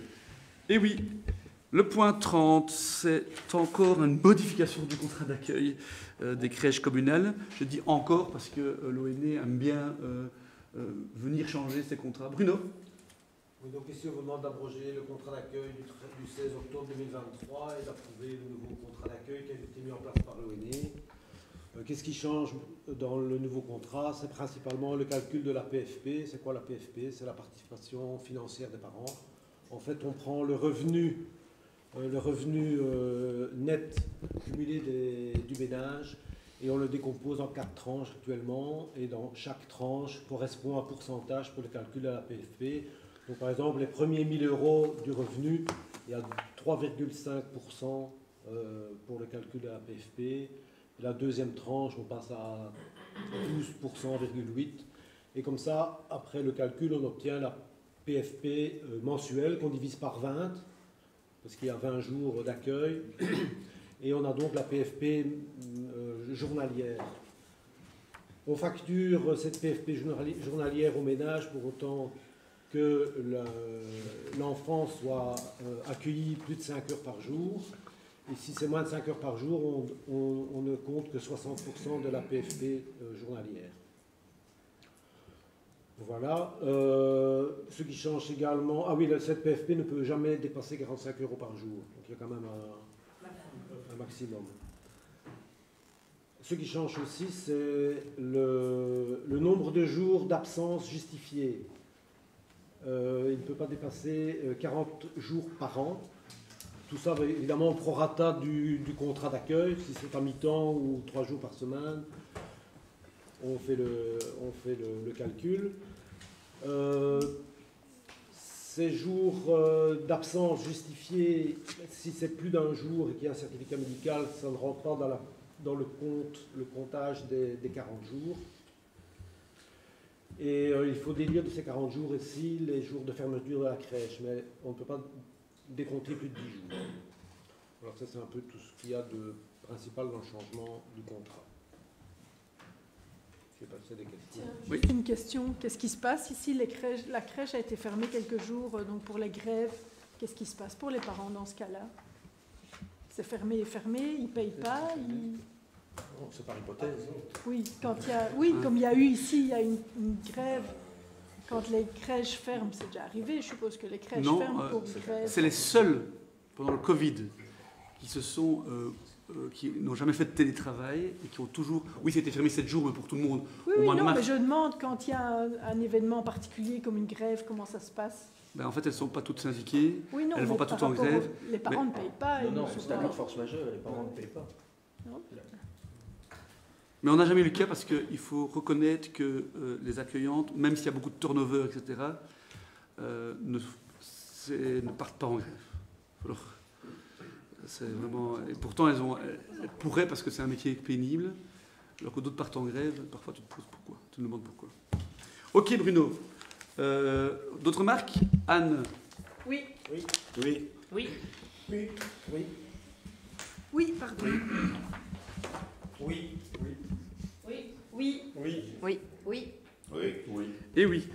Et oui, le point 30, c'est encore une modification du contrat d'accueil des crèches communales. Je dis encore parce que l'ONE aime bien venir changer ses contrats. Bruno? Oui, donc ici, on vous demande d'abroger le contrat d'accueil du 16 octobre 2023 et d'approuver le nouveau contrat d'accueil qui a été mis en place par l'ONE. Qu'est-ce qui change dans le nouveau contrat? C'est principalement le calcul de la PFP. C'est quoi la PFP? C'est la participation financière des parents. En fait, on prend le revenu net cumulé du ménage et on le décompose en 4 tranches actuellement. Et dans chaque tranche correspond un pourcentage pour le calcul de la PFP. Donc, par exemple, les premiers 1 000 € du revenu, il y a 3,5% pour le calcul de la PFP. Et la deuxième tranche, on passe à 12,8%. Et comme ça, après le calcul, on obtient la PFP mensuelle qu'on divise par 20, parce qu'il y a 20 jours d'accueil. Et on a donc la PFP journalière. On facture cette PFP journalière au ménage pour autant que l'enfant soit accueilli plus de 5 heures par jour. Et si c'est moins de 5 heures par jour, on ne compte que 60% de la PFP journalière. Voilà. Ce qui change également... Ah oui, cette PFP ne peut jamais dépasser 45 € par jour. Donc il y a quand même un maximum. Ce qui change aussi, c'est le nombre de jours d'absence justifiés. Il ne peut pas dépasser 40 jours par an. Tout ça, évidemment, au prorata du contrat d'accueil, si c'est à mi-temps ou 3 jours par semaine, on fait le calcul. ces jours d'absence justifiés, si c'est plus d'un jour et qu'il y a un certificat médical, ça ne rentre pas dans le comptage des 40 jours. Et il faut déduire de ces 40 jours ici les jours de fermeture de la crèche, mais on ne peut pas décompter plus de 10 jours. Alors ça, c'est un peu tout ce qu'il y a de principal dans le changement du contrat. Je sais pas si c'est des questions. Juste une question, qu'est-ce qui se passe ici la crèche a été fermée quelques jours donc pour les grèves. Qu'est-ce qui se passe pour les parents dans ce cas-là? C'est fermé, ils ne payent pas Non, c'est par hypothèse. Oui, comme il y a eu ici, il y a une grève. Quand les crèches ferment, c'est déjà arrivé, je suppose que les crèches ferment pour grève. C'est les seuls, pendant le Covid, qui n'ont jamais fait de télétravail et qui ont toujours... Oui, c'était fermé 7 jours, mais pour tout le monde. Oui, mais je demande, quand il y a un événement particulier comme une grève, comment ça se passe? En fait, elles ne sont pas toutes syndiquées, oui, non, elles ne vont pas toutes en grève. Les parents ne payent pas. Non, c'est un cas de force majeure, les parents ne payent pas. Non. Mais on n'a jamais eu le cas parce qu'il faut reconnaître que les accueillantes, même s'il y a beaucoup de turnover, etc., ne partent pas en grève. Alors, c'est vraiment... Et pourtant, elles pourraient parce que c'est un métier pénible, alors que d'autres partent en grève. Parfois, tu te poses pourquoi. Tu te demandes pourquoi. Ok, Bruno. D'autres remarques? Anne? Oui. Oui. Oui. Oui. Oui. Oui, pardon. Oui. Oui. Oui. Oui. Oui. Oui. Oui. Oui. Et oui.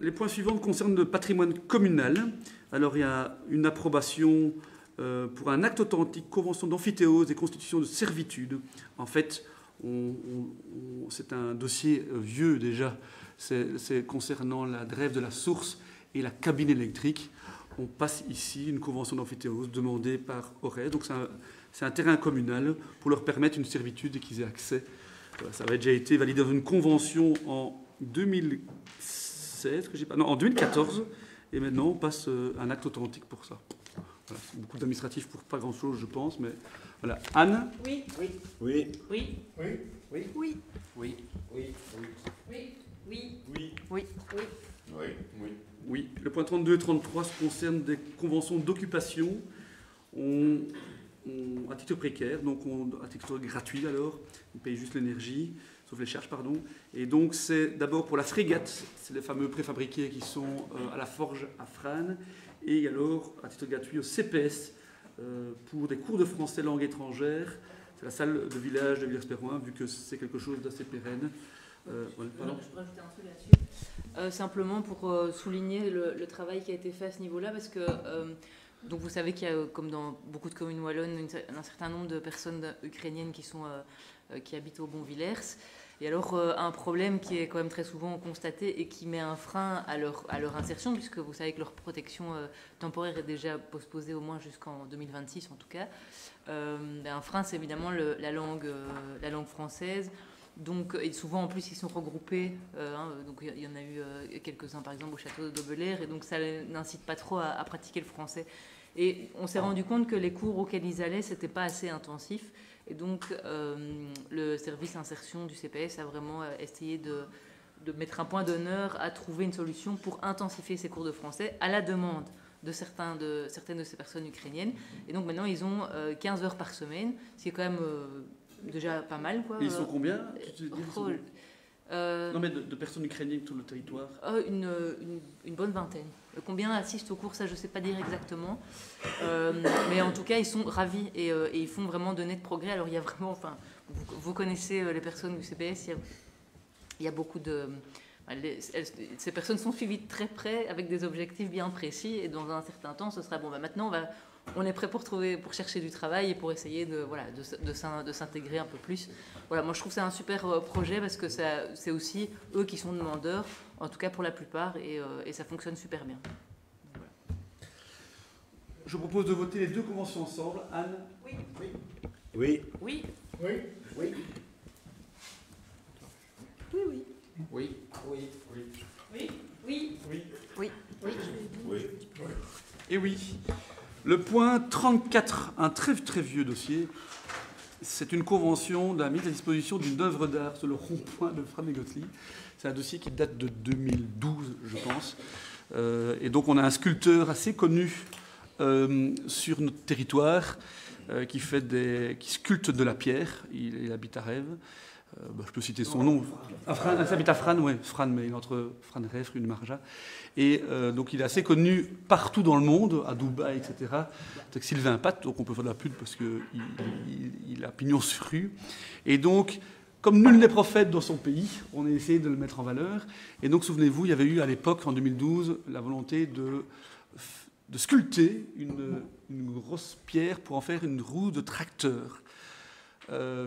Les points suivants concernent le patrimoine communal. Alors, il y a une approbation pour un acte authentique, convention d'amphithéose et constitution de servitude. En fait, c'est un dossier vieux déjà. C'est concernant la grève de la source et la cabine électrique. On passe ici une convention d'amphithéose demandée par Auray. Donc, c'est un terrain communal pour leur permettre une servitude et qu'ils aient accès. Ça avait déjà été validé dans une convention en 2016, en 2014. Et maintenant, on passe un acte authentique pour ça. Voilà, c'est beaucoup d'administratifs pour pas grand-chose, je pense, mais voilà. Anne? Oui. Oui. Oui. Oui. Oui. Oui. Oui. Oui. Oui. Oui. Oui. Oui. Oui. Oui. Oui. Le point 32 et 33 concerne des conventions d'occupation à titre précaire, donc à titre gratuit alors. On paye juste l'énergie, sauf les charges, pardon. Et donc c'est d'abord pour la frégate, c'est les fameux préfabriqués qui sont à la forge à Frasnes, et alors à titre gratuit au CPS pour des cours de français langue étrangère. C'est la salle de village de Villers-Perroin, vu que c'est quelque chose d'assez pérenne. Je pourrais rajouter un truc là-dessus. Simplement pour souligner le travail qui a été fait à ce niveau-là, parce que donc vous savez qu'il y a, comme dans beaucoup de communes wallonnes, un certain nombre de personnes ukrainiennes qui habitent au Bonvillers. Et alors, un problème qui est quand même très souvent constaté et qui met un frein à leur insertion, puisque vous savez que leur protection temporaire est déjà postposée au moins jusqu'en 2026 en tout cas. Un frein, c'est évidemment la langue française. Donc, et souvent, en plus, ils sont regroupés. Donc, il y en a eu quelques-uns, par exemple, au château de Dobelair. Et donc, ça n'incite pas trop à pratiquer le français. Et on s'est rendu compte que les cours auxquels ils allaient, c'était pas assez intensif. Et donc, le service insertion du CPS a vraiment essayé de mettre un point d'honneur à trouver une solution pour intensifier ces cours de français à la demande de certaines de ces personnes ukrainiennes. Et donc, maintenant, ils ont 15 heures par semaine, ce qui est quand même déjà pas mal, quoi. Et ils sont combien? Non, mais de personnes ukrainiennes sur le territoire? Une bonne vingtaine. Combien assistent au cours, ça je ne sais pas dire exactement. Mais en tout cas, ils sont ravis et ils font vraiment de nets progrès. Alors il y a vraiment, enfin, vous connaissez les personnes du CPS, il y a beaucoup de... Ces personnes sont suivies de très près avec des objectifs bien précis et dans un certain temps, ce sera bon. Maintenant, on est prêt pour chercher du travail et pour essayer de s'intégrer un peu plus. Voilà, moi je trouve que c'est un super projet parce que c'est aussi eux qui sont demandeurs, en tout cas pour la plupart, et ça fonctionne super bien. Voilà. Je propose de voter les deux conventions ensemble. Anne? Oui. Oui. Oui. Oui. Oui. Oui, oui. Oui. Oui. Oui. Oui. Oui. Oui. Oui. Et oui. Le point 34, un très très vieux dossier, c'est une convention de la mise à disposition d'une œuvre d'art sur le rond-point de Frasnes-et-Gottlieb. C'est un dossier qui date de 2012, je pense. Et donc on a un sculpteur assez connu sur notre territoire qui sculpte de la pierre. Il habite à Rêves. Je peux citer son nom. Il habite à Frane, oui, Frane, mais il est entre Frane Rêves, rue de Marja. Et donc il est assez connu partout dans le monde, à Dubaï, etc. C'est Sylvain Pat, donc on peut faire de la pub parce qu'il a pignon sur rue. Et donc, comme nul n'est prophète dans son pays, on a essayé de le mettre en valeur. Et donc, souvenez-vous, il y avait eu à l'époque, en 2012, la volonté de sculpter une grosse pierre pour en faire une roue de tracteur.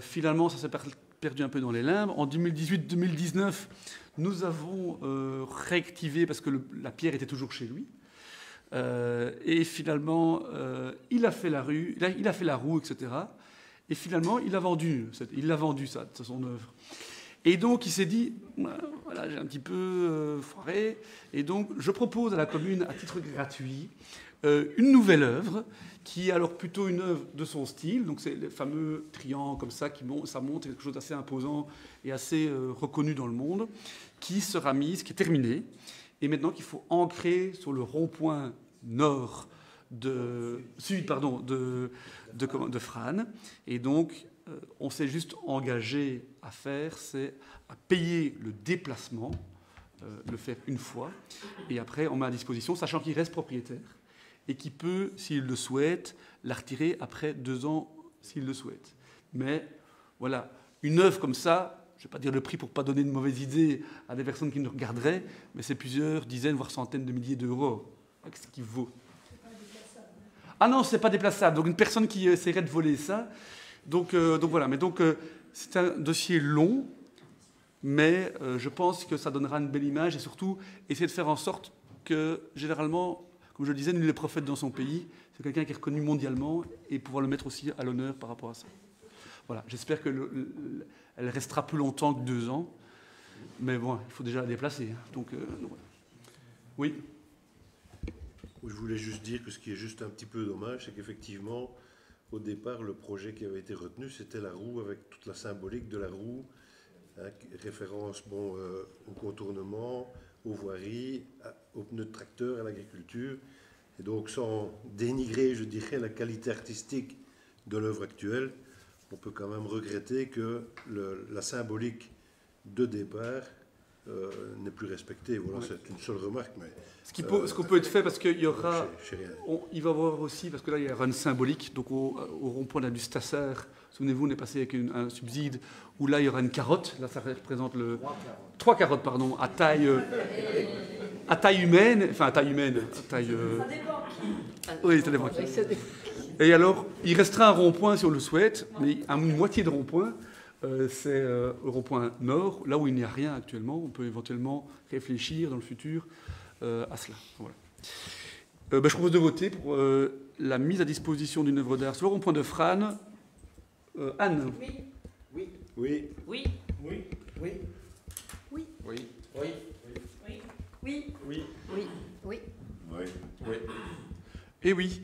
Finalement, ça s'est perdu un peu dans les limbes. En 2018-2019, nous avons réactivé parce que la pierre était toujours chez lui. Et finalement, il a fait la roue, etc. Et finalement, il a vendu ça, son œuvre. Et donc, il s'est dit, voilà, j'ai un petit peu foiré. Et donc, je propose à la commune, à titre gratuit, une nouvelle œuvre, qui est alors plutôt une œuvre de son style. Donc, c'est les fameux triangles comme ça, ça monte, quelque chose d'assez imposant et assez reconnu dans le monde, qui sera mise, qui est terminée. Et maintenant qu'il faut ancrer sur le rond-point sud de Frane. Et donc, on s'est juste engagé à faire, c'est à payer le déplacement, le faire une fois, et après on met à disposition, sachant qu'il reste propriétaire, et qui peut, s'il le souhaite, la retirer après 2 ans, s'il le souhaite. Mais voilà, une œuvre comme ça, je ne vais pas dire le prix pour ne pas donner de mauvaises idées à des personnes qui nous regarderaient, mais c'est plusieurs dizaines, voire centaines de milliers d'euros. Qu'est-ce qui vaut? Ah non, ce n'est pas déplaçable. Donc une personne qui essaierait de voler ça. Donc voilà. Mais donc c'est un dossier long, mais je pense que ça donnera une belle image et surtout essayer de faire en sorte que généralement, comme je le disais, nul n'est prophète dans son pays. C'est quelqu'un qui est reconnu mondialement et pouvoir le mettre aussi à l'honneur par rapport à ça. Voilà. J'espère qu'elle restera plus longtemps que 2 ans, mais bon, il faut déjà la déplacer. Donc voilà. Oui. Je voulais juste dire que ce qui est juste un petit peu dommage, c'est qu'effectivement, au départ, le projet qui avait été retenu, c'était la roue avec toute la symbolique de la roue, hein, référence au contournement, aux voiries, aux pneus de tracteur, à l'agriculture. Et donc, sans dénigrer, je dirais, la qualité artistique de l'œuvre actuelle, on peut quand même regretter que la symbolique de départ n'est plus respectée. Voilà, c'est une seule remarque. Mais, ce qu'on peut être fait, parce qu'il y aura... il va y avoir aussi, parce que là, il y aura une symbolique, donc au rond-point là, du Stassard, souvenez-vous, on est passé avec un subside, où là, il y aura une carotte. Là, ça représente 3 carottes, pardon, à taille humaine, enfin à taille humaine, à taille... Ça dépend qui. Oui, ça dépend qui. Et alors, il restera un rond-point si on le souhaite, mais à une moitié de rond-point, c'est le rond-point nord, là où il n'y a rien actuellement. On peut éventuellement réfléchir dans le futur à cela. Voilà. Je propose de voter pour la mise à disposition d'une œuvre d'art sur le rond-point de Frane. Anne. Oui. Oui. Oui. Oui. Oui. Oui. Oui. Oui. Oui. Oui. Oui. Et oui.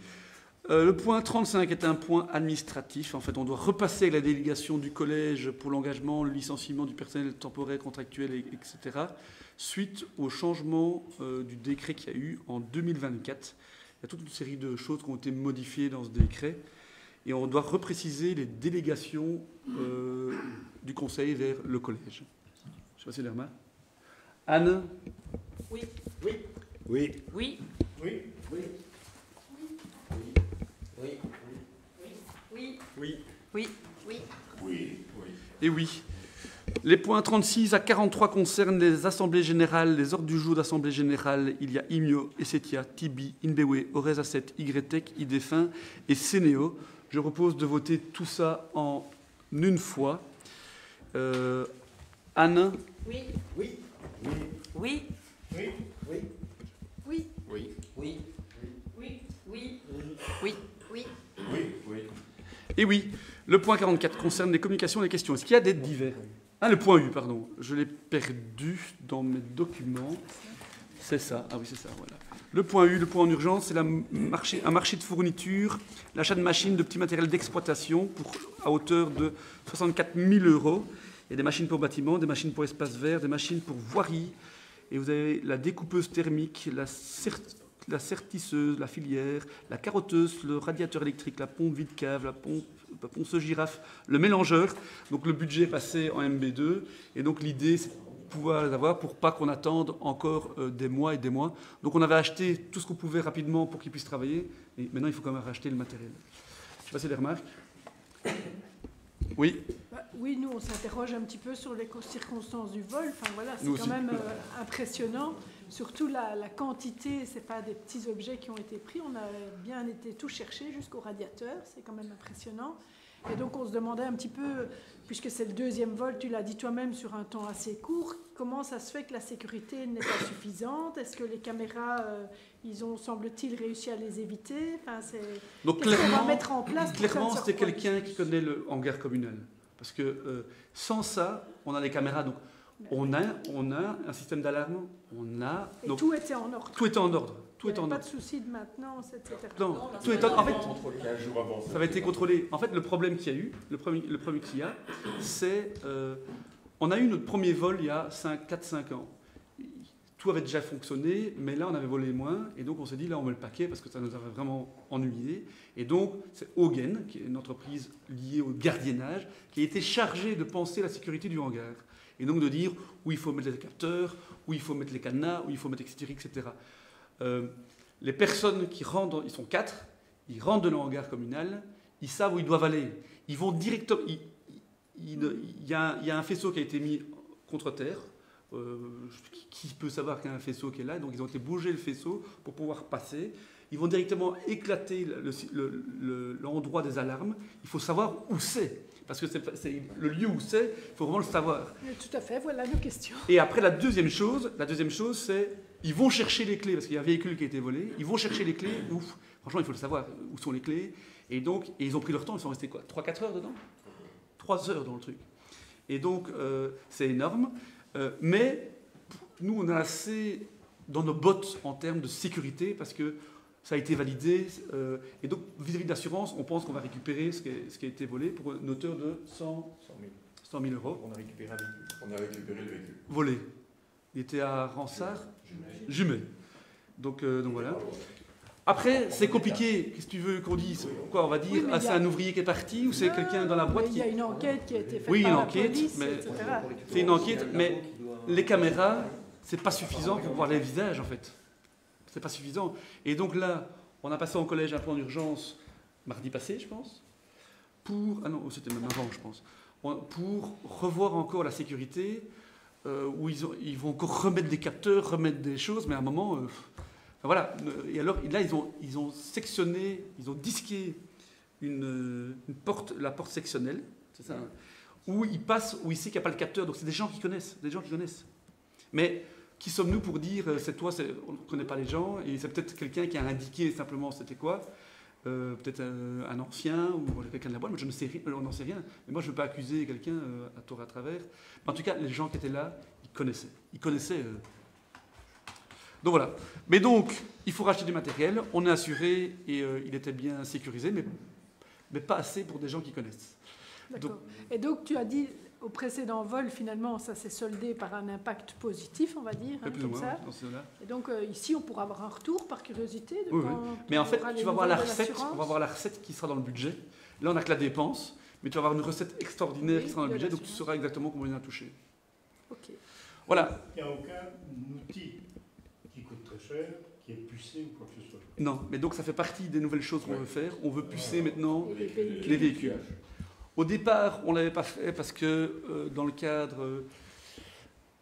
Le point 35 est un point administratif. En fait, on doit repasser avec la délégation du collège pour l'engagement, le licenciement du personnel temporaire, contractuel, etc., suite au changement du décret qu'il y a eu en 2024. Il y a toute une série de choses qui ont été modifiées dans ce décret. Et on doit repréciser les délégations du conseil vers le collège. Je ne sais pas si c'est Lerma. Anne. Oui. Oui. Oui. Oui. Oui. Oui. Oui. Oui. Oui. Et oui. Les points 36 à 43 concernent les assemblées générales, les ordres du jour d'assemblée générale. Il y a IMIO, Essetia, Tibi, Inbewe, Oreza 7, YTEC, IDFIN et Sénéo. Je propose de voter tout ça en une fois. Anne. Oui. Oui. Oui. Oui. Oui. Oui. Oui. Oui. Oui. Oui. Oui. Et oui, le point 44 concerne les communications et les questions. Est-ce qu'il y a des divers? Ah, le point U, pardon. Je l'ai perdu dans mes documents. C'est ça. Ah oui, c'est ça, voilà. Le point U, le point en urgence, c'est un marché de fourniture, l'achat de machines, de petits matériels d'exploitation à hauteur de 64 000 €. Il y a des machines pour bâtiments, des machines pour espaces verts, des machines pour voirie Et vous avez la découpeuse thermique, la sertisseuse, la filière, la carotteuse, le radiateur électrique, la pompe vide-cave, la ponceuse girafe, le mélangeur. Donc le budget est passé en MB2. Et donc l'idée, c'est de pouvoir les avoir pour pas qu'on attende encore des mois et des mois. Donc on avait acheté tout ce qu'on pouvait rapidement pour qu'ils puissent travailler. Et maintenant, il faut quand même racheter le matériel. Je ne sais pas si les remarques. Oui. Oui, nous, on s'interroge un petit peu sur les circonstances du vol. Enfin, voilà, c'est Nous quand aussi. même impressionnant. Surtout la quantité, ce n'est pas des petits objets qui ont été pris. On a bien été tout chercher jusqu'au radiateur. C'est quand même impressionnant. Et donc, on se demandait un petit peu, puisque c'est le deuxième vol, tu l'as dit toi-même, sur un temps assez court, comment ça se fait que la sécurité n'est pas suffisante? Est-ce que les caméras, ils ont, semble-t-il, réussi à les éviter? Enfin, Donc qu'est-ce qu'on va mettre en place pour que ça ne clairement, se c'était reproduise? quelqu'un qui connaît le hangar communal. Parce que sans ça, on a des caméras. Donc on a un système d'alarme. Et donc, tout était en ordre. tout est en ordre. Tout Il est n'y en avait pas ordre. de souci de maintenance, etc. Non, tout est en fait, 15 jours avant. ça avait été contrôlé. En fait, le problème qu'il y a eu, le problème qu'il y a, c'est on a eu notre premier vol il y a 4-5 ans. Tout avait déjà fonctionné, mais là, on avait volé moins. Et donc, on s'est dit, là, on met le paquet parce que ça nous avait vraiment ennuyé. Et donc, c'est Hogan, qui est une entreprise liée au gardiennage, qui a été chargée de penser la sécurité du hangar. Et donc, de dire où il faut mettre les capteurs, où il faut mettre les cadenas, où il faut mettre, etc. Les personnes qui rentrent, ils sont 4, ils rentrent de le hangar communal, ils savent où ils doivent aller. Ils vont directement... Il y a un faisceau qui a été mis contre terre. Qui peut savoir qu'il y a un faisceau qui est là? Donc ils ont été bouger le faisceau pour pouvoir passer. Ils vont directement éclater l'endroit des alarmes. Il faut savoir où c'est. Parce que c'est le lieu où c'est, il faut vraiment le savoir. Tout à fait, voilà nos questions. Et après, la deuxième chose, c'est ils vont chercher les clés, parce qu'il y a un véhicule qui a été volé. Ils vont chercher les clés. Ouf, franchement, il faut le savoir, où sont les clés. Et donc, ils ont pris leur temps, ils sont restés quoi, 3-4 heures dedans? 3 heures dans le truc. Et donc, c'est énorme. Mais nous, on a assez dans nos bottes en termes de sécurité, parce que ça a été validé. Et donc, vis-à-vis de l'assurance, on pense qu'on va récupérer ce qui a été volé pour une hauteur de 100 000 euros. On a récupéré un véhicule. On a récupéré le véhicule. Volé. Il était à Ransard, Jumet. Donc voilà. Après, c'est compliqué. Qu'est-ce que tu veux qu'on dise? Quoi, on va dire, Oui, mais c'est un ouvrier qui est parti ou c'est quelqu'un dans la boîte Il qui... y a une enquête qui a été faite Oui, une par enquête, la police, mais- etc. C'est une enquête, mais les caméras, c'est pas suffisant pour voir les visages, en fait. C'est pas suffisant. Et donc là, on a passé en collège un plan d'urgence mardi passé, je pense, pour... Ah non, c'était même avant, je pense. Pour revoir encore la sécurité, où ils vont encore remettre des capteurs, remettre des choses, mais à un moment... enfin, voilà. Et alors, là, ils ont sectionné, ils ont disqué une porte, la porte sectionnelle, c'est ça, hein, où ils passent, où ils savent qu'il n'y a pas le capteur. Donc c'est des gens qui connaissent, Mais qui sommes-nous pour dire, c'est toi, on ne connaît pas les gens, et c'est peut-être quelqu'un qui a indiqué simplement c'était quoi, peut-être un ancien ou quelqu'un de la boîte, mais je ne sais rien, on n'en sait rien. Mais moi, je ne veux pas accuser quelqu'un à tort à travers. Mais en tout cas, les gens qui étaient là, ils connaissaient. Donc voilà. Mais donc, il faut racheter du matériel, on est assuré et il était bien sécurisé, mais pas assez pour des gens qui connaissent. D'accord. Et donc, tu as dit au précédent vol, finalement, ça s'est soldé par un impact positif, on va dire, hein, Plus ou comme moins, ça. dans ce là. Et donc, ici, on pourra avoir un retour par curiosité de Oui, quand Mais en on fait, aura les tu vas voir la nouvelles de recette, l'assurance. on va voir la recette qui sera dans le budget. Là, on n'a que la dépense, mais tu vas avoir une recette extraordinaire Oui, qui sera dans le de budget, donc tu l'assurance. sauras exactement combien il a touché. Ok. Voilà. Il n'y a aucun outil qui coûte très cher, qui est pucé ou quoi que ce soit. Non, mais donc ça fait partie des nouvelles choses qu'on veut faire. On veut pucer maintenant Et les véhicules. les véhicules. Au départ, on ne l'avait pas fait parce que dans le cadre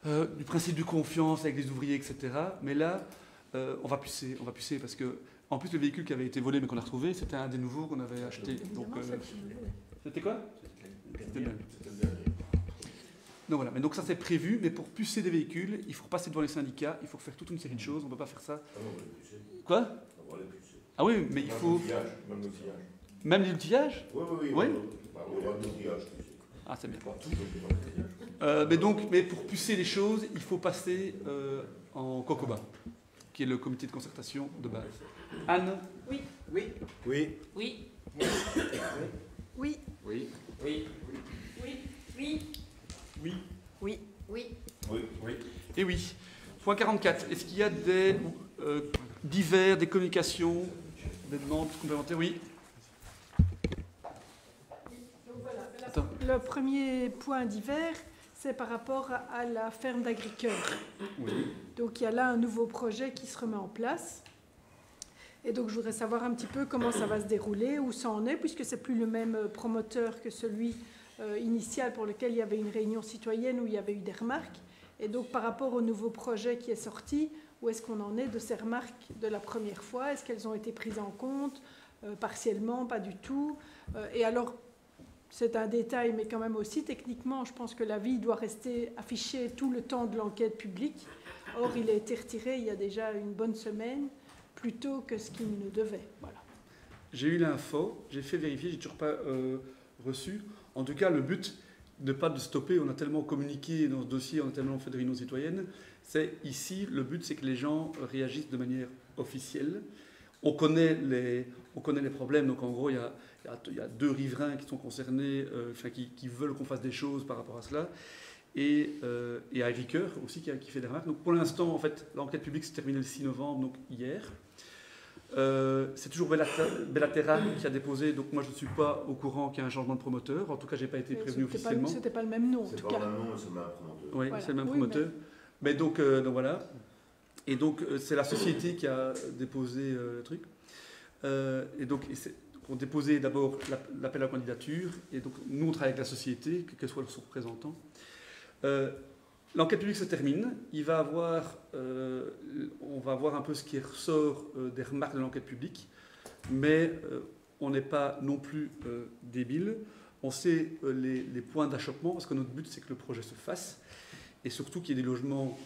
du principe de confiance avec les ouvriers, etc. Mais là, on va pucer parce que, en plus, le véhicule qui avait été volé mais qu'on a retrouvé, c'était un des nouveaux qu'on avait acheté. Donc, Évidemment, ça qui- c'était quoi? C'était le même. C'était le dernier. Donc voilà, mais donc ça c'est prévu, mais pour pucer des véhicules, il faut repasser devant les syndicats, il faut faire toute une série de choses, on ne peut pas faire ça. Ah non, on va les pucer. Quoi? On va les pucer. Ah oui, mais il Même faut... l'outillage, même l'outillage. Même l'outillage? Oui, oui, Oui. On va l'outillage. Ah c'est bien. Pas tout, mais l'outillage. Mais pour pucer les choses, il faut passer en COCOBA, qui est le comité de concertation de base. Anne? Oui. Oui. Oui. Oui. Oui. Oui. Oui. Oui. Oui. Oui. Oui. Et oui. Point 44. Est-ce qu'il y a des divers, des communications, des demandes complémentaires? Oui. Donc voilà, le premier point divers, c'est par rapport à la ferme d'agriculteurs. Oui. Donc il y a là un nouveau projet qui se remet en place. Et donc je voudrais savoir un petit peu comment ça va se dérouler, où ça en est, puisque c'est plus le même promoteur que celui initial pour lequel il y avait une réunion citoyenne où il y avait eu des remarques. Et donc par rapport au nouveau projet qui est sorti, où est-ce qu'on en est de ces remarques de la première fois? Est-ce qu'elles ont été prises en compte partiellement, pas du tout? Et alors, c'est un détail, mais quand même aussi, techniquement, je pense que l'avis doit rester affiché tout le temps de l'enquête publique. Or, il a été retiré il y a déjà une bonne semaine, plus tôt que ce qu'il ne devait. Voilà. J'ai eu l'info, j'ai fait vérifier, j'ai toujours pas reçu. En tout cas, le but de pas de stopper, on a tellement communiqué dans ce dossier, on a tellement fait de réunions citoyennes. C'est ici, le but, c'est que les gens réagissent de manière officielle. On connaît les problèmes, donc en gros, il y a 2 riverains qui sont concernés, qui veulent qu'on fasse des choses par rapport à cela. Et à Ricoeur aussi qui fait des remarques. Donc pour l'instant, en fait, l'enquête publique s'est terminée le 6 novembre, donc hier. C'est toujours Bellaterra qui a déposé, donc moi je ne suis pas au courant qu'il y a un changement de promoteur. En tout cas, je n'ai pas été prévenu officiellement. C'était pas le même nom, en C'est tout pas cas. le même nom, c'est le même promoteur. Oui, Voilà. c'est le même Oui, promoteur. Mais donc voilà. Et donc c'est la société qui a déposé le truc. Et donc on déposait d'abord l'appel à candidature. Et donc nous on travaille avec la société, quel soit son représentant. L'enquête publique se termine. On va voir un peu ce qui ressort des remarques de l'enquête publique, mais on n'est pas non plus débile. On sait les points d'achoppement, parce que notre but c'est que le projet se fasse, et surtout qu'il y ait des logements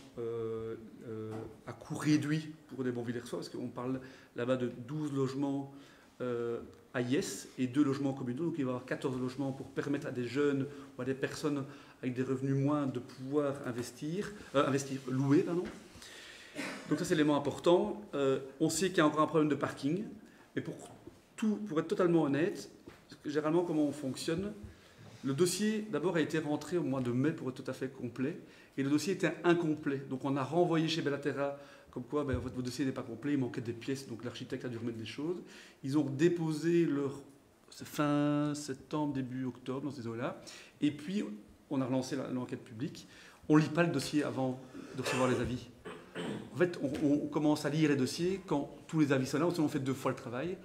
à coût réduit pour les Bonvillersois, parce qu'on parle là-bas de 12 logements à IS et 2 logements communaux, donc il va y avoir 14 logements pour permettre à des jeunes ou à des personnes avec des revenus moindres de pouvoir louer, pardon. Donc ça c'est l'élément important. On sait qu'il y a encore un problème de parking, mais pour être totalement honnête, généralement comment on fonctionne, le dossier d'abord a été rentré au mois de mai pour être tout à fait complet, et le dossier était incomplet. Donc on a renvoyé chez Bellaterra comme quoi votre dossier n'est pas complet, il manquait des pièces, donc l'architecte a dû remettre des choses. Ils ont déposé leur fin septembre, début octobre, dans ces eaux-là, et puis on a relancé l'enquête publique. On ne lit pas le dossier avant de recevoir les avis. En fait, on commence à lire les dossiers quand tous les avis sont là, sinon on fait 2 fois le travail.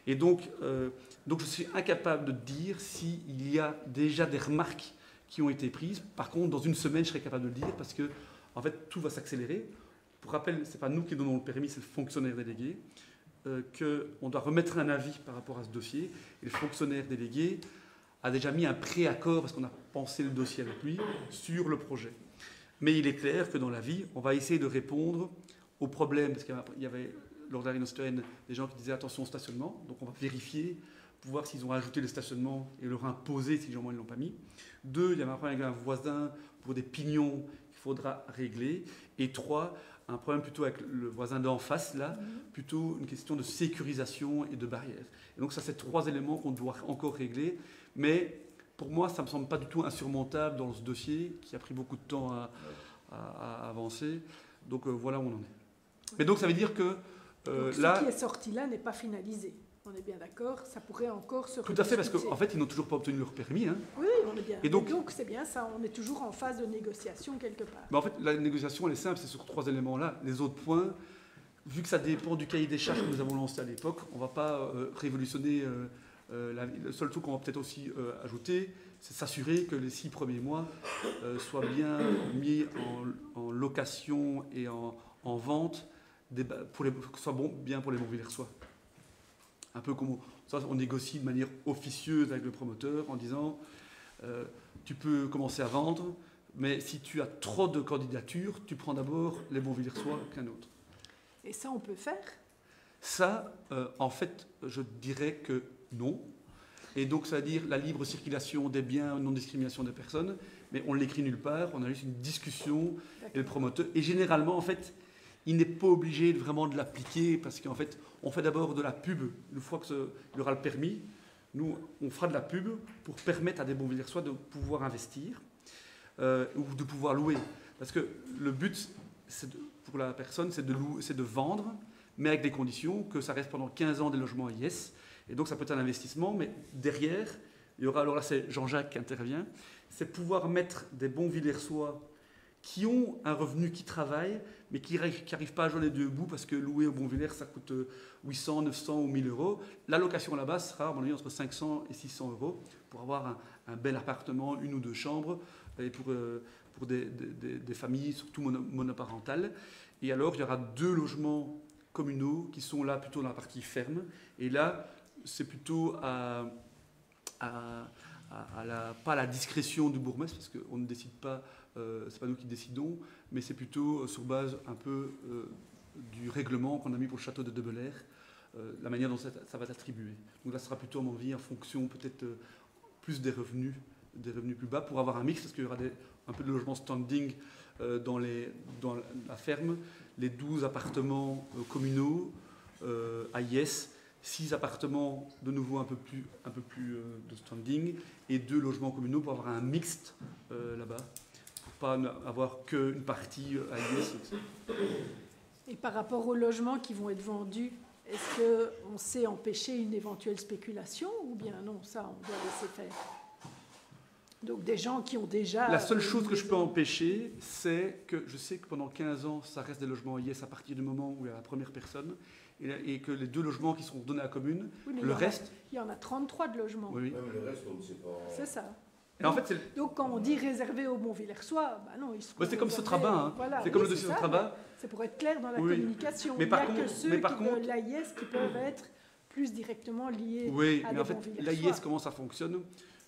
Et donc je suis incapable de dire s'il y a déjà des remarques qui ont été prises. Par contre, dans une semaine, je serai capable de le dire parce que en fait, tout va s'accélérer. Pour rappel, ce n'est pas nous qui donnons le permis, c'est le fonctionnaire délégué, qu'on doit remettre un avis par rapport à ce dossier. Et le fonctionnaire délégué a déjà mis un préaccord, parce qu'on a pensé le dossier avec lui, sur le projet. Mais il est clair que dans l'avis, on va essayer de répondre aux problèmes, parce qu'il y avait, lors de la réunion citoyenne, des gens qui disaient attention au stationnement, donc on va vérifier, pour voir s'ils ont ajouté le stationnement et leur imposer si les gens ne l'ont pas mis. 2, il y avait un problème avec un voisin pour des pignons qu'il faudra régler. Et 3, un problème plutôt avec le voisin d'en face, là, plutôt une question de sécurisation et de barrières. Et donc ça, c'est 3 éléments qu'on doit encore régler. Mais pour moi, ça ne me semble pas du tout insurmontable dans ce dossier qui a pris beaucoup de temps à avancer. Donc voilà où on en est. Mais donc ça veut dire que donc, là... ce qui est sorti là n'est pas finalisé. On est bien d'accord, ça pourrait encore se Tout à fait, parce qu'en fait, ils n'ont toujours pas obtenu leur permis. Hein. Oui, on est bien. Et donc c'est bien ça, on est toujours en phase de négociation quelque part. Mais en fait, la négociation, elle est simple, c'est sur 3 éléments-là. Les autres points, vu que ça dépend du cahier des charges que nous avons lancé à l'époque, on ne va pas révolutionner le seul truc qu'on va peut-être aussi ajouter, c'est s'assurer que les 6 premiers mois soient bien mis en location et en vente, que ce soit bien pour les Bonvillersois. Un peu comme ça, on négocie de manière officieuse avec le promoteur en disant tu peux commencer à vendre, mais si tu as trop de candidatures, tu prends d'abord les Bonvillersois qu'un autre. Et ça, on peut faire? Ça, en fait, je dirais que non. Et donc, ça veut dire la libre circulation des biens, non-discrimination des personnes, mais on ne l'écrit nulle part, on a juste une discussion et le promoteur. Et généralement, en fait, il n'est pas obligé vraiment de l'appliquer parce qu'en fait, on fait d'abord de la pub. Une fois qu'il y aura le permis, nous, on fera de la pub pour permettre à des Bonvillersois de pouvoir investir ou de pouvoir louer. Parce que le but, c'est pour la personne, c'est de vendre, mais avec des conditions que ça reste pendant 15 ans des logements AIS. Et donc ça peut être un investissement, mais derrière, il y aura, alors là c'est Jean-Jacques qui intervient, c'est pouvoir mettre des bons Villersois qui ont un revenu, qui travaillent, mais qui n'arrivent pas à joindre les deux bouts parce que louer au Bonvillers, ça coûte 800, 900 ou 1000 euros. La location là-bas sera, à mon avis, entre 500 et 600 euros pour avoir un bel appartement, 1 ou 2 chambres, et pour des familles, surtout monoparentales. Et alors, il y aura 2 logements communaux qui sont là plutôt dans la partie ferme. Et là, c'est plutôt pas à la discrétion du bourgmestre, parce qu'on ne décide pas, c'est pas nous qui décidons, mais c'est plutôt sur base un peu du règlement qu'on a mis pour le château de Debelair, la manière dont ça va être attribué. Donc là, ce sera plutôt, à mon avis, en fonction peut-être plus des revenus plus bas, pour avoir un mix, parce qu'il y aura un peu de logements standing dans la ferme, les 12 appartements communaux, AIS, 6 appartements de nouveau un peu plus de standing, et 2 logements communaux pour avoir un mixte là-bas, pour pas avoir qu'une partie AIS. Et par rapport aux logements qui vont être vendus, est-ce qu'on sait empêcher une éventuelle spéculation ou bien non, ça on doit laisser faire? Donc des gens qui ont déjà... La seule chose que je peux empêcher, c'est que je sais que pendant 15 ans, ça reste des logements AIS à partir du moment où il y a la première personne, et que les 2 logements qui seront donnés à la commune, oui, le reste... Il y en a 33 de logements. Oui. Même le reste, on ne sait pas. C'est ça. Et en fait, donc quand on dit réservé au Bonvillersois, bah non, ils sont c'est comme ce Sotraba, hein. Voilà, c'est comme oui, le dossier ça, Sotraba. C'est pour être clair dans la Oui. communication. Mais Il n'y par a contre- que ceux mais par qui contre- de l'AIS qui peuvent être plus directement liés Oui, à mais des en fait, Bonvillersois. l'AIS, comment ça fonctionne?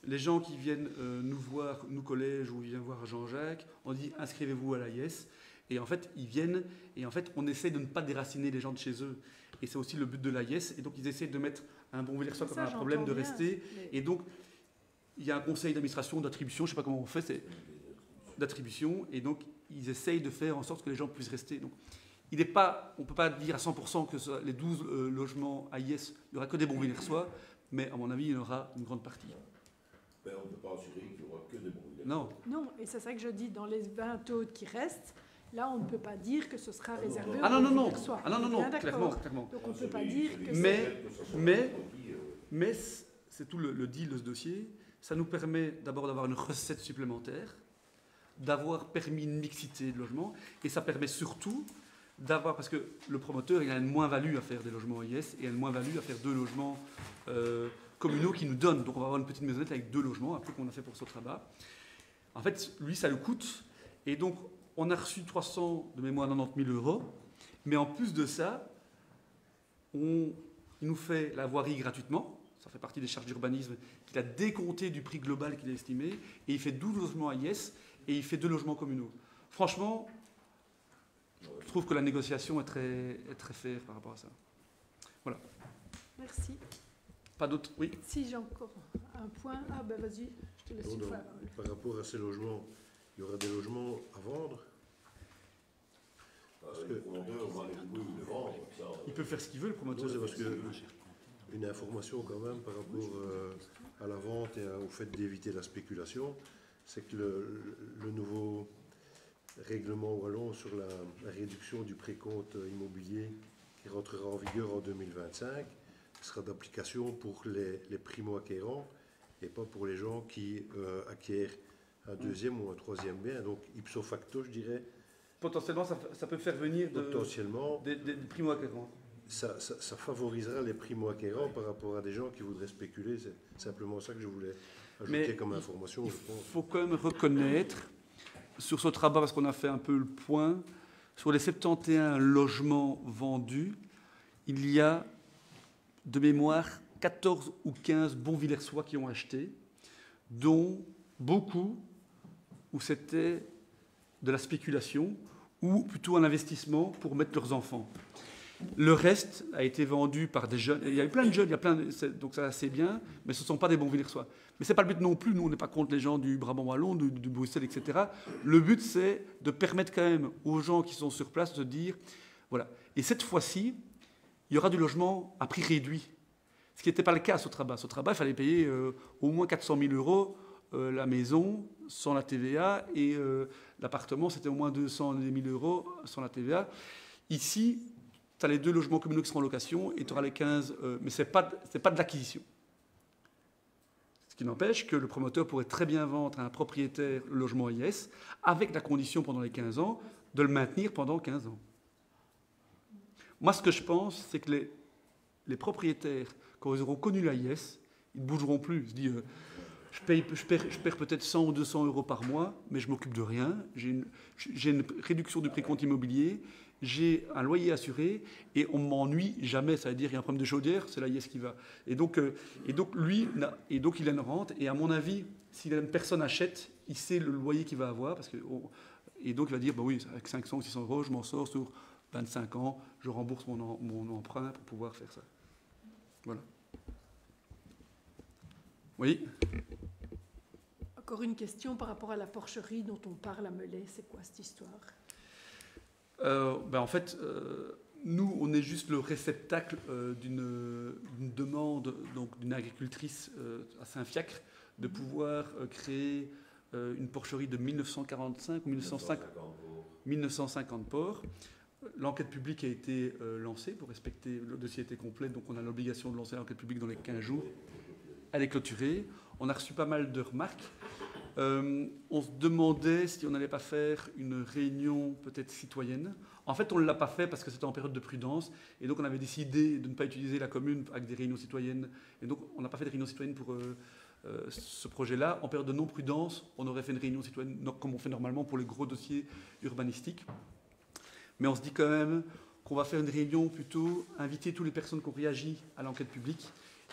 Les gens qui viennent nous voir, nous collège, ou ils viennent voir Jean-Jacques, on dit inscrivez-vous à l'AIS. Et en fait, ils viennent, et en fait, on essaie de ne pas déraciner les gens de chez eux. Et c'est aussi le but de l'AIS. Et donc, ils essaient de mettre un Bonvillersois comme Ça, un problème de j'entends bien, rester. mais- Et donc, il y a un conseil d'administration, d'attribution, je ne sais pas comment on fait, c'est d'attribution. Et donc, ils essayent de faire en sorte que les gens puissent rester. Donc, on ne peut pas dire à 100% que les 12 logements AIS, il n'y aura que des Bonvillersois, mais à mon avis, il y en aura une grande partie. Ben, on ne peut pas assurer qu'il n'y aura que des bons Villersois. Non. Non, et c'est ça que je dis, dans les 20 autres qui restent, là, on ne peut pas dire que ce sera réservé Ah non, aux non, non. Bonvillersois. Ah non, non, On est non, bien clairement, d'accord. clairement. Donc on ne peut pas Celui- dire celui que qui Mais- accepte que ça soit mais- tranquille, Mais c'est tout le deal de ce dossier. Ça nous permet d'abord d'avoir une recette supplémentaire, d'avoir permis une mixité de logements, et ça permet surtout d'avoir, parce que le promoteur, il a une moins-value à faire des logements AIS, et une moins-value à faire 2 logements communaux qui nous donnent. Donc on va avoir une petite maisonnette avec 2 logements, un peu qu'on a fait pour Sotraba. En fait, lui, ça le coûte, et donc on a reçu 300 de mémoire 90 000 euros, mais en plus de ça, il nous fait la voirie gratuitement. Ça fait partie des charges d'urbanisme qu'il a décompté du prix global qu'il a estimé. Et il fait 12 logements AIS et il fait 2 logements communaux. Franchement, je trouve que la négociation est très fair par rapport à ça. Voilà. Merci. Pas d'autres? Oui. Si j'ai encore un point, ah ben vas-y, je te laisse une Donc, fois. par rapport à ces logements, il y aura des logements à vendre. le promoteur va les louer ou les vendre. Ça, Il peut faire ce qu'il veut, le Non, promoteur. c'est parce que une information quand même par rapport à la vente et au fait d'éviter la spéculation, c'est que le nouveau règlement wallon sur la réduction du précompte immobilier qui rentrera en vigueur en 2025 sera d'application pour les primo-acquérants et pas pour les gens qui acquièrent un 2e ou un 3e bien. Donc ipso facto, je dirais, Potentiellement, ça peut faire venir potentiellement, des primo-acquérants. ça favorisera les primo-acquérants par rapport à des gens qui voudraient spéculer. C'est simplement ça que je voulais ajouter Mais comme information. Il je pense. faut quand même reconnaître, sur ce travail, parce qu'on a fait un peu le point, sur les 71 logements vendus, il y a de mémoire 14 ou 15 Bonvillersois qui ont acheté, dont beaucoup où c'était de la spéculation ou plutôt un investissement pour mettre leurs enfants. Le reste a été vendu par des jeunes. Il y a eu plein de jeunes, donc ça c'est bien, mais ce ne sont pas des Bonvillersois. Mais ce n'est pas le but non plus. Nous, on n'est pas contre les gens du Brabant wallon, de Bruxelles, etc. Le but, c'est de permettre quand même aux gens qui sont sur place de dire, voilà. Et cette fois-ci, il y aura du logement à prix réduit. Ce qui n'était pas le cas à Sotraba. Sotraba, il fallait payer au moins 400 000 euros la maison, sans la TVA, et l'appartement, c'était au moins 200 000 euros sans la TVA. Ici, tu as les 2 logements communaux qui seront en location, et tu auras les 15, mais ce n'est pas de l'acquisition. Ce qui n'empêche que le promoteur pourrait très bien vendre à un propriétaire le logement IS, avec la condition pendant les 15 ans de le maintenir pendant 15 ans. Moi, ce que je pense, c'est que les propriétaires, quand ils auront connu l'AIS, ils ne bougeront plus. Ils se disent, je perds peut-être 100 ou 200 euros par mois, mais je ne m'occupe de rien. J'ai une réduction du précompte immobilier, j'ai un loyer assuré, et on ne m'ennuie jamais. Ça veut dire qu'il y a un problème de chaudière, c'est l'AIS qui va. Et donc il a une rente, et à mon avis, si une personne achète, il sait le loyer qu'il va avoir, et donc il va dire, bah oui, avec 500 ou 600 euros, je m'en sors sur 25 ans, je rembourse mon emprunt pour pouvoir faire ça. Voilà. Oui. Encore une question par rapport à la porcherie dont on parle à Melay. C'est quoi cette histoire? En fait, nous, on est juste le réceptacle d'une demande d'une agricultrice à Saint-Fiacre de pouvoir créer une porcherie de 1945 ou 1950 porcs. L'enquête publique a été lancée pour respecter, le dossier était complet, donc on a l'obligation de lancer l'enquête publique dans les 15 jours. Elle est clôturée. On a reçu pas mal de remarques. On se demandait si on n'allait pas faire une réunion peut-être citoyenne. En fait, on ne l'a pas fait parce que c'était en période de prudence. Et donc, on avait décidé de ne pas utiliser la commune avec des réunions citoyennes. Et donc, on n'a pas fait de réunion citoyenne pour ce projet-là. En période de non-prudence, on aurait fait une réunion citoyenne comme on fait normalement pour les gros dossiers urbanistiques. Mais on se dit quand même qu'on va faire une réunion plutôt, inviter toutes les personnes qui ont réagi à l'enquête publique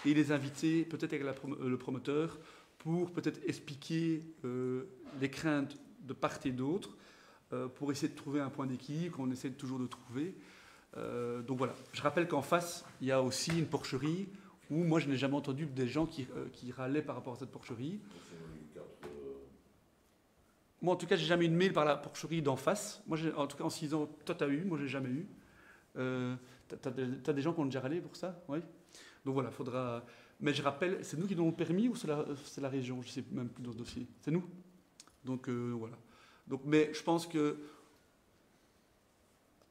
et les inviter peut-être avec le promoteur pour peut-être expliquer les craintes de part et d'autre, pour essayer de trouver un point d'équilibre qu'on essaie toujours de trouver. Donc voilà. Je rappelle qu'en face, il y a aussi une porcherie où moi je n'ai jamais entendu des gens qui râlaient par rapport à cette porcherie. Moi, en tout cas, j'ai jamais eu de mail par la porcherie d'en face. Moi, en tout cas, en 6 ans, toi, tu as eu, moi, j'ai jamais eu. T'as des gens qui ont déjà râlé pour ça? Oui. Donc voilà, faudra. Mais je rappelle, c'est nous qui donnons le permis ou c'est la région? Je ne sais même plus dans ce dossier. C'est nous. Donc voilà. Donc, mais je pense que.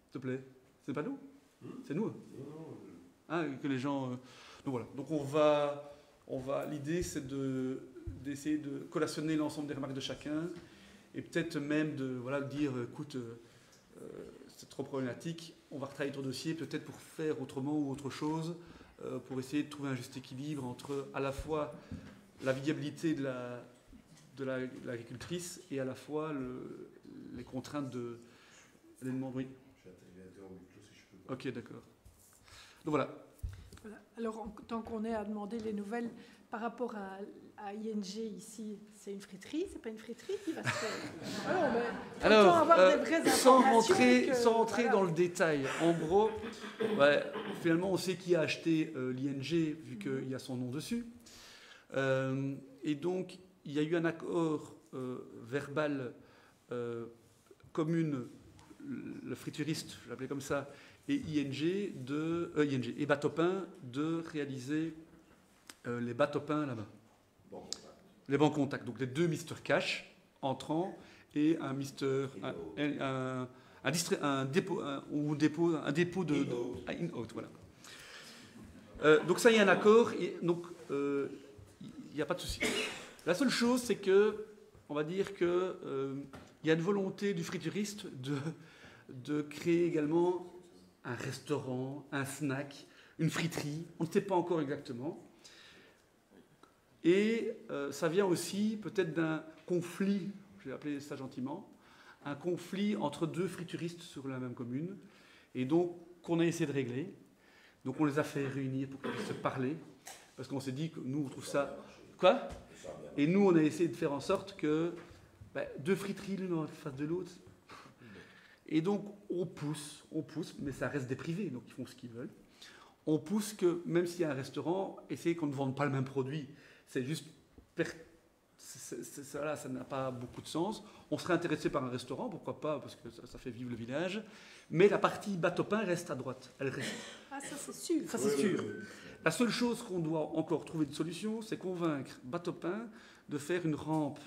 S'il te plaît, c'est pas nous? C'est nous. Ah, que les gens. Donc voilà. Donc on va. L'idée, c'est d'essayer de collationner l'ensemble des remarques de chacun. Et peut-être même de dire, écoute, c'est trop problématique, on va retravailler ton dossier peut-être pour faire autrement ou autre chose, pour essayer de trouver un juste équilibre entre à la fois la viabilité de l'agricultrice et à la fois les contraintes de l'élément. Oui. Ok, d'accord. Donc voilà. Alors, tant qu'on est à demander les nouvelles, par rapport à ING ici, c'est une friterie, c'est pas une friterie qui va se faire. Alors, avoir des vraies sans rentrer dans le détail, en gros, finalement, on sait qui a acheté l'ING vu qu'il y a son nom dessus. Et donc, il y a eu un accord verbal commune, le frituriste, je l'appelais comme ça, et ING et Batopin de réaliser les Batopins là-bas. Les banques contact. Donc les 2 Mister Cash entrant et un Mister un dépôt de in-out, voilà. Donc ça, il y a un accord et donc il n'y a pas de souci. La seule chose, c'est que on va dire que il y a une volonté du frituriste de créer également un restaurant, un snack, une friterie. On ne sait pas encore exactement. Et ça vient aussi peut-être d'un conflit, je vais appeler ça gentiment, un conflit entre 2 frituristes sur la même commune, et donc qu'on a essayé de régler. Donc on les a fait réunir pour qu'ils puissent se parler, parce qu'on s'est dit que nous on trouve ça... Quoi? Et nous on a essayé de faire en sorte que 2 friteries l'une en face de l'autre. Et donc on pousse, mais ça reste des privés, donc ils font ce qu'ils veulent. On pousse que, même s'il y a un restaurant, essayer qu'on ne vende pas le même produit. C'est juste, ça n'a pas beaucoup de sens. On serait intéressé par un restaurant, pourquoi pas, parce que ça fait vivre le village. Mais la partie Batopin reste à droite. Elle reste. Ah, ça c'est sûr. Ça c'est sûr. La seule chose qu'on doit encore trouver de solution, c'est convaincre Batopin de faire une rampe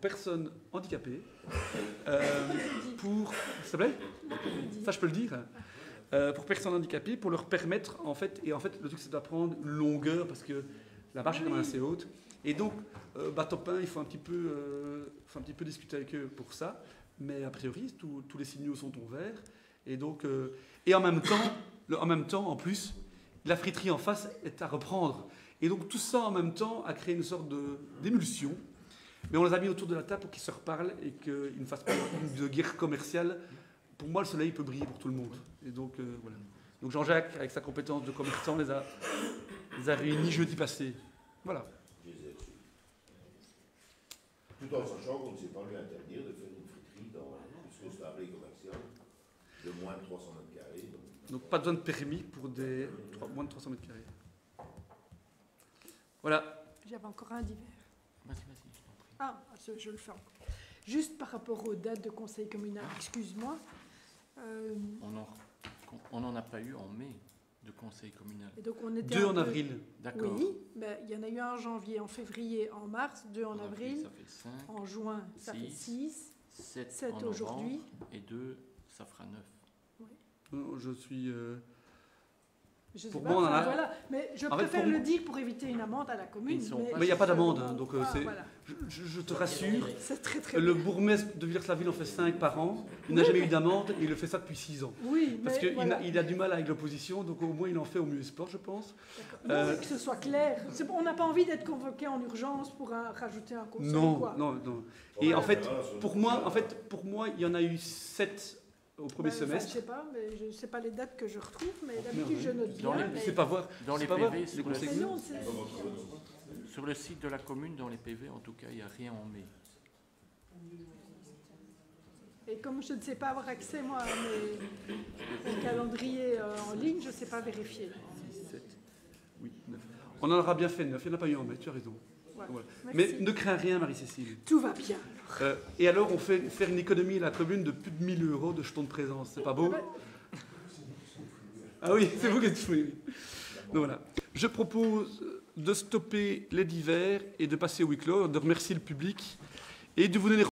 personnes handicapées, pour... S'il te plaît ? Ça, je peux le dire. Pour personnes handicapées, pour leur permettre, en fait, et en fait, le truc, c'est d'apprendre une longueur, parce que la marche est quand même assez haute. Et donc, top 1, il faut un petit peu discuter avec eux pour ça. Mais a priori, tous les signaux sont ouverts. Et donc, et en même temps, en plus, la friterie en face est à reprendre. Et donc, tout ça en même temps a créé une sorte d'émulsion. Mais on les a mis autour de la table pour qu'ils se reparlent et qu'ils ne fassent pas de guerre commerciale. Pour moi, le soleil peut briller pour tout le monde. Et donc, voilà. Donc, Jean-Jacques, avec sa compétence de commerçant, les a réunis jeudi passé. Voilà. Je les ai reçus. Tout en sachant qu'on ne sait pas lui interdire de faire une friterie puisque c'est un blé commercial de moins de 300 mètres carrés. Donc, pas besoin de permis pour moins de 300 mètres carrés. Voilà. J'avais encore un divers. Vas-y, je t'en prie. Ah, je le fais encore. Juste par rapport aux dates de conseil communal, excuse-moi. On n'en a pas eu en mai de conseil communal. Et donc on était 2 en avril. D'accord. Oui, mais il y en a eu un en janvier, en février, en mars, 2 en avril, Ça fait 5, en juin, ça fait 6, 7 en aujourd'hui. novembre, et 2, ça fera 9. Non, je suis... Je sais Pour pas, moi, on en a- voilà. Mais je En fait, préfère pour le moi- dire pour éviter une amende à la commune. Ils sont pas- Mais il n'y a pas d'amende, hein, donc Ah, c'est... voilà. Je te rassure, C'est très très le bien. bourgmestre de Villers-la-Ville en fait 5 par an. Il n'a jamais eu d'amende et il le fait ça depuis 6 ans. Oui, Parce mais qu'il voilà. il a du mal avec l'opposition, donc au moins il en fait au mieux sport, je pense. Non, mais que ce soit clair. On n'a pas envie d'être convoqué en urgence pour rajouter un conseil. Non, quoi. non, non. Et en fait, pour moi, il y en a eu 7 au premier Ben, enfin, semestre. je sais pas, mais je sais pas les dates que je retrouve, mais d'habitude je note Dans bien. les- mais- C'est pas voir. Dans c'est les pas voir PV, les sur le, conseils. Mais non, c'est- sur le site de la commune, dans les PV, en tout cas, il n'y a rien en mai. Et comme je ne sais pas avoir accès, moi, à mes calendriers en ligne, je ne sais pas vérifier. 6, 7, 8, 9. On en aura bien fait 9, il n'y en a pas eu en mai, tu as raison. Voilà. Voilà. Merci. Mais ne crains rien, Marie-Cécile. Tout va bien. Et alors, on fait faire une économie à la commune de plus de 1000 € de jetons de présence. C'est pas beau? Ah oui, c'est vous qui êtes fou. Oui. Donc voilà. Je propose de stopper les divers et de passer au huis clos, de remercier le public et de vous donner